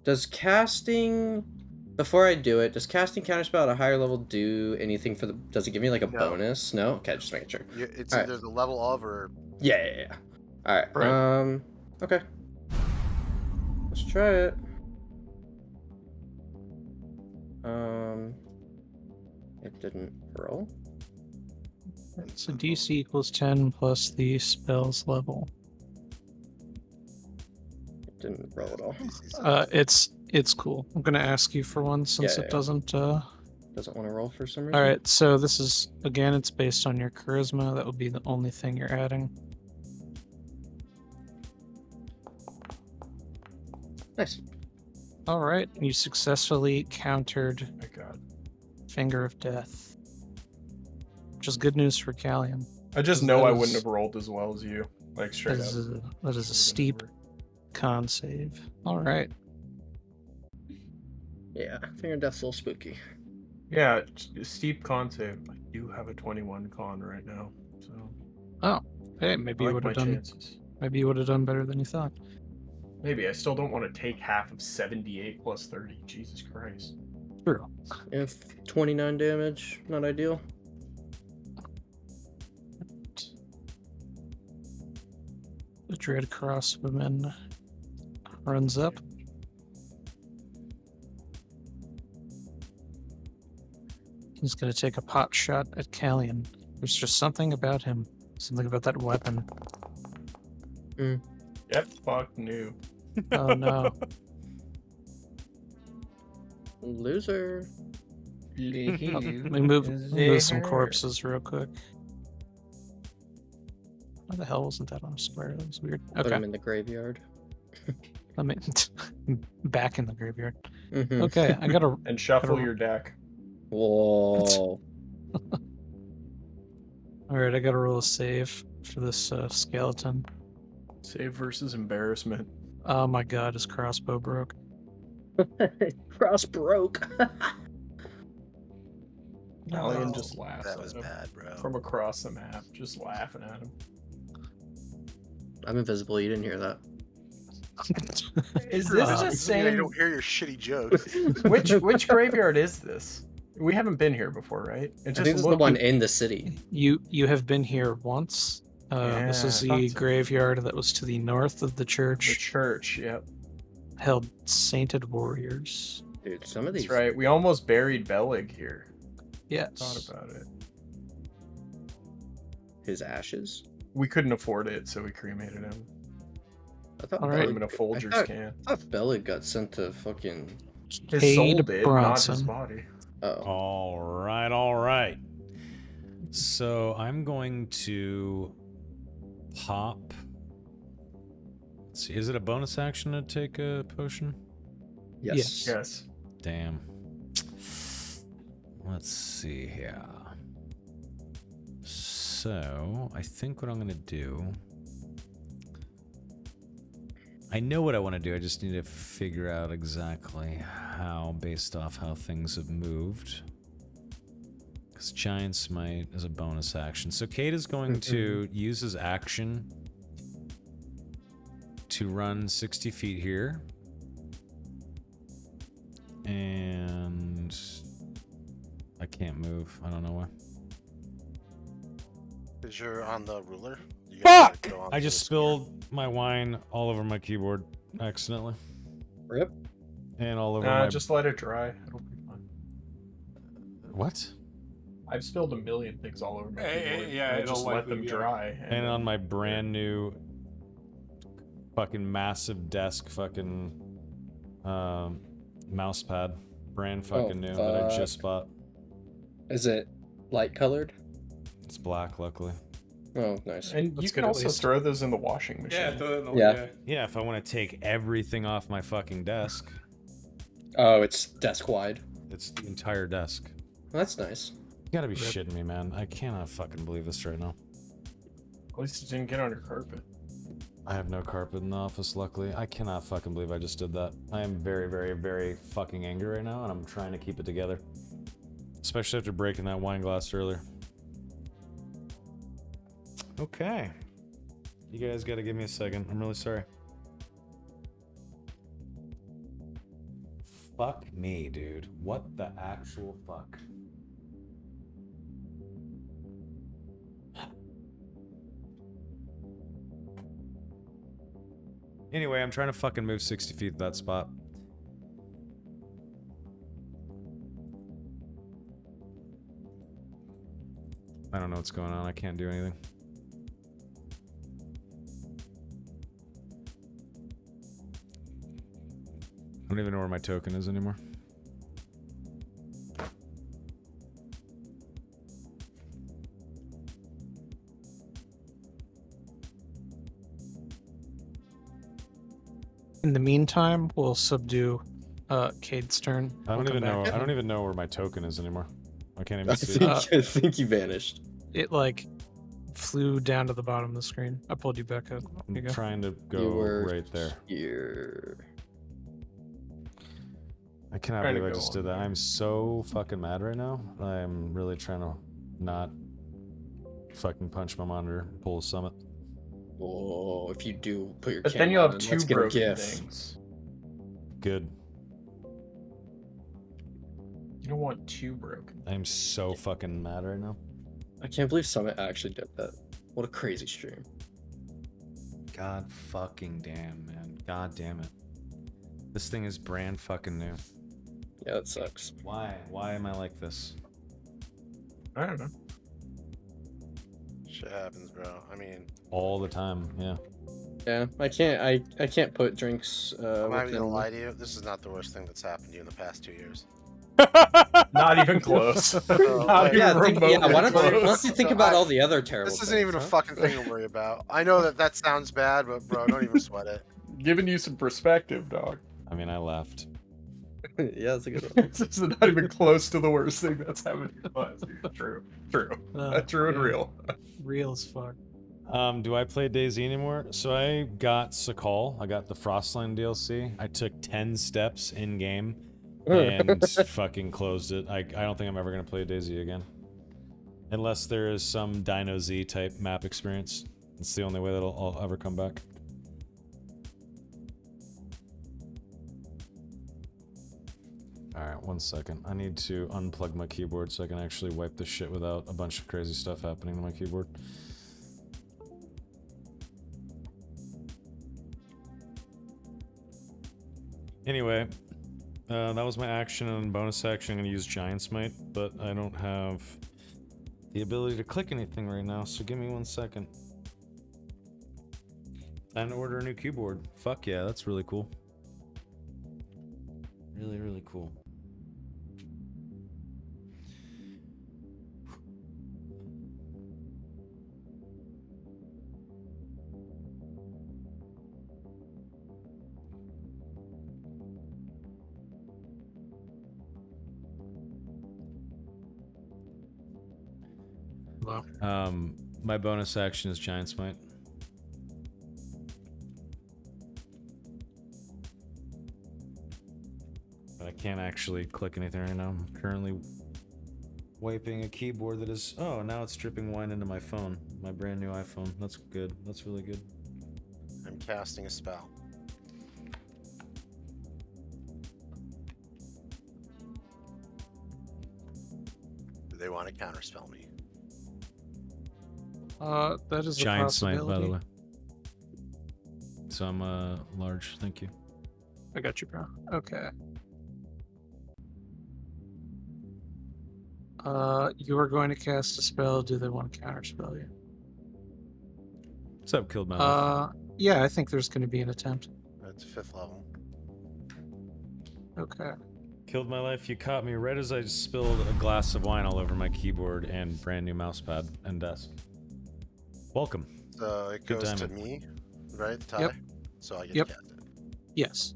Does casting, before I do it, does casting counterspell at a higher level do anything for the, does it give me like a No. bonus? No? Okay, just making sure. It's All either the level of or Yeah. Alright, Right. Okay. Let's try it. It didn't roll. So DC equals 10 plus the spell's level. It didn't roll at all. It's cool. I'm gonna ask you for one since Yeah. it doesn't Doesn't want to roll for some reason. Alright, so this is again it's based on your charisma. That would be the only thing you're adding. Nice. All right, you successfully countered Oh my god. Finger of Death, which is good news for Callian. I just 'Cause know that I wouldn't is- have rolled as well as you. Like straight That up. is a Should've been steep over. con save. All right. Yeah, Finger of Death's a little spooky. Yeah, steep con save. I do have a 21 con right now, so Oh, hey, I maybe you like would my have done. chances. Maybe you would have done better than you thought. Maybe I still don't want to take half of 78 plus 30. Jesus Christ. True. If 29 damage, not ideal. The Dread Crossbowman runs up. He's gonna take a pot shot at Callian. There's just something about him. Something about that weapon. Yep, fuck new. Oh no. Loser. Let me move some corpses real quick. Why the hell wasn't that on a square? That was weird. Put Okay. him in the graveyard. Let me back in the graveyard. Mhm. Okay, I gotta. And shuffle Gotta- your deck. Whoa. All right, I gotta roll a save for this skeleton. Save versus embarrassment. Oh my god, his crossbow broke. Cross broke. Alien Oh, just laughs that at was him bad, bro. from across the map, just laughing at him. I'm invisible. You didn't hear that. Is Uh, this Doesn't just mean I saying don't hear your shitty jokes. which graveyard is this? We haven't been here before, right? It I think this is the one in the city. You have been here once. This is Yeah, I the thought so. graveyard that was to the north of the The church. church. Yep, Held sainted warriors. Dude, some of these. that's right. We almost buried Bellig here. Yes. Thought about it. His ashes. We couldn't afford it, so we cremated him. I thought All Put right. him in a Folgers I can. thought Bellig got sent to fucking. His soul Cade did, not his Bronson. body. Oh. All right, all right. So I'm going to pop. Let's see, is it a bonus action to take a potion? Yes. Yes. Damn. Let's see here. So I think what I'm gonna do. I know what I want to do. I just need to figure out exactly how, based off how things have moved. Because Giant Smite is a bonus action. So Cade is going to use his action to run 60 feet here. And I can't move. I don't know why. Because you're on the ruler. You gotta Fuck! go onto I the just square. spilled my wine all over my keyboard accidentally. Rip. And all over my... Just let it dry. It'll be fine. What? I've spilled a million things all over my keyboard. yeah, I it'll just let likely them be dry. And on my brand new fucking massive desk fucking mouse pad. Brand fucking new that I just bought. Is it light colored? It's black, luckily. Oh, nice. And That's you good can at also least. throw those in the washing machine. Yeah, throw it in the, Yeah. yeah. Yeah, if I want to take everything off my fucking desk, Oh, it's desk wide. it's the entire desk. That's nice. You gotta be shitting me, man. I cannot fucking believe this right now. At least it didn't get on your carpet. I have no carpet in the office, luckily. I cannot fucking believe I just did that. I am very, very, very fucking angry right now, and I'm trying to keep it together. Especially after breaking that wine glass earlier. Okay. You guys gotta give me a second. I'm really sorry. Fuck me, dude. What the actual fuck? Anyway, I'm trying to fucking move 60 feet to that spot. I don't know what's going on. I can't do anything. I don't even know where my token is anymore. In the meantime, we'll subdue Cade's turn. I We'll don't come even know. back. I don't even know where my token is anymore. I can't I even see think, it. I think he vanished. It like flew down to the bottom of the screen. I pulled you back up. Here you I'm go. trying to You go were right there. here. I cannot Trying to believe I go just on did that. there. I'm so fucking mad right now. I'm really trying to not fucking punch my monitor and pull a summit. Oh, if you do put your But camera then you'll have on, two let's get a broken GIF. things. Good. You don't want two broken. I'm so fucking mad right now. I can't believe Summit actually did that. What a crazy stream. God fucking damn, man. God damn it. This thing is brand fucking new. Yeah, that sucks. Why? Why am I like this? I don't know. Shit happens, bro. I mean, All the time, yeah. Yeah, I can't put drinks I'm not even gonna within- lie to you. This is not the worst thing that's happened to you in the past 2 years. Not even close. Oh, Not wait. even Yeah, remotely why don't close. you think about all the other terrible This isn't things, even a huh? fucking thing to worry about. I know that sounds bad, but bro, don't even sweat it. Giving you some perspective, dog. I mean, I left. Yeah, that's a good one. This is not even close to the worst thing that's happened to us. True. True. True and yeah. real. Real as fuck. Do I play DayZ anymore? So I got Sakal. I got the Frostline DLC. I took 10 steps in game and fucking closed it. I don't think I'm ever gonna play DayZ again, unless there is some Dino Z type map experience. It's the only way that I'll ever come back. All right, 1 second. I need to unplug my keyboard so I can actually wipe this shit without a bunch of crazy stuff happening to my keyboard. Anyway, that was my action, and bonus action I'm going to use Giant Smite, but I don't have the ability to click anything right now, so give me 1 second. Time to order a new keyboard. Fuck yeah, that's really cool. Really, really cool. Wow. My bonus action is Giant Smite. But I can't actually click anything right now. I'm currently wiping a keyboard that is... Oh, now it's dripping wine into my phone. My brand new iPhone. That's good. That's really good. I'm casting a spell. Do they want to counterspell me? That is a Giant Smite, by the possibility. way. So I'm large. Thank you. I got you, bro. Okay. You are going to cast a spell. Do they want to counterspell you? What's up, Killed My Life? Yeah, I think there's going to be an attempt. That's 5th level. Okay. Killed My Life. You caught me right as I spilled a glass of wine all over my keyboard and brand new mousepad and desk. Welcome. So it Good goes to timing. me, right? Ty? Yep. So I get Yep. to cast it. Yes.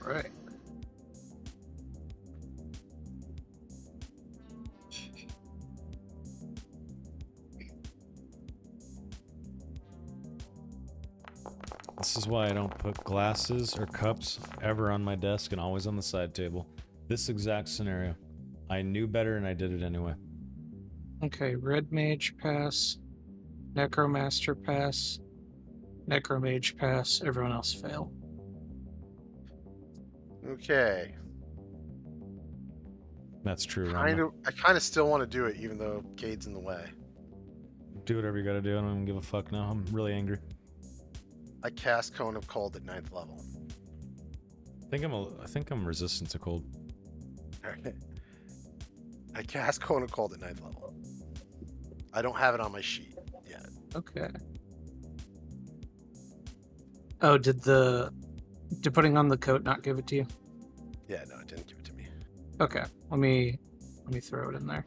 Right. This is why I don't put glasses or cups ever on my desk and always on the side table. This exact scenario. I knew better and I did it anyway. Okay, Red Mage pass, Necromaster pass, Necromage pass, everyone else fail. Okay. That's true, I kind of still want to do it, even though Cade's in the way. Do whatever you gotta do. I don't even give a fuck now. I'm really angry. I cast Cone of Cold at 9th level. I think I'm resistant to cold. Alright. I cast Cone of Cold at 9th level. I don't have it on my sheet yet. Okay. Oh, did putting on the coat not give it to you? Yeah, no, it didn't give it to me. Okay, let me throw it in there.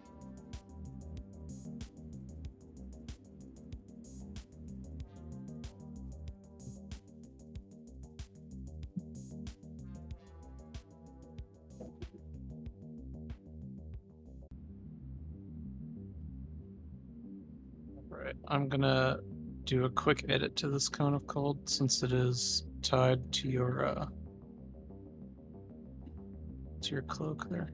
Alright, I'm gonna do a quick edit to this cone of cold since it is tied to your cloak there.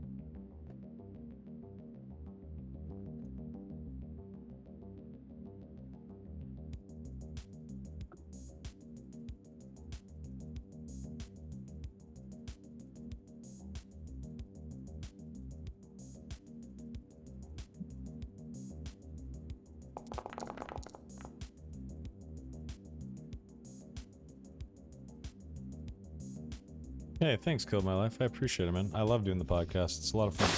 Hey, thanks, Killed My Life. I appreciate it, man. I love doing the podcast. It's a lot of fun.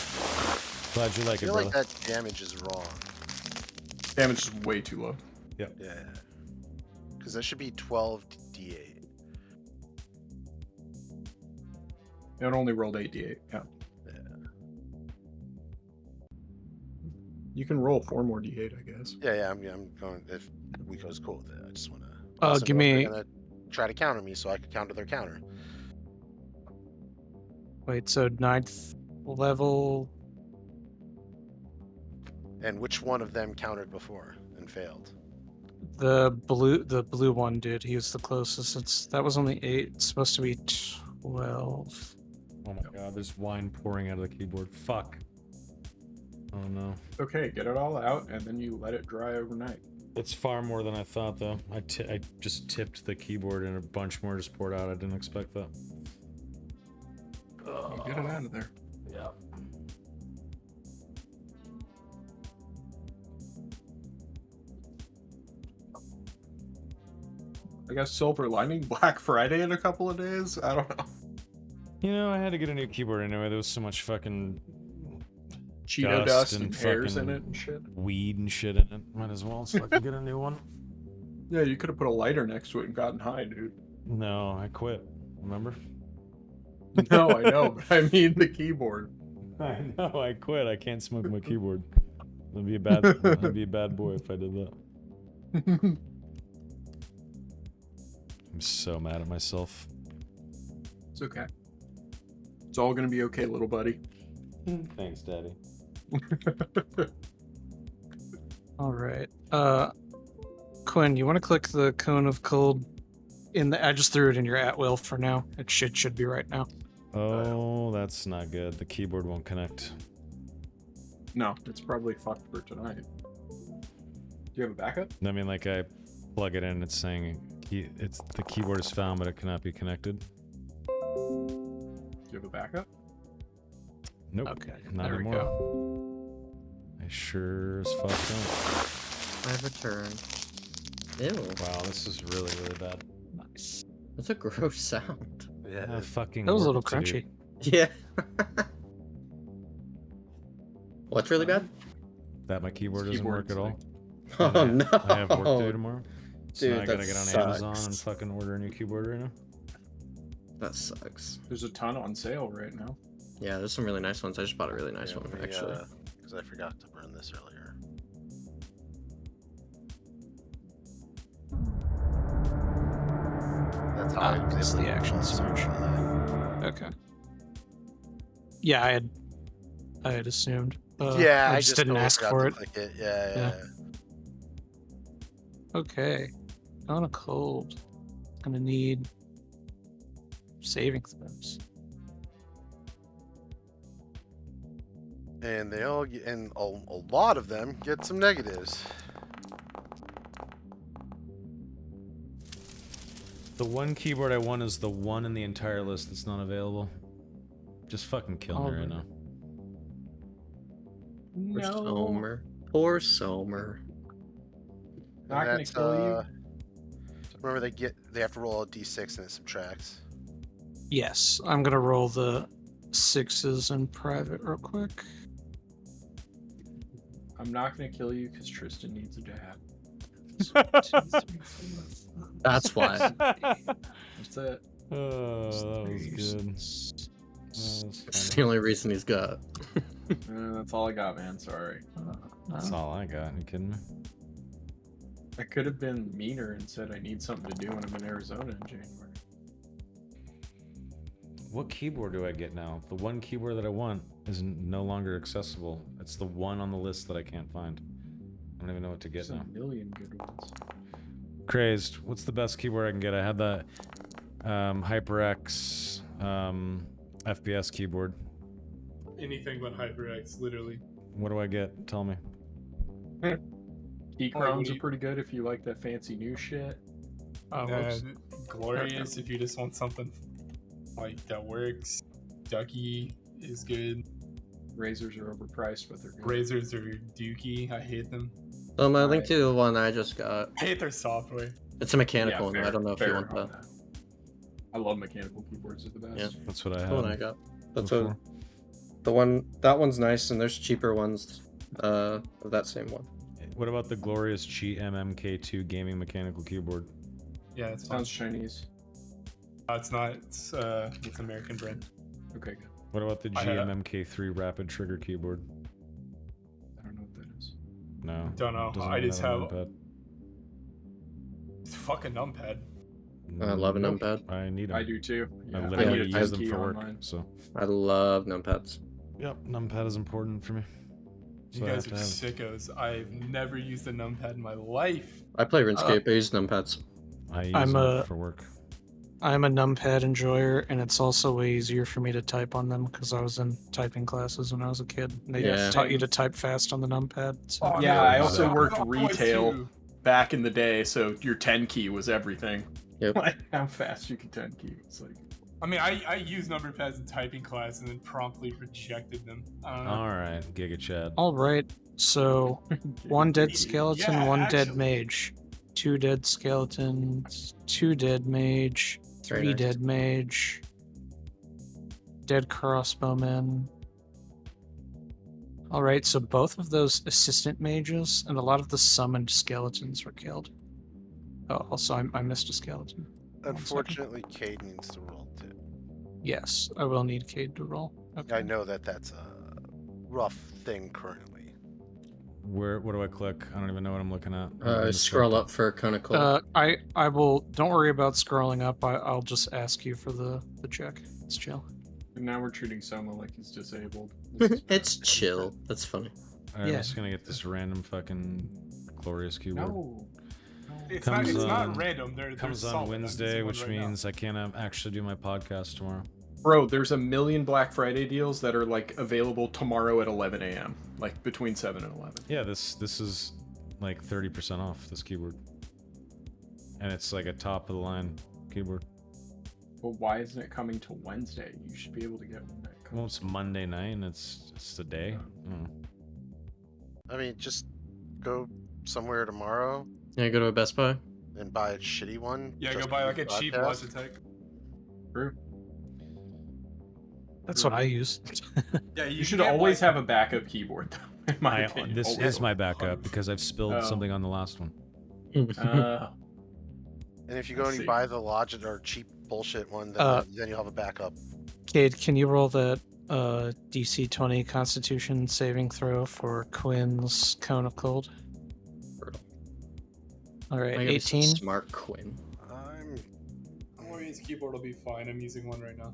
Glad you I like it, feel brother. like that damage is wrong. Damage is way too low. Yeah. Because that should be 12 d8. It only rolled 8d8. Yeah. You can roll 4 more d8, I guess. Yeah. I'm going. If Wiko's cool with it, I just want to. Give me. They're gonna try to counter me, so I can counter their counter. Wait, so 9th level. And which one of them countered before and failed? The blue one did. He was the closest. That was only 8. It's supposed to be 12. Oh my god, there's wine pouring out of the keyboard. Fuck. Oh no. Okay, get it all out, and then you let it dry overnight. It's far more than I thought, though. I just tipped the keyboard and a bunch more just poured out. I didn't expect that. You get it out of there. Yeah. I guess silver lining Black Friday in a couple of days. I don't know. You know, I had to get a new keyboard anyway. There was so much fucking Cheeto dust and hairs in fucking it and shit. weed and shit in it. Might as well so I can get a new one. Yeah, you could have put a lighter next to it and gotten high, dude. No, I quit. Remember? No, I know, but I mean the keyboard. I know, I quit. I can't smoke my keyboard. I'd be a bad boy if I did that. I'm so mad at myself. It's okay. It's all gonna be okay, little buddy. Thanks, Daddy. All right. Quinn, you want to click the cone of cold in the? I just threw it in your at will for now. It should be right now. Oh, that's not good. The keyboard won't connect. No, it's probably fucked for tonight. Do you have a backup? I mean, like I plug it in, it's saying the keyboard is found, but it cannot be connected. Do you have a backup? Nope. Okay, Not there anymore. we go. I sure as fuck don't. I return. Ew. Wow, this is really, really bad. Nice. That's a gross sound. Yeah. Fucking That was a little work to do. crunchy. Yeah. What's really bad? That my keyboard His doesn't work keyboard's at all. Oh And no. I have work to do tomorrow. So Dude, now I gotta that get on sucks. Amazon and fucking order a new keyboard right now. That sucks. There's a ton on sale right now. Yeah, there's some really nice ones. I just bought a really nice one, Let me, actually. because I forgot to burn this earlier. That's how I was that's able the to action run search search. for that. Okay. Yeah, I had assumed. Yeah, I I just didn't totally ask forgot for to it. click it. Yeah. Yeah. Okay. On a cold. Gonna need saving throws. And they all get, and a lot of them get some negatives. The one keyboard I want is the one in the entire list that's not available. Just fucking kill me right now. Poor Somer. Poor Somer. And Not gonna that's, kill you. Remember, they have to roll a d6 and it subtracts. Yes, I'm gonna roll the 6s in private real quick. I'm not gonna kill you because Tristan needs a dab. 2, 3, 4, 5, That's why. That's it. Oh, that was 3, good. 6, It's the only reason he's got. That's all I got, man. Sorry. That's all I got. You kidding me? I could have been meaner and said I need something to do when I'm in Arizona in January. What keyboard do I get now? The one keyboard that I want is no longer accessible. It's the one on the list that I can't find. I don't even know what to get There's now. a million good ones. Crazed. What's the best keyboard I can get? I had the HyperX FPS keyboard. Anything but HyperX, literally. What do I get? Tell me. Keychromes are pretty good if you like that fancy new shit. Glorious if you just want something like that works. Ducky is good. Razors are overpriced, but they're good. Razors are dookie. I hate them. So my link to the one I just got. I hate their software. It's a mechanical Yeah, one. I don't know if you fair want on that. I love mechanical keyboards. They're the best. Yeah. That's what I That's had. the one I got. That's before. that one's nice, and there's cheaper ones of that same one. What about the glorious Qi MMK2 gaming mechanical keyboard? Yeah, it's fine. Sounds Chinese. It's not. It's American brand. Okay, good. What about the I had- GMMK3 rapid trigger keyboard? I don't know what that is. No. Don't know. doesn't I even just a have numpad. it's fucking numpad. I love a Nope. numpad. I need them. I do too. I Yeah, literally need a use 10 them key for on work. mine. So, I love numpads. yep, numpad is important for me. You So I guys have are to have- sickos. I've never used a numpad in my life. I play RuneScape. I use numpads. I use I'm them a- for work. I'm a numpad enjoyer, and it's also way easier for me to type on them because I was in typing classes when I was a kid. And they Yeah. taught you to type fast on the numpad. So. Oh, Yeah, no, I no, also no. worked I was retail too. back in the day, so your 10 key was everything. Yep. Like how fast you can 10 key. It's like I mean, I used number pads in typing class and then promptly rejected them. I don't know. All right, Giga Chad. All right. So one dead Yeah, skeleton, one dead actually. mage, 2 dead skeletons, 2 dead mage, Very 3 nice. dead mage, dead crossbowmen. All right, so both of those assistant mages and a lot of the summoned skeletons were killed. Oh, also I missed a skeleton. Unfortunately, Cade needs to roll too. Yes, I will need Cade to roll. Okay. I know that that's a rough thing currently. What do I click? I don't even know what I'm looking at. I'm Scroll distracted. up for conical. I will. Don't worry about scrolling up. I'll just ask you for the check. It's chill. and now we're treating Soma like he's disabled. This is It's bad. chill. That's funny. All right, Yeah. I'm just gonna get this random fucking glorious keyboard. No. It's Comes not on- random. They're Comes solid. on I'm Wednesday, using one which right now. means I can't actually do my podcast tomorrow. Bro, there's a million Black Friday deals that are like available tomorrow at 11 a.m. Like between 7 and 11. Yeah, this is like 30% off this keyboard, and it's like a top of the line keyboard. Well, why isn't it coming to Wednesday? You should be able to get one that Well, comes. it's Monday night, and it's the day. Mm. I mean, just go somewhere tomorrow Yeah, go to a Best Buy. and buy a shitty one. Yeah, just go buy for like a the cheap podcast. Logitech. True. That's what I use. Yeah, You should always have a backup keyboard, though. In my opinion. This Always. is my backup because I've spilled Oh. something on the last one. Uh, And if you go I and you see. buy the Logitech or cheap bullshit one, then, then you'll have a backup. Cade, can you roll that DC 20 Constitution saving throw for Quinn's Cone of Cold? All right, I gotta be so 18. smart Quinn. Glorious keyboard will be fine. I'm using one right now.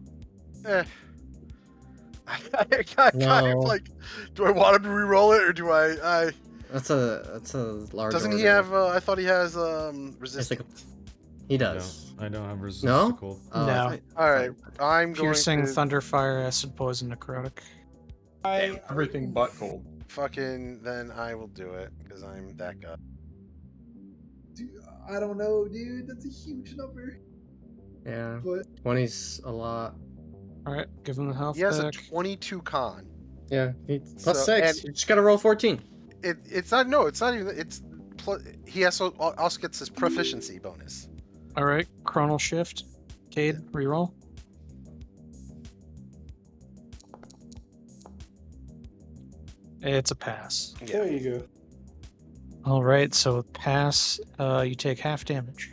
I kind No. of like, do I want him to re-roll it or do I? That's a large. Doesn't he order. have? I thought he has It's resistance. like he does. I don't have resistance No? to cold. Oh, No. I- All right, I'm Piercing, going to Thunder, Fire, Acid, Poison, Necrotic. everything but cold. fucking. Then I will do it because I'm that guy. Dude, I don't know, dude. That's a huge number. Yeah. But 20's a lot. All right, give him the health He has a back. 22 con. Yeah. Plus So- 6. and- You just gotta roll 14. It's not. No, it's not even. It's. He also gets his proficiency bonus. All right, Chronal Shift. Cade, reroll. It's a pass. Yeah. there you go. All right, so with pass, you take half damage.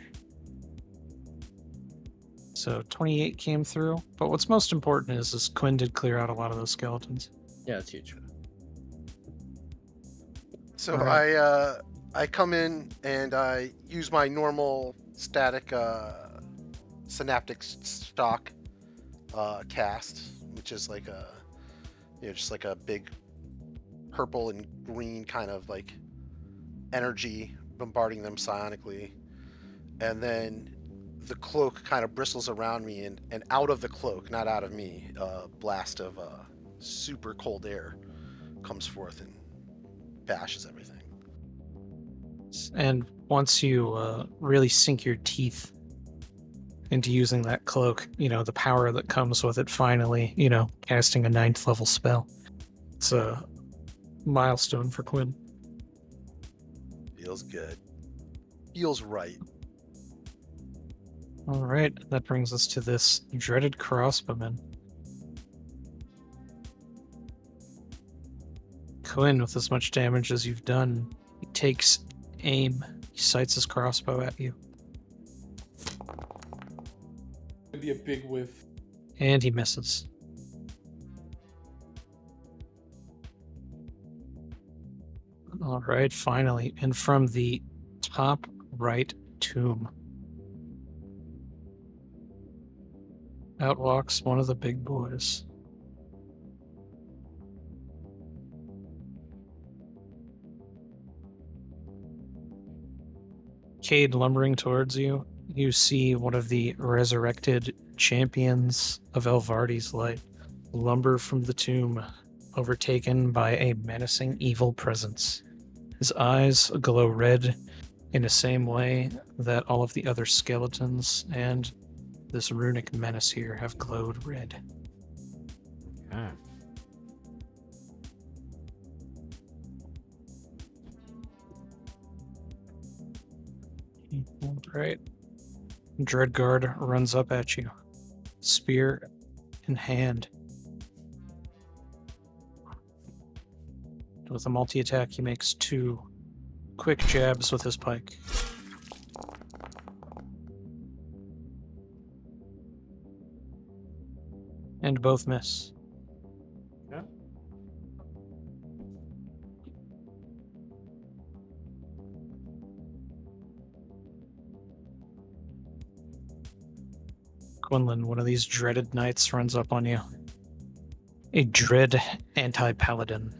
So 28 came through. But what's most important is Quinn did clear out a lot of those skeletons. Yeah, it's huge. So Alright. I come in and I use my normal static synaptic stock cast, which is like a just like a big purple and green kind of like energy bombarding them psionically, and then the cloak kind of bristles around me, and out of the cloak, not out of me, a blast of super cold air comes forth and bashes everything. And once you really sink your teeth into using that cloak, the power that comes with it finally, casting a 9th level spell. It's a milestone for Quinn. Feels good. Feels right. Alright, that brings us to this dreaded crossbowman. Quinn, with as much damage as you've done, he takes aim. He sights his crossbow at you. It'd be a big whiff. And he misses. Alright, finally. And from the top right tomb, out walks one of the big boys. Cade, lumbering towards you, you see one of the resurrected champions of Elvardi's light lumber from the tomb, overtaken by a menacing evil presence. His eyes glow red in the same way that all of the other skeletons and this runic menace here have glowed red. Okay. Right. Dreadguard runs up at you, spear in hand. With a multi-attack, he makes 2 quick jabs with his pike. And both miss. Yeah. Quinlan, one of these dreaded knights runs up on you. A dread anti-paladin.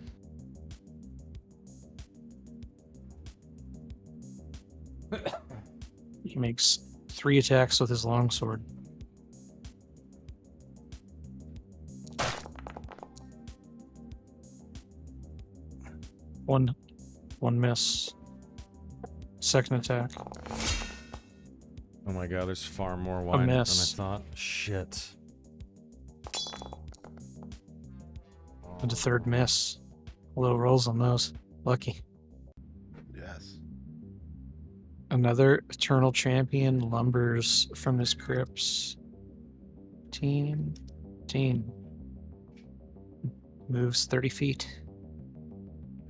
He makes 3 attacks with his longsword. One miss. Second attack. Oh my god, there's far more wine than I miss. thought. Shit. And a third miss. Low rolls on those. Lucky. Yes. Another Eternal Champion lumbers from his crypts. Team. Moves 30 feet.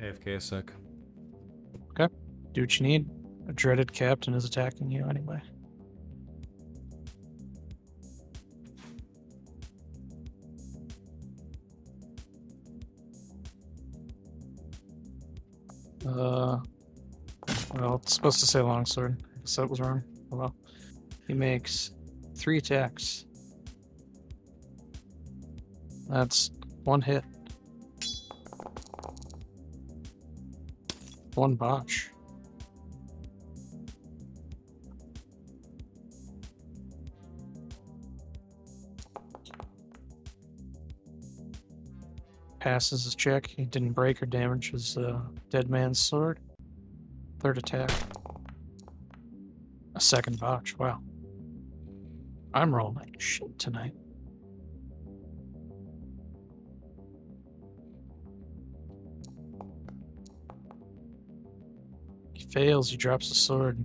AFK a sec. Do what you need. A dreaded captain is attacking you anyway. Well, it's supposed to say longsword. I guess that was wrong. Oh well. He makes 3 attacks. That's 1 hit. 1 botch. Passes his check. He didn't break or damage his dead man's sword. Third attack. A second botch. Wow. I'm rolling like shit tonight. He fails. He drops the sword.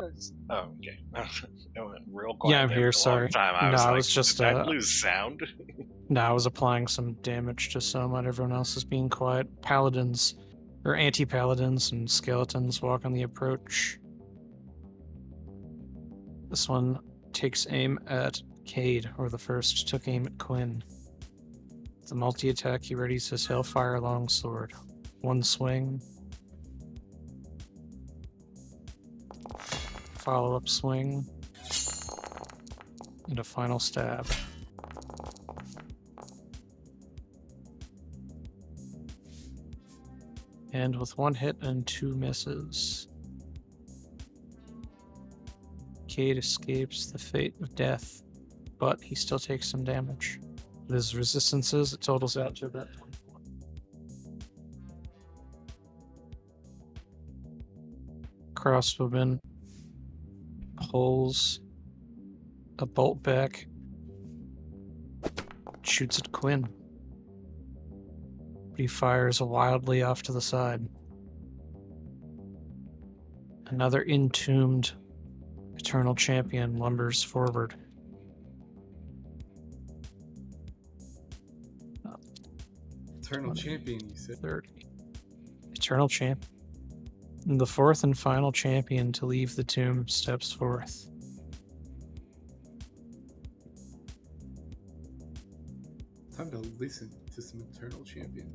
Oh, okay. It went real quiet. Yeah, I'm there here. for a long Sorry. time. I No, was I like, was just did I lose sound? No, I was applying some damage to some, and everyone else is being quiet. Paladins, or anti-paladins and skeletons walk on the approach. This one takes aim at Cade, or the first took aim at Quinn. The multi-attack, he readies his Hellfire Longsword. One swing. Follow-up swing. And a final stab. And with one hit and 2 misses, Cade escapes the fate of death, but he still takes some damage. With his resistances, it totals out to about 24. Crossbowman pulls a bolt back, shoots at Quinn. But he fires wildly off to the side. Another entombed Eternal Champion lumbers forward. Eternal champion, you said. 30. Eternal Champ. And the fourth and final champion to leave the tomb steps forth. Time to listen to some eternal champion.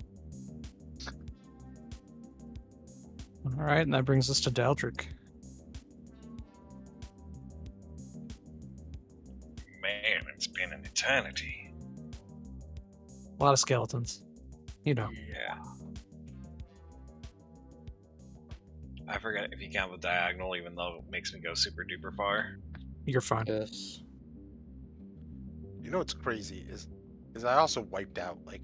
Alright, and that brings us to Daldric. Man, it's been an eternity. A lot of skeletons. You know. Yeah. I forget if you count the diagonal, even though it makes me go super duper far. You're fine. Yes. You know what's crazy is I also wiped out like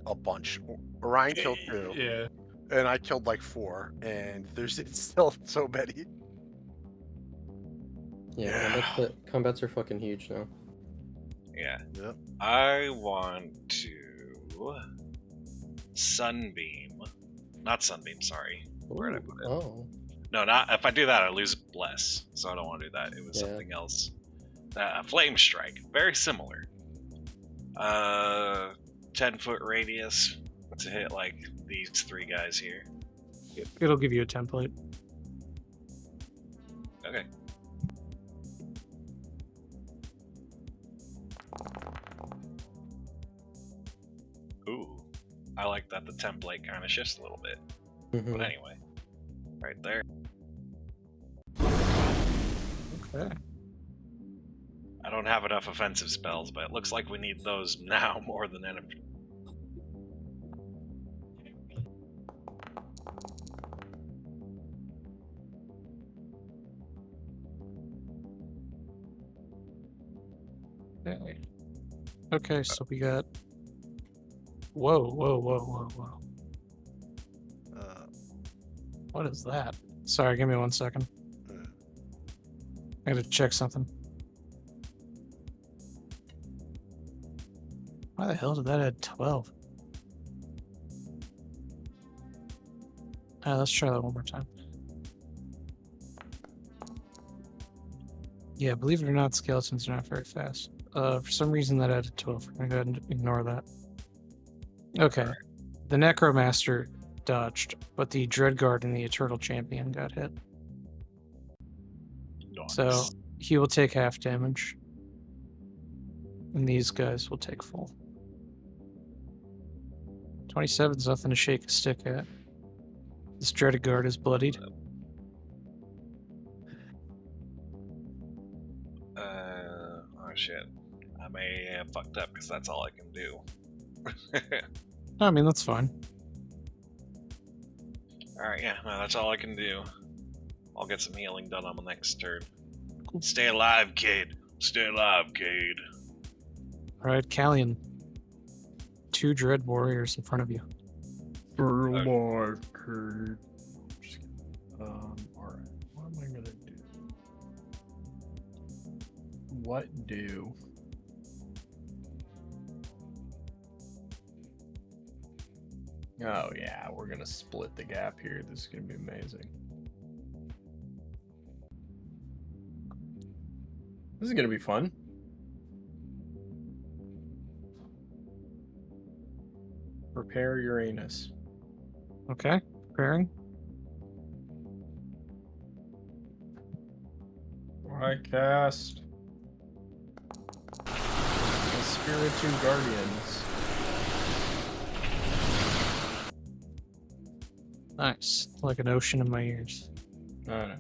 a bunch. Orion killed 2, Yeah. and I killed like 4, and there's still so many. Yeah, combats are fucking huge now. Yeah. Yep. I want to Sunbeam. Not Sunbeam, sorry. Where did I put it? Oh. No, not if I do that I lose Bless. So I don't want to do that. It was Yeah. something else. Flame Strike. Very similar. 10-foot radius to hit like these 3 guys here. It'll give you a template. Okay. Ooh. I like that the template kind of shifts a little bit. Mhm. But anyway. Right there. Okay. I don't have enough offensive spells, but it looks like we need those now more than ever. Okay, so we got. Whoa. Uh, What is that? Sorry, give me 1 second. I gotta check something. Why the hell did that add 12? Let's try that one more time. Yeah, believe it or not, skeletons are not very fast. For some reason that added 12. We're gonna go ahead and ignore that. Okay. The Necromaster dodged, but the Dreadguard and the Eternal Champion got hit. Nice. So he will take half damage. And these guys will take full. 27's nothing to shake a stick at. This Dreadguard is bloodied. Oh shit. I may have fucked up because that's all I can do. I mean, that's fine. Alright, yeah, no, that's all I can do. I'll get some healing done on the next turn. Cool. Stay alive, kid. Stay alive, kid. Alright, Callion. 2 Dread Warriors in front of you. Alright. What am I gonna do? What do? Oh yeah, we're gonna split the gap here. This is gonna be amazing. This is gonna be fun. Prepare Uranus. Okay, preparing. I cast the Spiritu Guardians. Nice. Like an ocean in my ears. I don't know.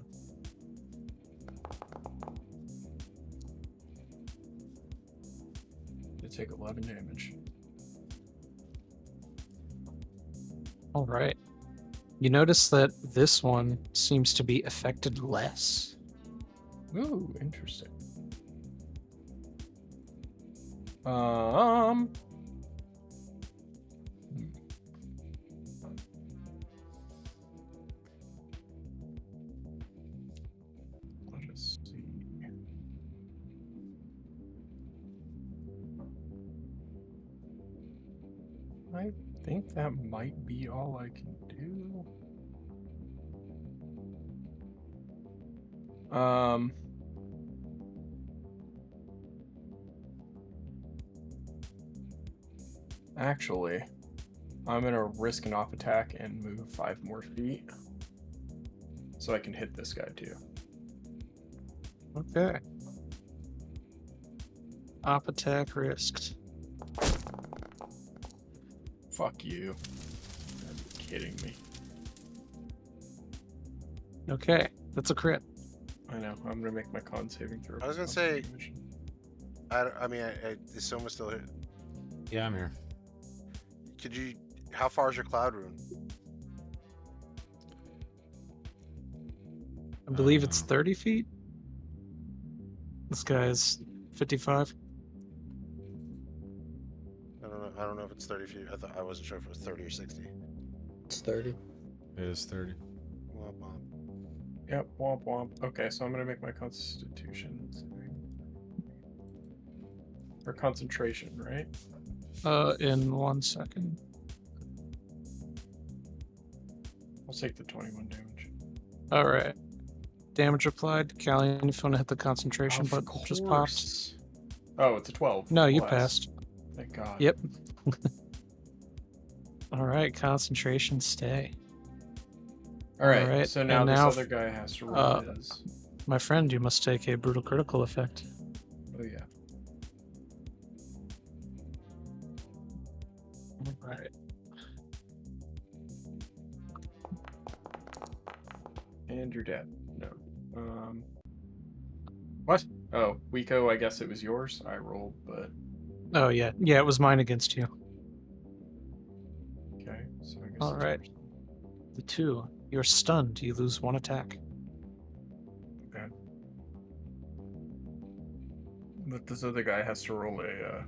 They take 11 damage. All right. You notice that this one seems to be affected less. Ooh, interesting. Hmm. Let us see. I think that might be all I can do. Actually, I'm gonna risk an off attack and move 5 more feet. So I can hit this guy too. Okay. Op attack risked. Fuck you. Are you kidding me? Okay, that's a crit. I know. I'm gonna make my con saving throw. I was for gonna say- concentration. Is Soma still here? Yeah, I'm here. Could you? How far is your cloud rune? I believe it's Um, 30 feet. This guy's 55. I don't know if it's 30 feet. I wasn't sure if it was 30 or 60. It's 30. It is 30. Womp womp. Yep, womp womp. Okay, so I'm gonna make my constitution saving. Or concentration, right? In 1 second. I'll take the 21 damage. All right. Damage applied. Callian, if you want to hit the concentration Of button, just popped. course. Oh, it's a 12. No, you Less. passed. Thank God. Yep. All right, concentration stay. All right, Alright, so now and this now other guy has to roll uh, his. My friend, you must take a brutal critical effect. Oh, yeah. All right. And you're dead. No. What? Oh, Wiko, I guess it was yours. I rolled, but Oh yeah, yeah, it was mine against you. okay. So I guess All it's right. yours. The 2. You're stunned. You lose 1 attack. Okay. But this other guy has to roll a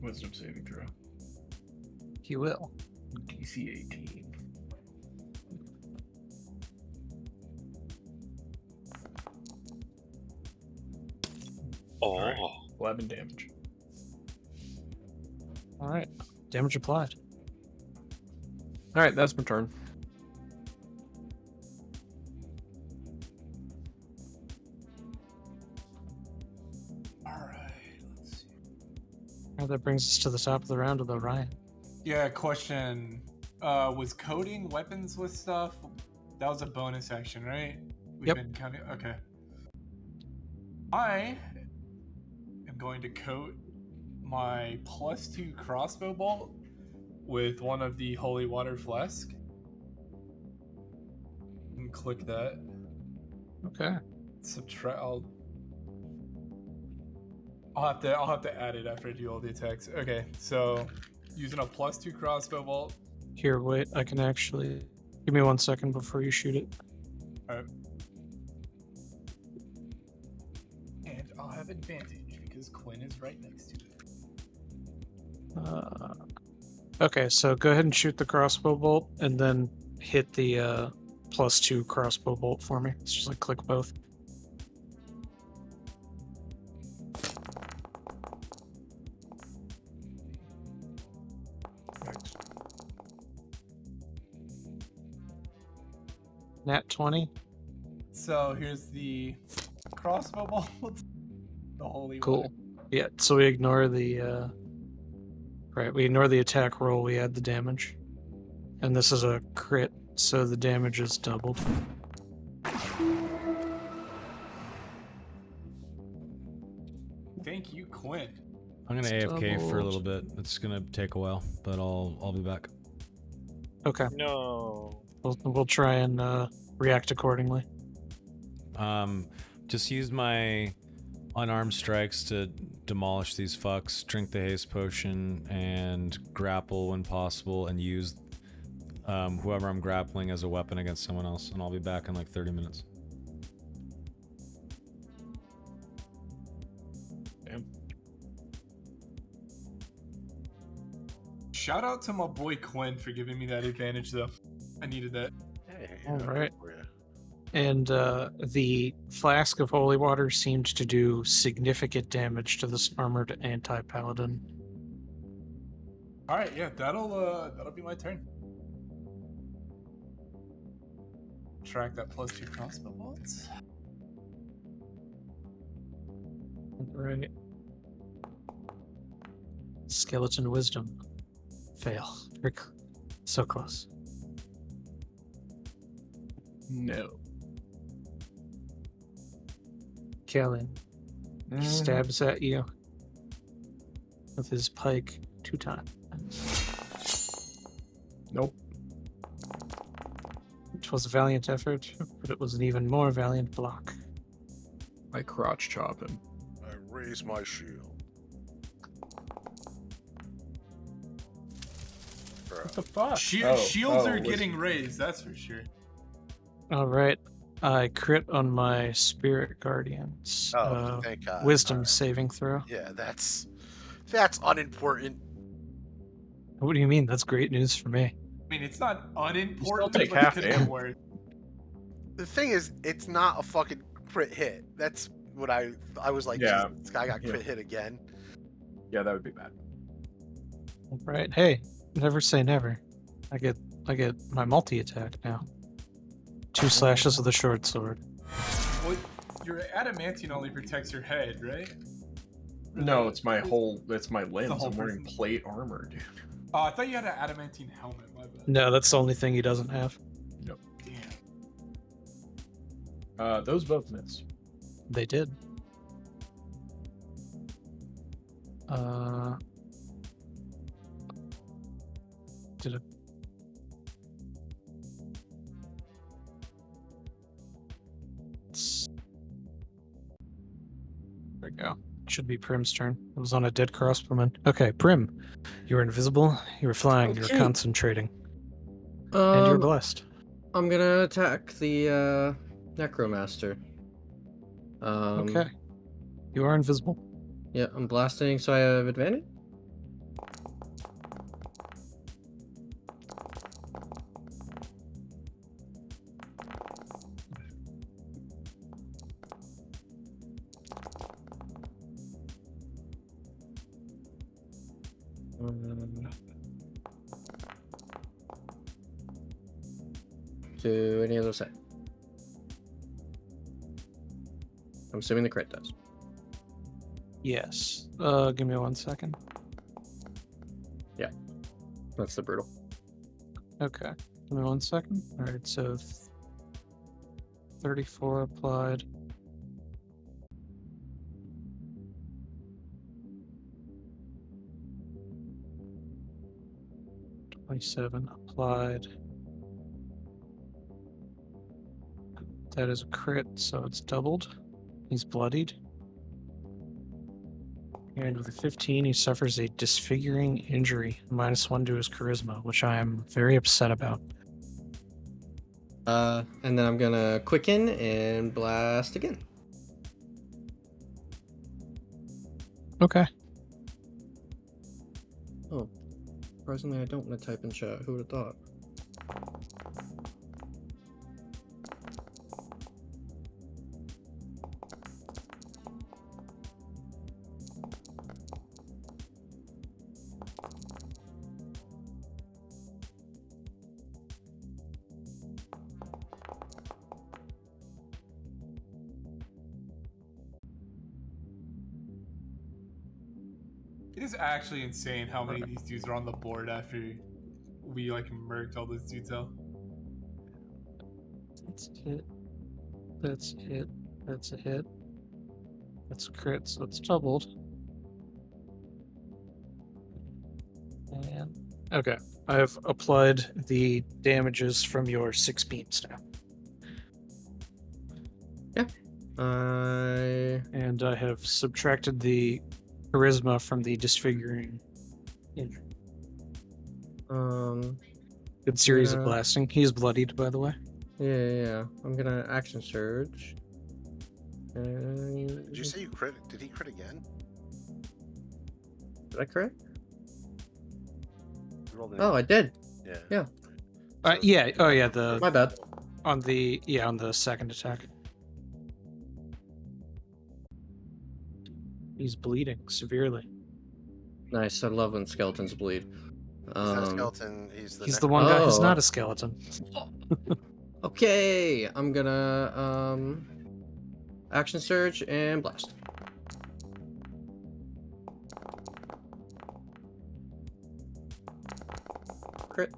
wisdom saving throw. He will. DC 18. Oh, Alright. 11 damage. All right. Damage applied. Alright, that's my turn. All right, let's see. All right, that brings us to the top of the round with Orion. Yeah, question. Was coding weapons with stuff? That was a bonus action, right? We've Yep. been counting. Okay. I am going to coat my +2 crossbow bolt with one of the holy water flask. And click that. Okay. Subtract. I'll have to add it after I do all the attacks. Okay, so using a +2 crossbow bolt. Here, wait. I can actually. Give me 1 second before you shoot it. And I'll have advantage because Quinn is right next to it. Okay, so go ahead and shoot the crossbow bolt, and then hit the +2 crossbow bolt for me. It's just like click both. Next. Nat 20. So here's the crossbow bolt. the holy Cool. water. Yeah, so we ignore the right, we ignore the attack roll, we add the damage. And this is a crit, so the damage is doubled. Thank you, Quinn. I'm gonna It's AFK for a little doubled. bit. It's gonna take a while, but I'll be back. Okay. No. We'll try and react accordingly. Just use my unarmed strikes to demolish these fucks, drink the haste potion, and grapple when possible, and use whoever I'm grappling as a weapon against someone else, and I'll be back in like 30 minutes. Shout out to my boy Quinn for giving me that advantage, though. I needed that. Hey, All good right. for ya. And the flask of holy water seemed to do significant damage to this armored anti-paladin. All right, yeah, that'll be my turn. Track that +2 crossbow bolts. Right. Skeleton wisdom. Fail. So close. No. Kellen. He stabs at you with his pike 2 times. Nope. It was a valiant effort, but it was an even more valiant block. I crotch chop him. I raise my shield. What the fuck? Shields are listen. getting raised, that's for sure. All right. I crit on my spirit guardians. Oh, thank God. Wisdom All right. saving throw. Yeah, that's unimportant. What do you mean? That's great news for me. I mean, it's not unimportant, take but half it could be damage. worse. The thing is, it's not a fucking crit hit. That's what I was like. Yeah. Jesus, this guy got Yeah. crit hit again. Yeah, that would be bad. All right. Hey, never say never. I get my multi attack now. 2 slashes with a short sword. Well, your adamantine only protects your head, right? No, it's my limbs. whole I'm wearing person. plate armor, dude. Oh, I thought you had an adamantine helmet. My bad. No, that's the only thing he doesn't have. Damn. Those both miss. They did. Did it? There we go. Should be Prim's turn. It was on a dead crossbowman. Okay, Prim. You were invisible, you were flying, you were Okay. concentrating. And you were Um, blessed. I'm gonna attack the necromaster. Okay. You are invisible. Yeah, I'm blasting, so I have advantage. To any other side. I'm assuming the crit does. Yes. Give me 1 second. That's the brutal. Okay. Give me 1 second. Alright, so 34 applied. $27 applied. That is a crit, so it's doubled. He's bloodied. And with a 15, he suffers a disfiguring injury, -1 to his charisma, which I am very upset about. And then I'm gonna quicken and blast again. Okay. Oh, surprisingly, I don't want to type in chat. Who would have thought? It is actually insane how many of these dudes are on the board after we like murked all those dudes out. That's a hit. That's a hit. That's a hit. That's a crit, so it's doubled. And okay, I have applied the damages from your 6 beams now. And I have subtracted the charisma from the disfiguring injury. Good series of Yeah. blasting. He's bloodied, by the way. Yeah. I'm gonna action surge. Did you say you crit? Did he crit again? Did I crit? You rolled an Oh, I did. yeah. Yeah. Yeah. Oh, yeah. The My bad. on the second attack. He's bleeding severely. Nice. I love when skeletons bleed. He's not a skeleton. He's He's the one guy who's Oh. not a skeleton. Okay, I'm gonna action surge and blast. Crit.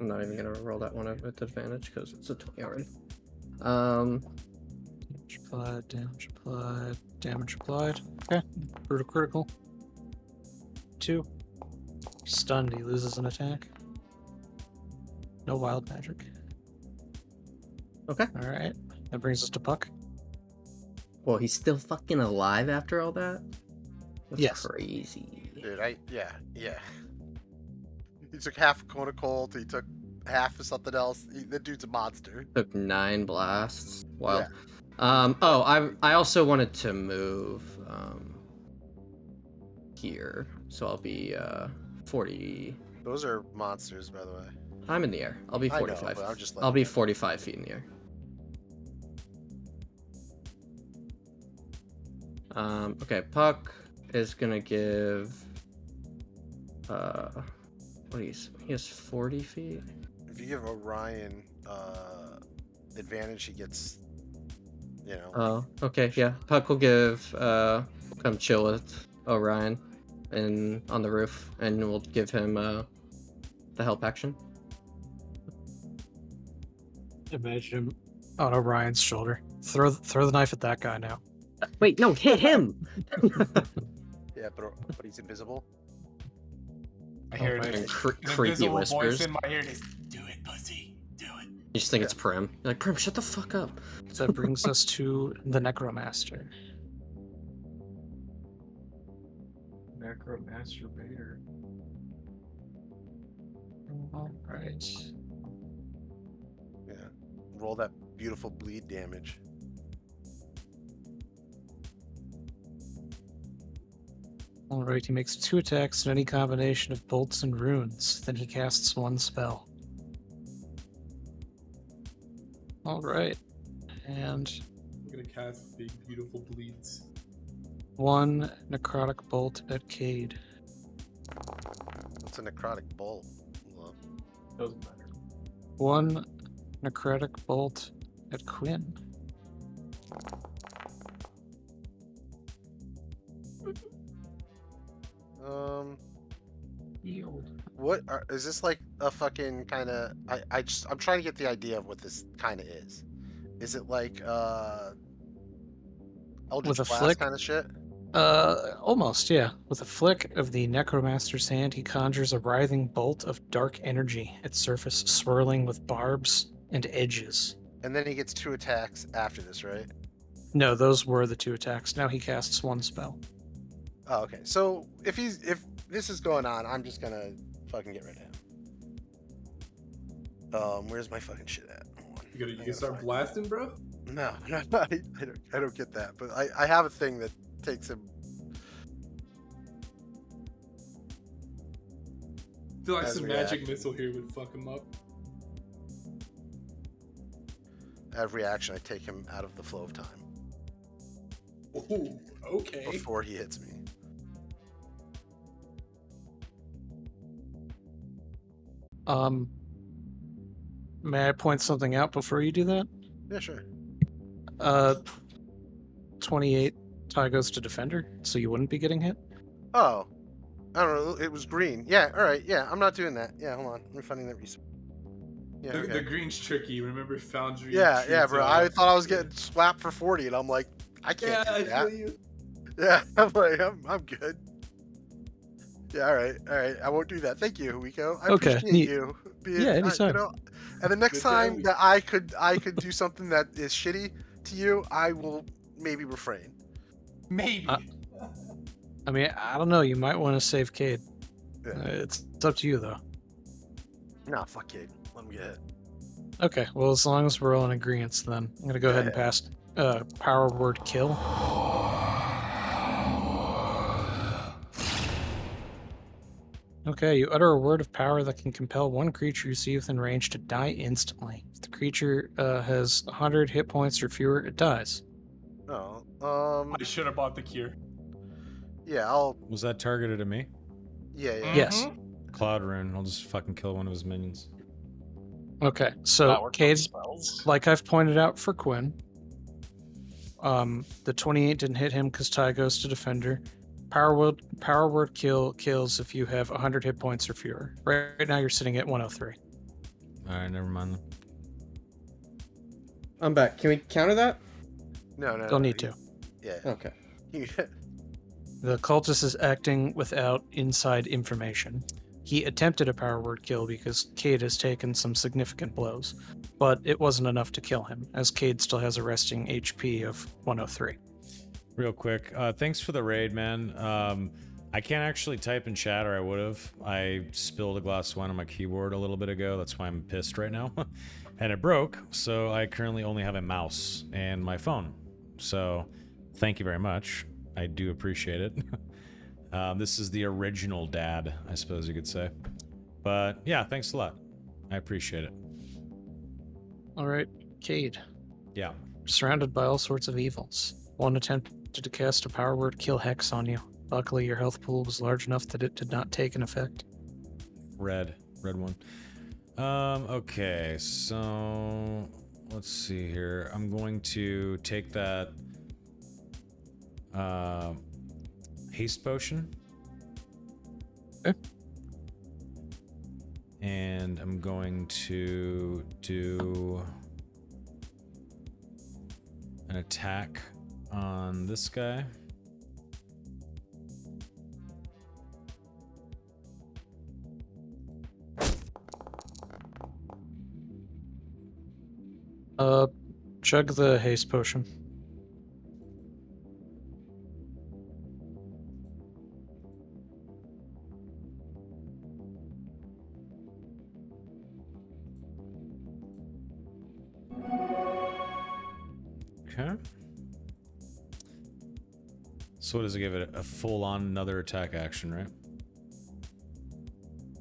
I'm not even gonna roll that one with advantage because it's a 20 already. Damage applied, damage applied, damage applied. Okay. Brutal critical. 2. Stunned, he loses an attack. No wild magic. Okay. Alright. That brings us to Puck. Well, he's still fucking alive after all that? That's Yes. crazy. Dude, yeah. He took half a cone of cold. He took half of something else. That dude's a monster. Took 9 blasts. Wild. Yeah. I also wanted to move here, so I'll be 40. Those are monsters, by the way. I'm in the air. I'll be I know, 45. but I'm just I'll be letting you know. 45 feet in the air. Okay, Puck is gonna give what he has 40 feet. If you give Orion advantage, he gets, you know. Oh, okay, yeah. Puck will give come chill with Orion and on the roof, and we'll give him the help action. Imagine him on Orion's shoulder. Throw the knife at that guy now. Wait, no, hit him. Yeah, but he's invisible. I hear my it. And An creepy invisible whispers. voice in my ear is, "Do it, pussy. Do it." You just think it's Prim. You're like, Prim, shut the fuck up. That brings us to the Necromaster. Necromasturbator. Alright. Yeah. Roll that beautiful bleed damage. Alright, he makes 2 attacks in any combination of bolts and runes. Then he casts 1 spell. Alright. And I'm gonna cast big, beautiful bleeds. 1 necrotic bolt at Cade. What's a necrotic bolt? Well, Doesn't matter. 1 necrotic bolt at Quinn. What is this like a fucking kind of? I'm trying to get the idea of what this kind of is. Is it like Eldritch With a Blast flick? kind of shit? Almost, yeah. With a flick of the Necromaster's hand, he conjures a writhing bolt of dark energy, its surface swirling with barbs and edges. And then he gets 2 attacks after this, right? No, those were the 2 attacks. Now he casts 1 spell. Oh, okay. So if this is going on, I'm just gonna fucking get rid of him. Where's my fucking shit at? Hold on. You I can gotta start find- blasting, bro. No, I don't get that. But I have a thing that takes him. I feel like As some react. magic missile here would fuck him up. Every action, I take him out of the flow of time Ooh, okay. before he hits me. may I point something out before you do that? Yeah, sure. 28 tie goes to defender, so you wouldn't be getting hit. Oh, I don't know. It was green. Yeah. All right. Yeah, I'm not doing that. Yeah, hold on. Let me find that reset. Yeah. The Okay. green's tricky. Remember Foundry? Yeah, yeah, treats, bro. I thought I was yeah. getting slapped for 40, and I'm like, I can't Yeah, do I that. feel you. Yeah, I'm like, I'm good. Yeah, all right. I won't do that. Thank you, Huiko. I Okay, appreciate neat. you. Yeah, anytime. And the next Good to have time you. that I could do something that is shitty to you, I will maybe refrain. Maybe. I mean, I don't know. You might want to save Cade. Yeah. It's up to you, though. Nah, fuck Cade. Let him get hit. Okay, well, as long as we're all in agreement, then I'm gonna go ahead and pass power word kill. Okay, you utter a word of power that can compel one creature you see within range to die instantly. If the creature has 100 hit points or fewer, it dies. Oh, I should have bought the cure. yeah, I'll, Was that targeted at me? yeah. Yes. Cloud Rune. I'll just fucking kill one of his minions. Okay, That so works on Cade, spells. like I've pointed out for Quinn, the 28 didn't hit him because tie goes to defender. Power word kill kills if you have 100 hit points or fewer. Right now you're sitting at 103. All right, never mind. I'm back. Can we counter that? No. Don't need to. Yeah. Okay. The cultist is acting without inside information. He attempted a power word kill because Cade has taken some significant blows, but it wasn't enough to kill him, as Cade still has a resting HP of 103. Real quick, thanks for the raid, man. I can't actually type in chat, or I would have. I spilled a glass of wine on my keyboard a little bit ago. That's why I'm pissed right now. And it broke, so I currently only have a mouse and my phone. So thank you very much. I do appreciate it. This is the original dad, I suppose you could say. But yeah, thanks a lot. I appreciate it. All right, Cade. Yeah. Surrounded by all sorts of evils. One attempted to cast a power word kill hex on you. Luckily, your health pool was large enough that it did not take an effect. Red one. Okay, so let's see here. I'm going to take that haste potion. Okay. And I'm going to do an attack on this guy. Chug the haste potion. Okay. So what does it give it? A full-on another attack action, right?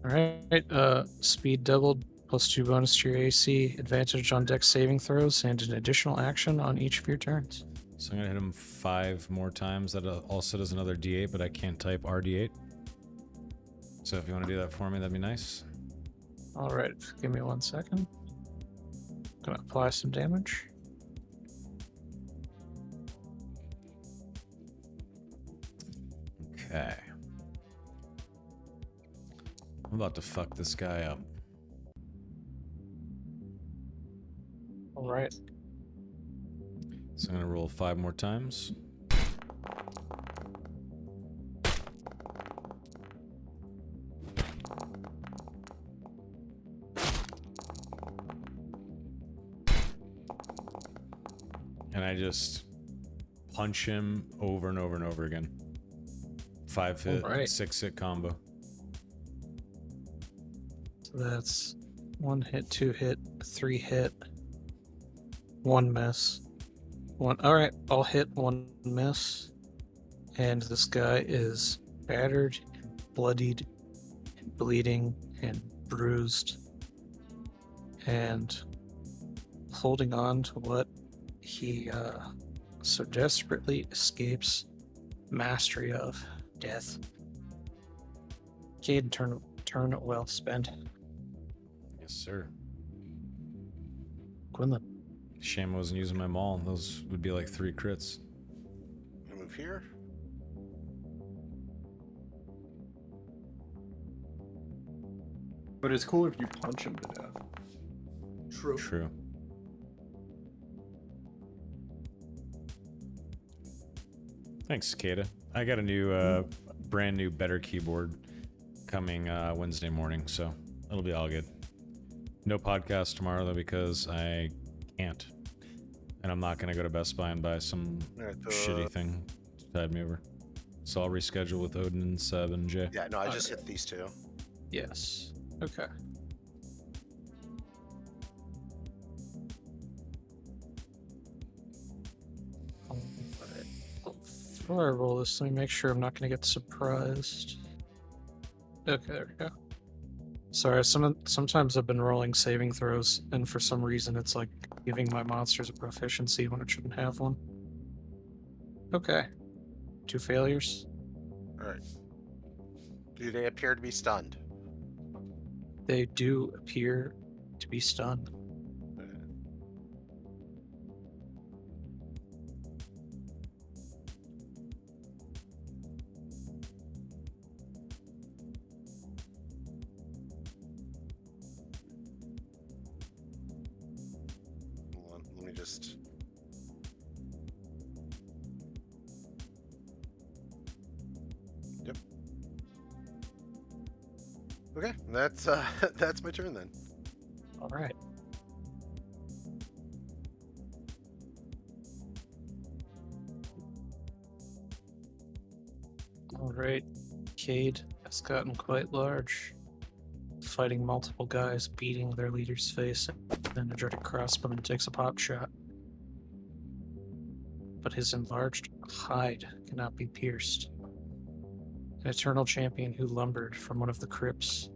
Alright, speed doubled, +2 bonus to your AC, advantage on dex saving throws, and an additional action on each of your turns. So I'm gonna hit him 5 more times. That also does another D8, but I can't type RD8. So if you want to do that for me, that'd be nice. Alright, give me 1 second. Gonna apply some damage. Okay. I'm about to fuck this guy up. Alright. So I'm gonna roll 5 more times. And I just punch him over and over and over again. 5 hit, Alright. 6 hit combo. So that's 1 hit, 2 hit, 3 hit, 1 miss. Alright, I'll hit 1 miss. And this guy is battered and bloodied and bleeding and bruised and holding on to what he so desperately escapes mastery of: death. Cade, turn well spent. Yes, sir. Quinlan. Shame I wasn't using my maul. Those would be like 3 crits. I move here. But it's cool if you punch him to death. True. True. Thanks, Cicada. I got a new, brand new, better keyboard coming Wednesday morning, so it'll be all good. No podcast tomorrow though because I can't, and I'm not gonna go to Best Buy and buy some shitty thing to tide me over. So I'll reschedule with Odin and Seb and Jay. Yeah, no, I just hit these two. Yes. Okay. Before I roll this, let me make sure I'm not going to get surprised. Okay, there we go. Sorry, sometimes I've been rolling saving throws, and for some reason it's like giving my monsters a proficiency when it shouldn't have one. Okay. 2 failures. Alright. Do they appear to be stunned? They do appear to be stunned. Hold on, let me just... Yep. Okay, that's that's my turn then. All right. All right. Cade has gotten quite large, fighting multiple guys, beating their leader's face, and a dreaded crossbowman takes a pot shot. But his enlarged hide cannot be pierced. An eternal champion who lumbered from one of the crypts.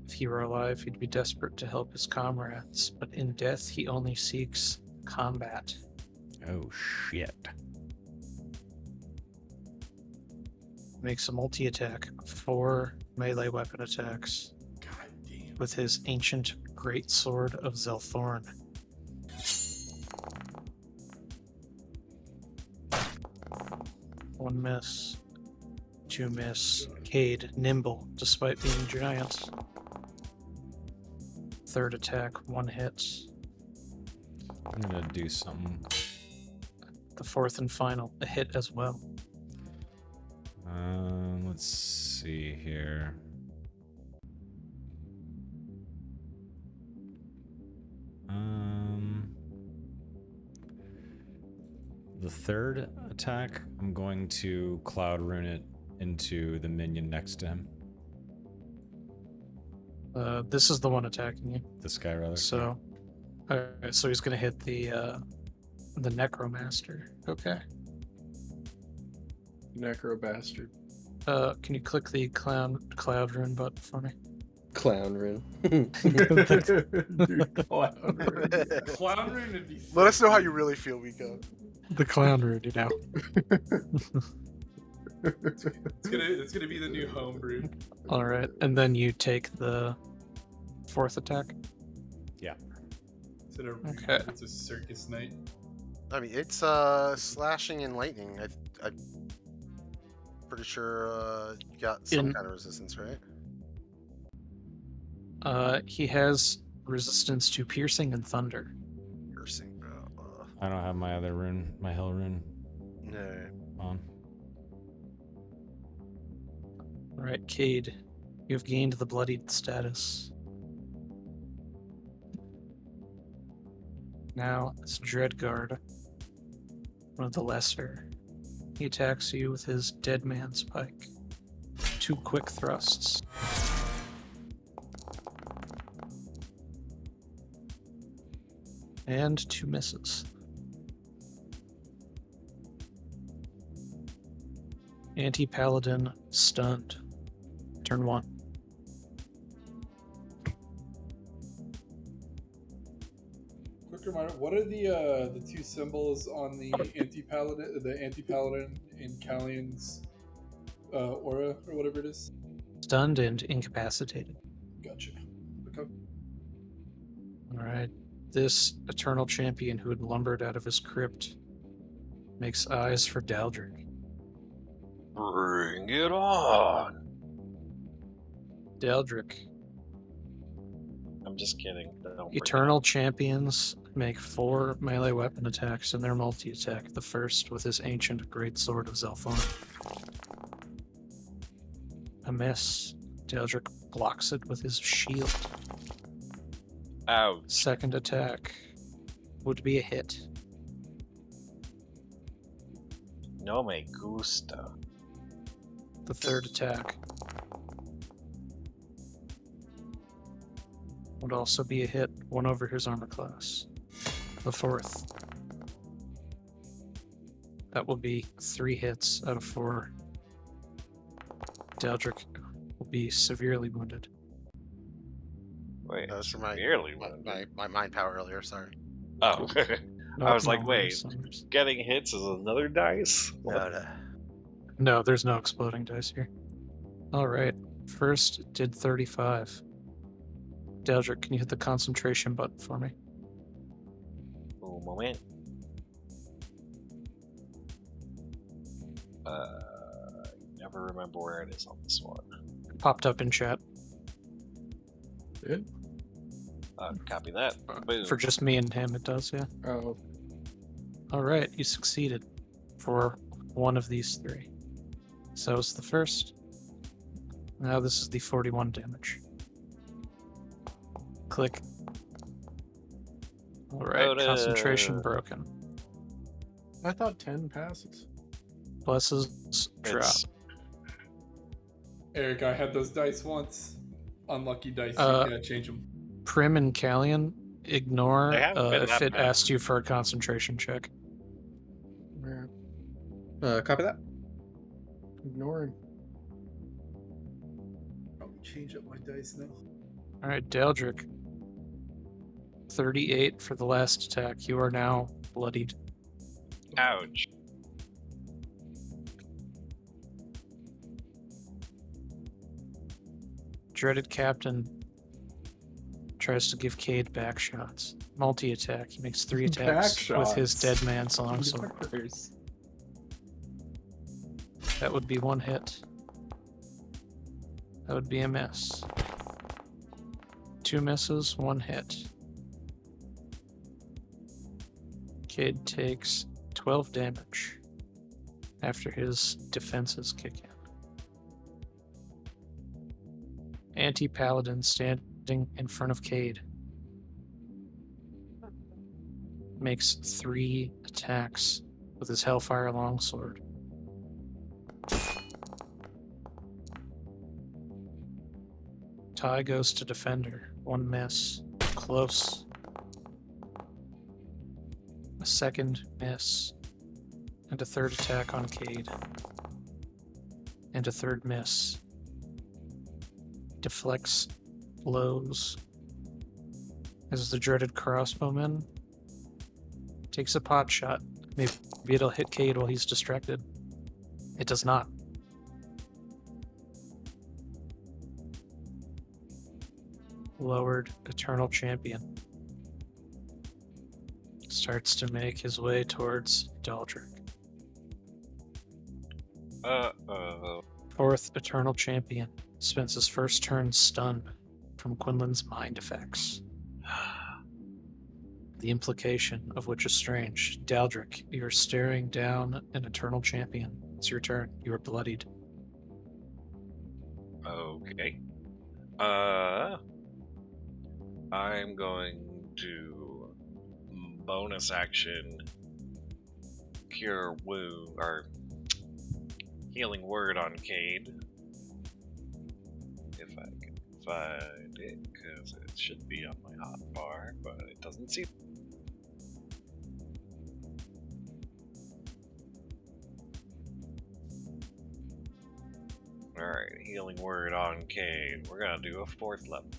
If he were alive, he'd be desperate to help his comrades, but in death, he only seeks combat. Oh shit. Makes a multi-attack, 4 melee weapon attacks God damn. with his ancient great sword of Zelthorn. One miss, 2 miss. Cade, nimble, despite being giant. 3rd attack, 1 hit. I'm gonna do something. The 4th and final, a hit as well. Let's see here. The 3rd attack, I'm going to Cloud Rune it into the minion next to him. This is the one attacking you. This guy, rather. So, alright, so he's gonna hit the Necromaster. Okay. Necro bastard. Can you click the cloud rune button for me? Clown rune. Dude, clown rune. Clown rune would be. Let us know how you really feel, Miko. The clown rune, you know. It's gonna be the new homebrew. All right, and then you take the 4th attack. Instead of Okay. it's a circus night. I mean, it's slashing and lightning. I'm pretty sure you got some kind of resistance, right? He has resistance to piercing and thunder. Piercing. I don't have my other rune, my hell rune, No. on. All right, Cade, you have gained the bloodied status. Now it's Dreadguard, one of the lesser. He attacks you with his Dead Man's Pike. 2 quick thrusts. And 2 misses. Anti-Paladin stunned. Turn 1. Quick reminder: what are the 2 symbols on the anti-paladin in Callian's aura or whatever it is? Stunned and incapacitated. Gotcha. Okay. All right. This eternal champion who had lumbered out of his crypt makes eyes for Daldric. Bring it on. Daldric, I'm just kidding. Don't bring it eternal on. champions make 4 melee weapon attacks in their multi-attack. The first with his ancient great sword of Zelfon. A miss. Daldric blocks it with his shield. Ouch. Second attack would be a hit. No me gusta. The third attack would also be a hit, 1 over his armor class. The fourth. That will be 3 hits out of 4. Daldric will be severely wounded. Wait, That was for my, severely my, wounded. my mind power earlier. Sorry. Oh. No, I was like, no wait, worries, Summers. getting hits is another dice? What? No, there's no exploding dice here. Alright, first did 35. Daldric, can you hit the concentration button for me? Un moment. Never remember where it is on this one. Popped up in chat. Copy that. Boom. For just me and him, it does, yeah. Oh, Alright, you succeeded for 1 of these 3. So it's the first. Now this is the 41 damage. Click. Alright, Oh, no. concentration broken. I thought 10 passes. Blesses drop. It's- Eric, I had those dice once. Unlucky dice. Uh, You gotta change them. Prim and Callion, ignore They haven't been if that it bad. asked you for a concentration check. Yeah, Copy that. ignore him. Probably change up my dice now. Alright, Daldric. 38 for the last attack. You are now bloodied. Ouch. Dreaded Captain tries to give Cade back shots. Multi attack. He makes 3 Back attacks with his shots. dead man's longsword. Fuckers. That would be 1 hit. That would be a miss. 2 misses, 1 hit. Cade takes 12 damage after his defenses kick in. Anti-Paladin standing in front of Cade makes 3 attacks with his Hellfire Longsword. Tie goes to Defender. 1 miss. Close. A second miss. And a third attack on Cade. And a third miss. Deflects blows. As the dreaded crossbowman takes a pot shot. Maybe it'll hit Cade while he's distracted. It does not. Lowered Eternal Champion starts to make his way towards Daldric. Fourth Eternal Champion spends his first turn stunned from Quinlan's mind effects. The implication of which is strange. Daldric, you are staring down an Eternal Champion. It's your turn. You are bloodied. Okay. I'm going to bonus action cure wound or healing word on Cade. If I can find it, because it should be on my hotbar, but it doesn't seem. Alright, healing word on Cade. We're gonna do a 4th level.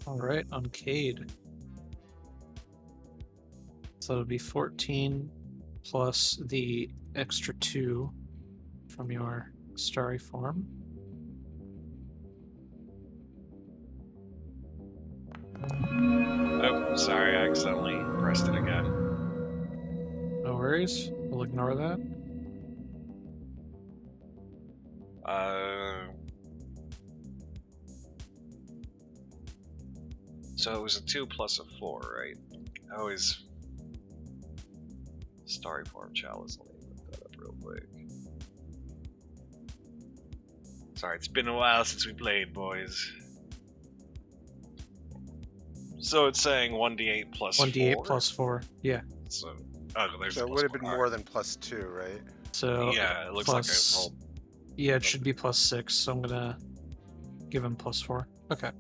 Alright, on Cade. So it'll be 14 plus the extra 2 from your starry form. Oh, sorry, I accidentally pressed it again. No worries. We'll ignore that. So it was a 2 plus a 4, right? I always... Starry form chalice. Let me look that up real quick. Sorry, it's been a while since we played, boys. So it's saying 1d8 plus 1d8 4? plus 4. Yeah. So, oh, there's So a it plus would have 4. been more than +2, right? So Yeah, it looks plus, like I rolled. Yeah, it should be +6, so I'm gonna give him +4. Okay.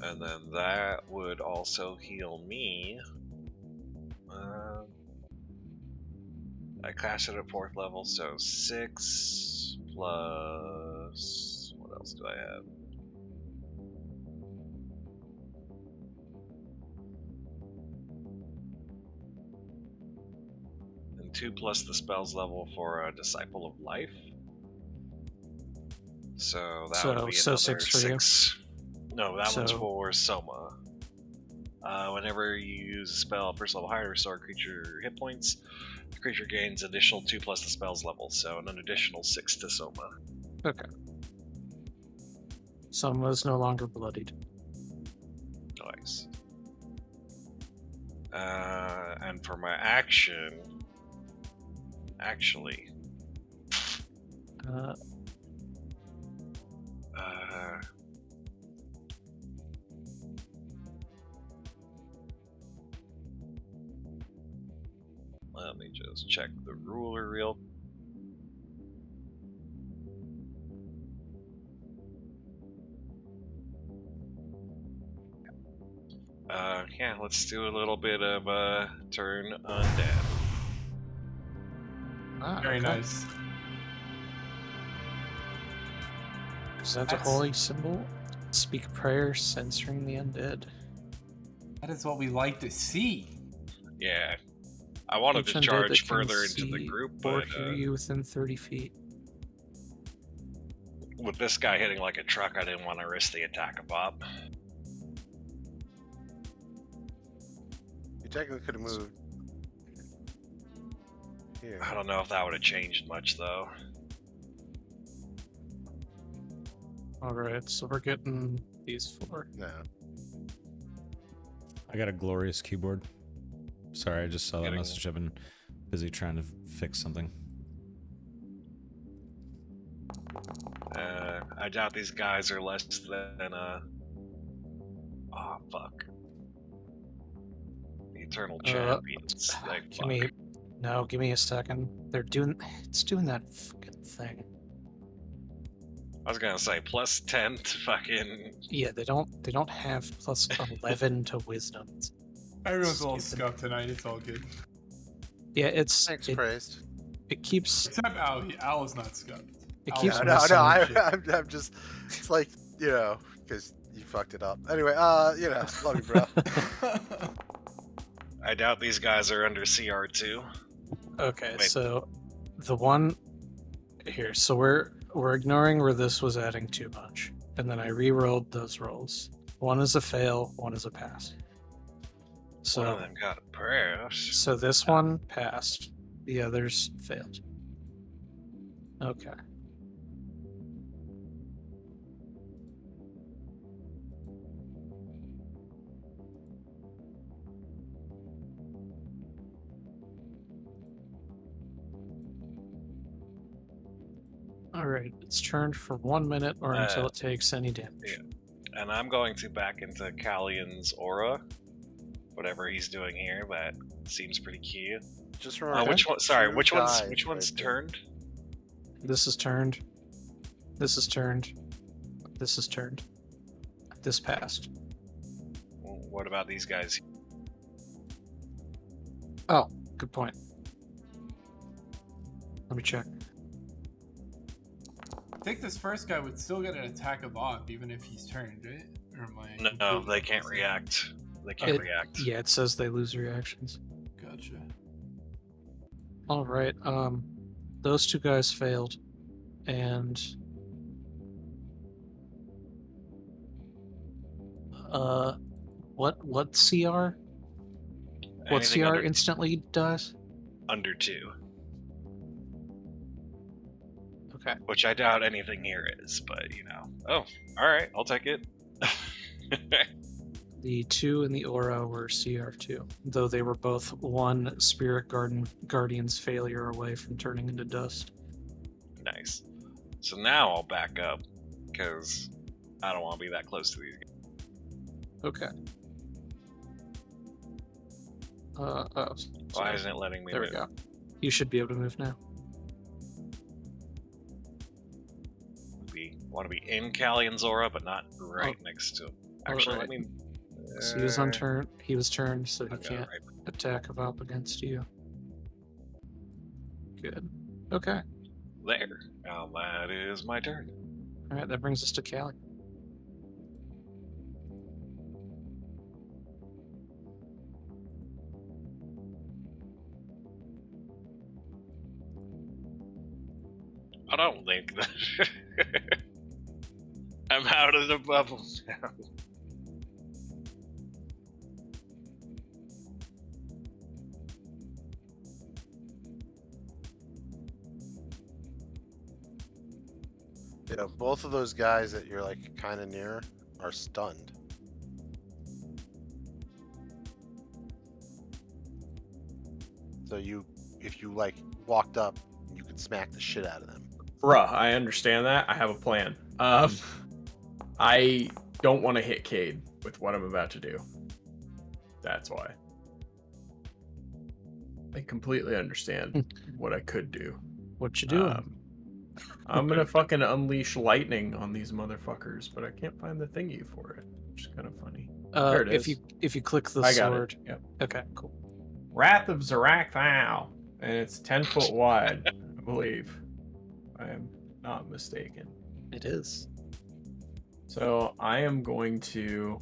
And then that would also heal me. I cast it at 4th level, so 6 plus... What else do I have? And 2 plus the spells level for a Disciple of Life. So that would be So another 6 for you. 6. No, that one's So- for Soma. Whenever you use a spell first level higher to restore creature hit points, the creature gains additional 2 plus the spell's level, so an additional 6 to Soma. Okay. Soma's no longer bloodied. Nice. And for my action, actually, Uh, let me just check the ruler real. Yeah, let's do a little bit of turn undead. Very okay. nice. Present a That's- holy symbol. Speak prayer, censoring the undead. That is what we like to see. Yeah, I wanted Each to undead that charge can further into the see group, or but hear you within 30 feet. with this guy hitting like a truck, I didn't want to risk the attack of Bob. You technically could have moved. Here. I don't know if that would have changed much though. Alright, so we're getting these 4. No. I got a glorious keyboard. Sorry, I just saw that Getting- message. I've been busy trying to fix something. I doubt these guys are less than oh fuck. The Eternal Champions. Like, Give me a second. It's doing that fucking thing. I was gonna say plus 10 to fucking. Yeah, they don't have plus 11 to wisdom. Everyone's a little Stupid. scuffed tonight. It's all good. Yeah, Thanks, it praised. keeps Except Al. Al is not scuffed. it Al keeps is No, missing. I'm just. It's like, you know, because you fucked it up. Anyway, you know, love you, bro. I doubt these guys are under CR2. Okay, Wait. so the one here, so we're ignoring where this was adding too much, and then I re-rolled those rolls. One is a fail, one is a pass. One of So them got a prayer. so this one passed, the others failed. Okay. All right, it's turned for 1 minute or until it takes any damage. And I'm going to back into Callian's aura. Whatever he's doing here, that seems pretty cute. Just remember. Which one? Sorry, two which one's guys which one's right there. turned? This is turned. This is turned. This is turned. This passed. What about these guys? Oh, good point. Let me check. I think this first guy would still get an attack of Op even if he's turned, right? Or am I No, completely they can't missing? react. They can't It- react. Yeah, it says they lose reactions. Gotcha. All right. those two guys failed, and what CR? What Anything CR under, instantly dies? under 2, Okay. which I doubt anything here is, but you know. Oh, all right, I'll take it. The 2 and the aura were CR2, though they were both one Spirit Guardian's failure away from turning into dust. Nice. So now I'll back up because I don't want to be that close to these guys. Okay. Why sorry. isn't it letting me There move? we go. You should be able to move now. Want to be in Callion's aura, but not right next to him. Actually, Alright. I mean, So he was on turn. He was turned, so he I've got it can't right attack of up against you. Good. Okay. there. Now that is my turn. All right. That brings us to Callie. I don't think that I'm out of the bubble now. Yeah, both of those guys that you're like kind of near are stunned. So if you like walked up, you could smack the shit out of them. Bruh, I understand that. I have a plan. I don't want to hit Cade with what I'm about to do. That's why. I completely understand what I could do. What you doing? I'm gonna fucking unleash lightning on these motherfuckers, but I can't find the thingy for it, which is kind of funny. There it is. If you click the I got sword. it. Yep. Okay. Cool. Wrath of Zarak Thou, and it's 10 foot wide, I believe. I am not mistaken. It is. So I am going to,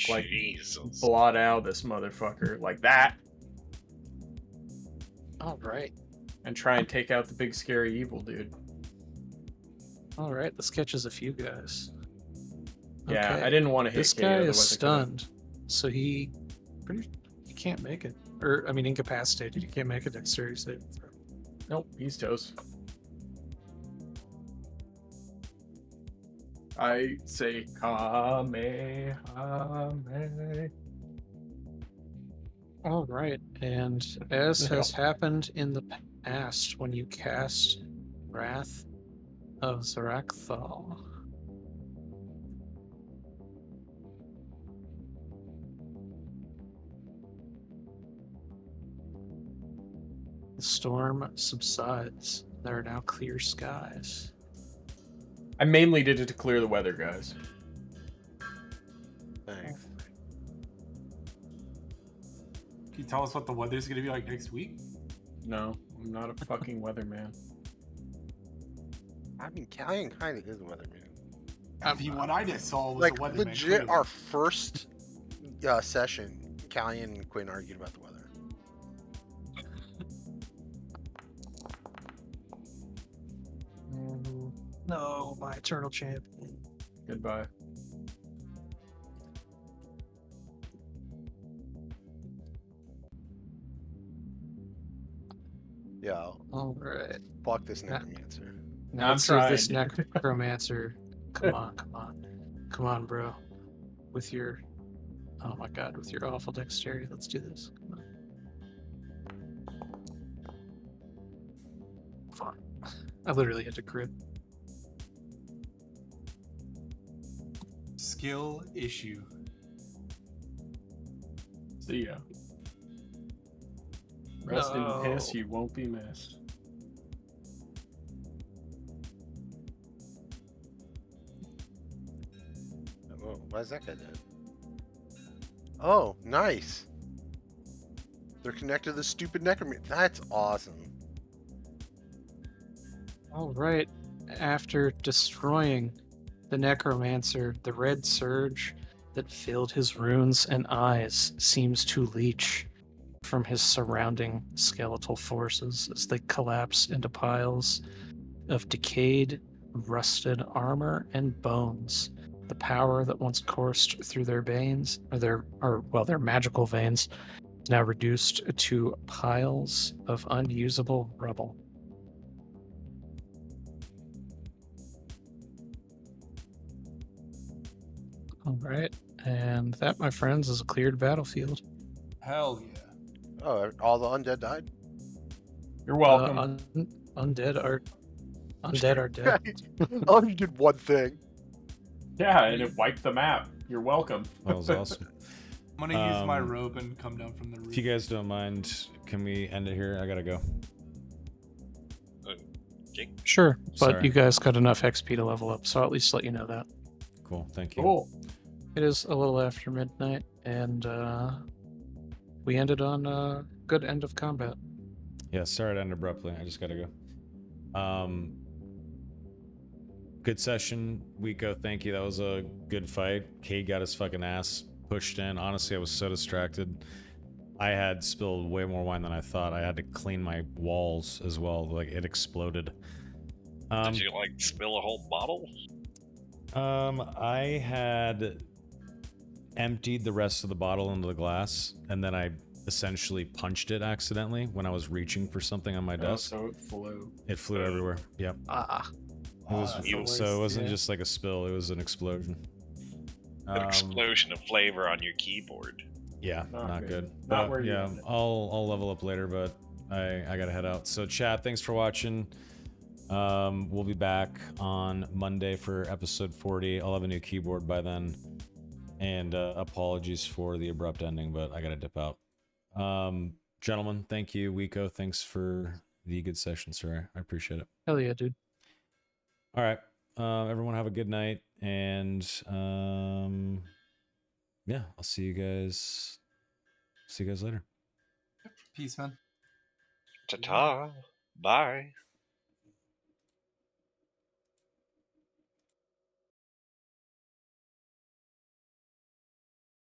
like Jesus. blot out this motherfucker like that, All right. and try and take out the big scary evil dude. All right. This catches a few guys. Yeah, Okay. I didn't want to hit This Cade, guy otherwise is I could've- stunned, so he can't make it. Or I mean, incapacitated. He can't make a dexterity saving throw. Nope, he's toast. I say Kamehameha. All right, and as has happened in the past, when you cast Wrath of Zarakthal, the storm subsides. There are now clear skies. I mainly did it to clear the weather, guys. Thanks. Can you tell us what the weather's gonna be like next week? No, I'm not a fucking weatherman. I mean, Callion kind of is a weatherman. I mean, what I just saw was Like the weather. legit, our first session, Callion and Quinn argued about the weather. No, my eternal champion. Goodbye. Yeah, All right. fuck this necromancer. Now I'm let's see if this trying. necromancer. Come on, bro. With your, oh my god, with your awful dexterity, let's do this. Come on. Fine. I literally had to crit. Skill issue. See ya. Rest No. in piss, you won't be missed. Oh, why is that guy dead? Oh, nice. They're connected to the stupid necromancer. That's awesome. All right. After destroying the necromancer, the red surge that filled his runes and eyes seems to leach from his surrounding skeletal forces as they collapse into piles of decayed, rusted armor and bones. The power that once coursed through their veins, their magical veins, is now reduced to piles of unusable rubble. All right, and that, my friends, is a cleared battlefield. Hell yeah. Oh, all the undead died. You're welcome. Undead are dead. Oh, you did one thing. Yeah, and it wiped the map. You're welcome. That was awesome. I'm gonna use my Um, rope and come down from the roof. If you guys don't mind, can we end it here? I gotta go. Okay. Sure, but Sorry. you guys got enough XP to level up, so I'll at least let you know that. Cool. Thank you. Cool. It is a little after midnight, and we ended on a good end of combat. Yeah, sorry to end abruptly. I just gotta go. Good session, Wiko. Thank you. That was a good fight. Cade got his fucking ass pushed in. Honestly, I was so distracted. I had spilled way more wine than I thought. I had to clean my walls as well. Like, it exploded. Did you like spill a whole bottle? I had emptied the rest of the bottle into the glass, and then I essentially punched it accidentally when I was reaching for something on my desk. So it flew. It flew everywhere. Yep. It was, that's the so it worst, wasn't yeah. just like a spill, it was an explosion. An explosion of flavor on your keyboard. Yeah, Not not good. good. Not But, where you yeah, want it. I'll level up later, but I gotta head out. So chat, thanks for watching. We'll be back on Monday for episode 40. I'll have a new keyboard by then. And apologies for the abrupt ending, but I gotta dip out. Gentlemen, thank you. Wiko, thanks for the good session, sir. I appreciate it. Hell yeah, dude. All right. Everyone have a good night, and yeah, I'll see you guys later. Peace, man. Ta-ta. Bye.